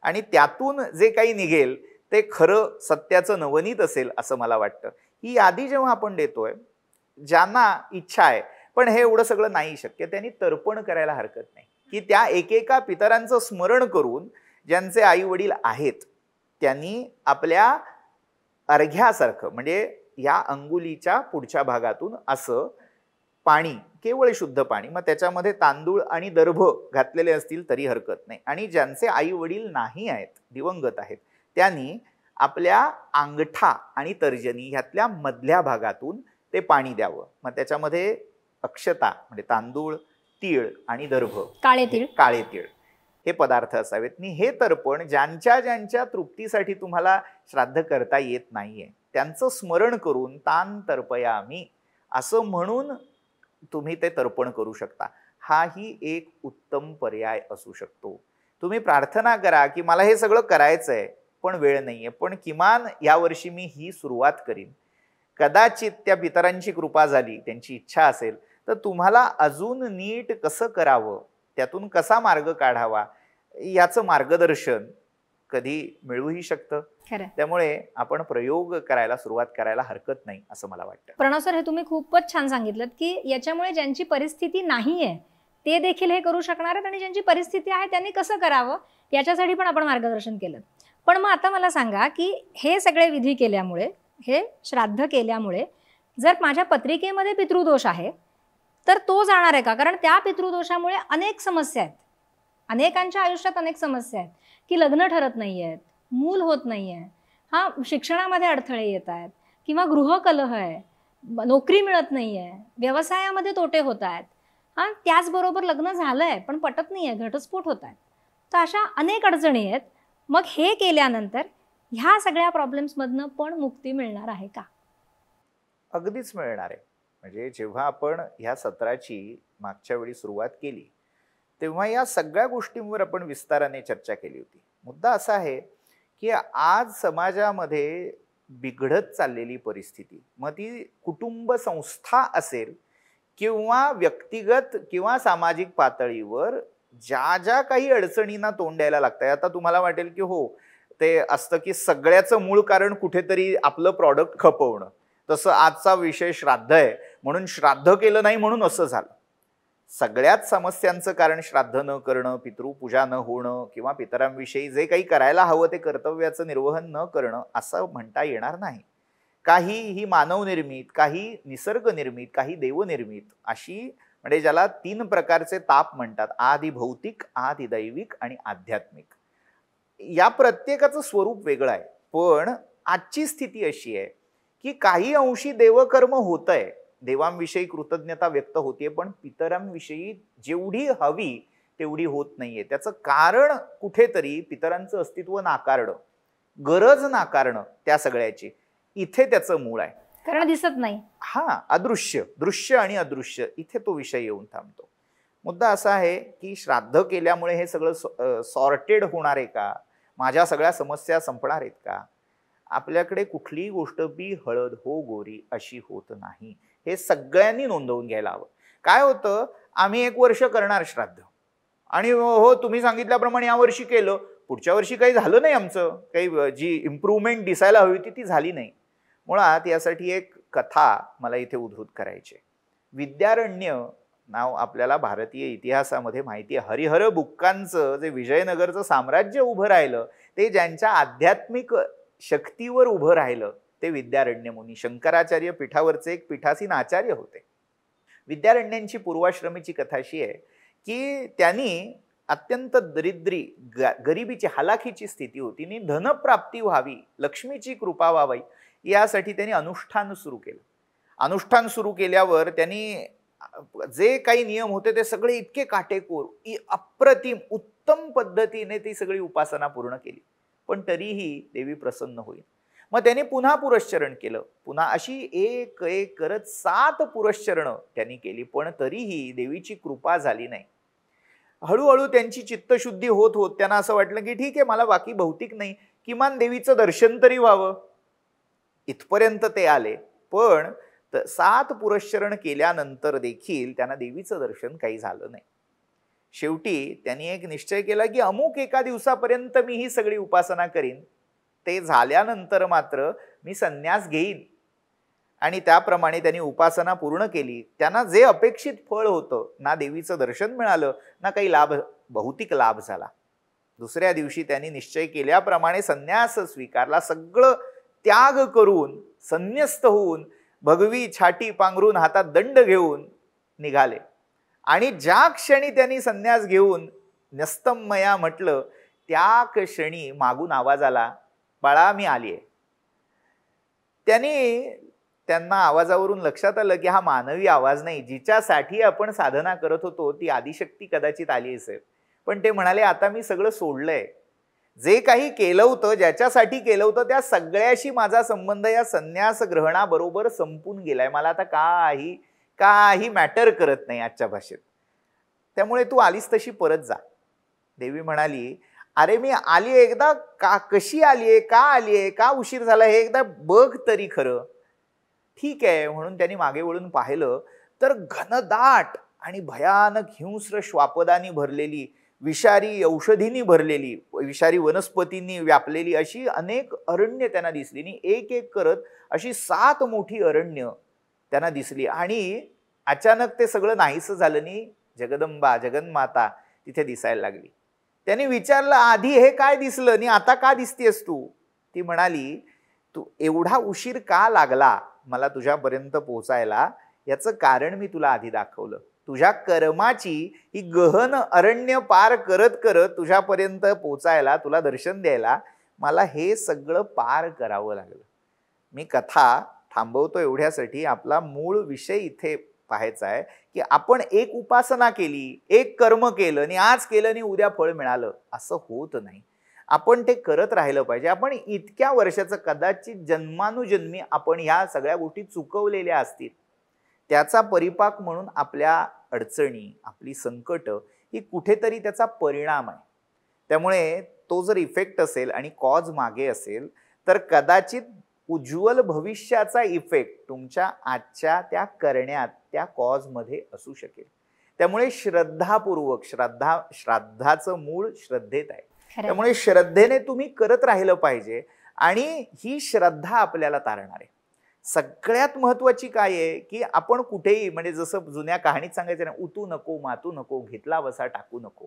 आणि त्यातून जे काही निघेल ते खरं सत्याचं नवनीत असेल असं मला वाटतं. ही यादी जेव्हा आपण देतोय, ज्यांना इच्छा आहे पण हे एवढं सगळं नाही शक्य, त्यांनी तर्पण करायला हरकत नाही की त्या एकेका पितरांचं स्मरण करून, ज्यांचे आई वडील आहेत त्यांनी आपल्या अर्घ्यासारखं, म्हणजे या अंगुलीच्या पुढच्या भागातून असं पाणी, केवळ शुद्ध पाणी, मग त्याच्यामध्ये तांदूळ आणि दर्भ घातलेले असतील तरी हरकत नाही. आणि ज्यांचे आई वडील नाही आहेत, दिवंगत आहेत, त्यांनी आपल्या अंगठा आणि तर्जनी ह्यातल्या मधल्या भागातून ते पाणी द्यावं. मग त्याच्यामध्ये अक्षता म्हणजे तांदूळ, तीळ आणि दर्भ, काळे तीळ हे पदार्थ असावेत. आणि हे तर्पण ज्यांच्या तृप्तीसाठी तुम्हाला श्राद्ध करता येत नाहीये त्यांचं स्मरण करून तान तर्पयामी असं म्हणून तुम्ही ते तर्पण करू शकता. हाही एक उत्तम पर्याय असू शकतो. तुम्ही प्रार्थना करा की मला हे सगळं करायचंय पण वेळ नाहीये, पण किमान यावर्षी मी ही सुरुवात करीन. कदाचित त्या पितरांची कृपा झाली, त्यांची इच्छा असेल तर तुम्हाला अजून नीट कसं करावं, त्यातून कसा मार्ग काढावा याचं मार्गदर्शन कधी मिळूही शकतं. खरं. त्यामुळे आपण प्रयोग करायला सुरुवात करायला हरकत नाही असं मला वाटतं. प्रणव सर, हे तुम्ही खूपच छान सांगितलं की याच्यामुळे ज्यांची परिस्थिती नाहीये ते देखील हे करू शकणार आहेत आणि ज्यांची परिस्थिती आहे त्यांनी कसं करावं याच्यासाठी पण आपण मार्गदर्शन केलं. पण मग आता मला सांगा की हे सगळे विधी केल्यामुळे, हे श्राद्ध केल्यामुळे जर माझ्या पत्रिकेमध्ये पितृदोष आहे तर तो जाणार आहे का? कारण त्या पितृदोषामुळे अनेक समस्या आहेत, अनेकांच्या आयुष्यात अनेक समस्या आहेत की लग्न ठरत नाही आहेत, मूल होत नाही आहे, हा शिक्षणामध्ये अडथळे येत आहेत किंवा गृहकलह आहे, नोकरी मिळत नाही आहे, व्यवसायामध्ये तोटे होत आहेत, हां त्याचबरोबर लग्न झालं आहे पण पटत नाही आहे, घटस्फोट होत आहेत. तर अशा अनेक अडचणी आहेत. मग हे केल्यानंतर ह्या सगळ्या प्रॉब्लेम्समधनं पण मुक्ती मिळणार आहे का? अगदीच मिळणार आहे. म्हणजे जेव्हा आपण ह्या सत्राची मागच्या वेळी सुरुवात केली तेव्हा या सगळ्या गोष्टींवर आपण विस्ताराने चर्चा केली होती. मुद्दा असा आहे की आज समाजामध्ये बिघडत चाललेली परिस्थिती, मग ती कुटुंब संस्था असेल किंवा व्यक्तिगत किंवा सामाजिक पातळीवर ज्या ज्या काही अडचणींना तोंड द्यायला लागतंय. आता तुम्हाला वाटेल की हो ते असतं की सगळ्याचं मूळ कारण कुठेतरी आपलं प्रॉडक्ट खपवणं, तसं आजचा विषय श्राद्ध आहे म्हणून श्राद्ध केलं नाही म्हणून असं झालं. सगळ्याच समस्यांचं कारण श्राद्ध न करणं, पितृपूजा न होणं किंवा पितरांविषयी जे काही करायला हवं ते कर्तव्याचं निर्वहन न करणं असं म्हणता येणार नाही. काही ही मानवनिर्मित, काही निसर्गनिर्मित, काही देवनिर्मित अशी, म्हणजे ज्याला 3 प्रकारचे ताप म्हणतात, आधी भौतिक, आधी दैविक आणि आध्यात्मिक. या प्रत्येकाचं स्वरूप वेगळं आहे. पण आजची स्थिती अशी आहे की काही अंशी देवकर्म होत आहे, देवांविषयी कृतज्ञता व्यक्त होतीये, पण पितरांविषयी जेवढी हवी तेवढी होत नाहीये. त्याचं कारण कुठेतरी पितरांचं अस्तित्व नाकारणं, गरज नाकारणं त्या सगळ्याची, इथे त्याचं मूळ आहे. कारण दिसत नाही. हा अदृश्य, दृश्य आणि अदृश्य, इथे तो विषय येऊन थांबतो. मुद्दा असा आहे की श्राद्ध केल्यामुळे हे सगळं सॉर्टेड होणार आहे का? माझ्या सगळ्या समस्या संपणार आहेत का? आपल्याकडे कुठलीही गोष्ट बी हळद हो गोरी अशी होत नाही. हे सगळ्यांनी नोंदवून घ्यायला हवं. काय होतं, आम्ही 1 वर्ष करणार श्राद्ध आणि हो तुम्ही सांगितल्याप्रमाणे या वर्षी केलं, पुढच्या वर्षी काही झालं नाही, आमचं काही जी इम्प्रूव्हमेंट दिसायला हवी होती ती झाली नाही. मुळात यासाठी एक कथा मला इथे उद्धृत करायची. विद्यारण्य नाव आपल्याला भारतीय इतिहासामध्ये माहिती आहे. हरिहर बुक्कांचं जे विजयनगरचं साम्राज्य उभं राहिलं ते ज्यांच्या आध्यात्मिक शक्तीवर उभं राहिलं ते विद्यारण्य मुनी, शंकराचार्य पीठावरचे एक पीठासीन आचार्य होते. विद्यारण्यांची पूर्वाश्रमीची कथा अशी आहे की त्यांनी अत्यंत दरिद्री, गरिबीची, हलाखीची स्थिती होती आणि धनप्राप्ती व्हावी, लक्ष्मीची कृपा व्हावी यासाठी त्यांनी अनुष्ठान सुरू केलं. अनुष्ठान सुरू केल्यावर त्यांनी जे काही नियम होते ते सगळे इतके काटेकोर, अप्रतिम, उत्तम पद्धतीने ती सगळी उपासना पूर्ण केली. पण तरीही देवी प्रसन्न होईल. मग त्याने पुन्हा पुरश्चरण केलं, पुन्हा अशी एक एक करत 7 पुरश्चरणं त्यांनी केली, पण तरीही देवीची कृपा झाली नाही. हळूहळू त्यांची चित्तशुद्धी होत होत त्यांना असं वाटलं की ठीक आहे, मला बाकी भौतिक नाही, किमान देवीचं दर्शन तरी व्हावं. इथपर्यंत ते आले. पण 7 पुरश्चरण केल्यानंतर देखील त्यांना देवीचं दर्शन काही झालं नाही. शेवटी त्यांनी एक निश्चय केला की अमुक एका दिवसापर्यंत मी ही सगळी उपासना करीन, ते झाल्यानंतर मात्र मी संन्यास घेईन. आणि त्याप्रमाणे त्यांनी उपासना पूर्ण केली. त्यांना जे अपेक्षित फळ होतं, ना देवीचं दर्शन मिळालं ना काही लाभ, भौतिक लाभ झाला. दुसऱ्या दिवशी त्यांनी निश्चय केल्याप्रमाणे संन्यास स्वीकारला. सगळं त्याग करून, संन्यस्त होऊन, भगवी छाटी पांघरून हातात दंड घेऊन निघाले. आणि ज्या क्षणी त्यांनी संन्यास घेऊन न्यस्तमया म्हटलं त्या क्षणी मागून आवाज आला, बाळा मी आलीये. त्यांना आवाजावरून लक्षात आलं की हा मानवी आवाज नाही, जिच्यासाठी आपण साधना करत होतो ती आदिशक्ती कदाचित आली असेल. पण ते म्हणाले, आता मी सगळं सोडलंय, जे काही केलं होतं, ज्याच्यासाठी केलं होतं त्या सगळ्याशी माझा संबंध या संन्यास ग्रहणाबरोबर संपून गेलाय. मला आता काही मॅटर करत नाही आजच्या भाषेत. त्यामुळे तू आलीस तशी परत जा. देवी म्हणाली, अरे मी आली एकदा, कशी आलीये, का आलीये, का उशीर झाला हे एकदा बघ तरी खरं. ठीक आहे म्हणून त्यांनी मागे वळून पाहिलं तर घनदाट आणि भयानक हिंस्र श्वापदानी भरलेली विषारी औषधींनी भरलेली, विषारी वनस्पतींनी व्यापलेली अशी अनेक अरण्य त्यांना दिसली आणि एक एक करत अशी 7 मोठी अरण्य त्यांना दिसली. आणि अचानक ते सगळं नाहीसं झालं आणि जगदंबा जगन्माता तिथे दिसायला लागली. त्यांनी विचारलं, आधी हे काय दिसलं आणि आता का दिसतेस तू? ती म्हणाली, तू एवढा उशीर का लागला मला तुझ्यापर्यंत पोहोचायला, याचं कारण मी तुला आधी दाखवलं. तुझ्या कर्माची ही गहन अरण्य पार करत करत तुझ्यापर्यंत पोचायला, तुला दर्शन द्यायला मला हे सगळं पार करावं लागलं. मी कथा थांबवतो एवढ्यासाठी, आपला मूळ विषय इथे पाहायचा आहे की आपण एक उपासना केली, एक कर्म केलं आणि आज केलं आणि उद्या फळ मिळालं असं होत नाही. आपण ते करत राहिलं पाहिजे. आपण इतक्या वर्षाचं कदाचित जन्मानुजन्मी आपण ह्या सगळ्या गोष्टी चुकवलेल्या असतील, त्याचा परिपाक म्हणून आपल्या अडचणी, आपली संकट ही कुठेतरी त्याचा परिणाम आहे. त्यामुळे तो जर इफेक्ट असेल आणि कॉज मागे असेल तर कदाचित उज्ज्वल भविष्याचा इफेक्ट तुमच्या आजच्या त्या करण्यात, त्या कॉजमध्ये असू शकेल. त्यामुळे श्रद्धापूर्वक, श्राद्धाचं मूळ श्रद्धेत आहे. त्यामुळे श्रद्धेने तुम्ही करत राहिलं पाहिजे आणि ही श्रद्धा आपल्याला तारणार आहे. सगळ्यात महत्वाची काय आहे की आपण कुठेही, म्हणजे जसं जुन्या कहाणीत सांगायचं ना, उतू नको मातू नको घेतला वसा टाकू नको,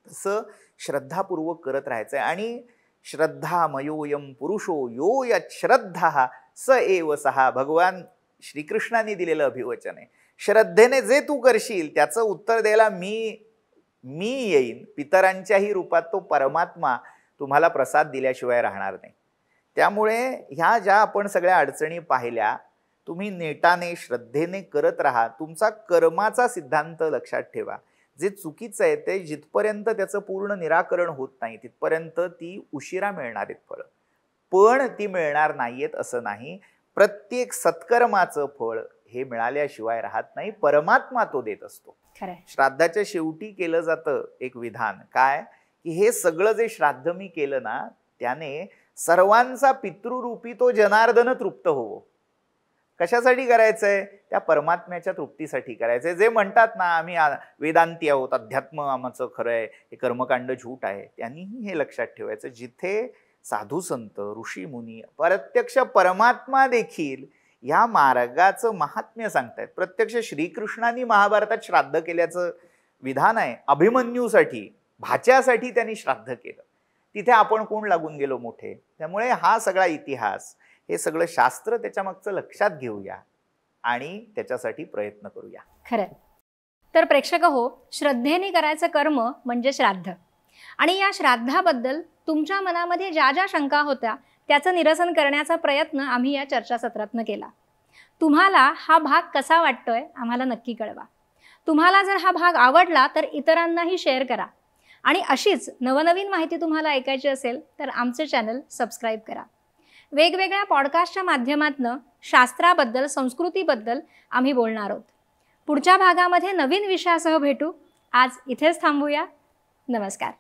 तसं श्रद्धापूर्वक करत राहायचंय. आणि श्रद्धामयोयम पुरुषो यो यच्छ्रद्धा स एव सहा, भगवान श्रीकृष्णाने दिलेलं अभिवचन आहे. श्रद्धेने जे तू करशील त्याचं उत्तर द्यायला मी येईन. पितरांच्याही रूपात तो परमात्मा तुम्हाला प्रसाद दिल्याशिवाय राहणार नाही. त्यामुळे ह्या ज्या आपण सगळ्या अडचणी पाहिल्या, तुम्ही नेटाने श्रद्धेने करत राहा. तुमचा कर्माचा सिद्धांत लक्षात ठेवा. जे चुकीचं आहे ते जिथपर्यंत त्याचं पूर्ण निराकरण होत नाही तिथपर्यंत ती उशिरा मिळणार आहेत फळं, पण ती मिळणार नाहीयेत असं नाही. प्रत्येक सत्कर्माचं फळ हे मिळाल्याशिवाय राहत नाही, परमात्मा तो देत असतो. श्राद्धाच्या शेवटी केलं जातं एक विधान, काय की हे सगळं जे श्राद्ध मी केलं ना त्याने सर्वांचा पितृरूपी तो जनार्दन तृप्त होवो. कशासाठी करायचंय? त्या परमात्म्याच्या तृप्तीसाठी करायचंय. जे म्हणतात ना आम्ही वेदांती आहोत, अध्यात्म आमचं खरं आहे, हे कर्मकांड झूट आहे, त्यांनीही हे लक्षात ठेवायचं. जिथे साधू संत ऋषी मुनी प्रत्यक्ष परमात्मा देखील या मार्गाचं महात्म्य सांगतायत. प्रत्यक्ष श्रीकृष्णांनी महाभारतात श्राद्ध केल्याचं विधान आहे. अभिमन्यूसाठी, भाच्यासाठी त्यांनी श्राद्ध केलं. तिथे आपण कोण लागून गेलो मोठे. त्यामुळे हा सगळा इतिहास, हे सगळं शास्त्र त्याच्या मागचं लक्षात घेऊया आणि त्याच्यासाठी प्रयत्न करूया. खरं. तर प्रेक्षक हो, श्रद्धेने करायचं कर्म म्हणजे श्राद्ध. आणि या श्राद्धाबद्दल तुमच्या मनामध्ये ज्या ज्या शंका होत्या त्याचं निरसन करण्याचा प्रयत्न आम्ही या चर्चासत्रातनं केला. तुम्हाला हा भाग कसा वाटतोय आम्हाला नक्की कळवा. तुम्हाला जर हा भाग आवडला तर इतरांनाही शेअर करा. आणि अशीच नवनवीन माहिती तुम्हाला ऐकायची असेल तर आमचे चॅनल सबस्क्राईब करा. वेगवेगळ्या पॉडकास्टच्या माध्यमातून शास्त्राबद्दल, संस्कृतीबद्दल आम्ही बोलणार आहोत. पुढच्या भागामध्ये नवीन विषयासह भेटू. आज इथेच थांबूया. नमस्कार.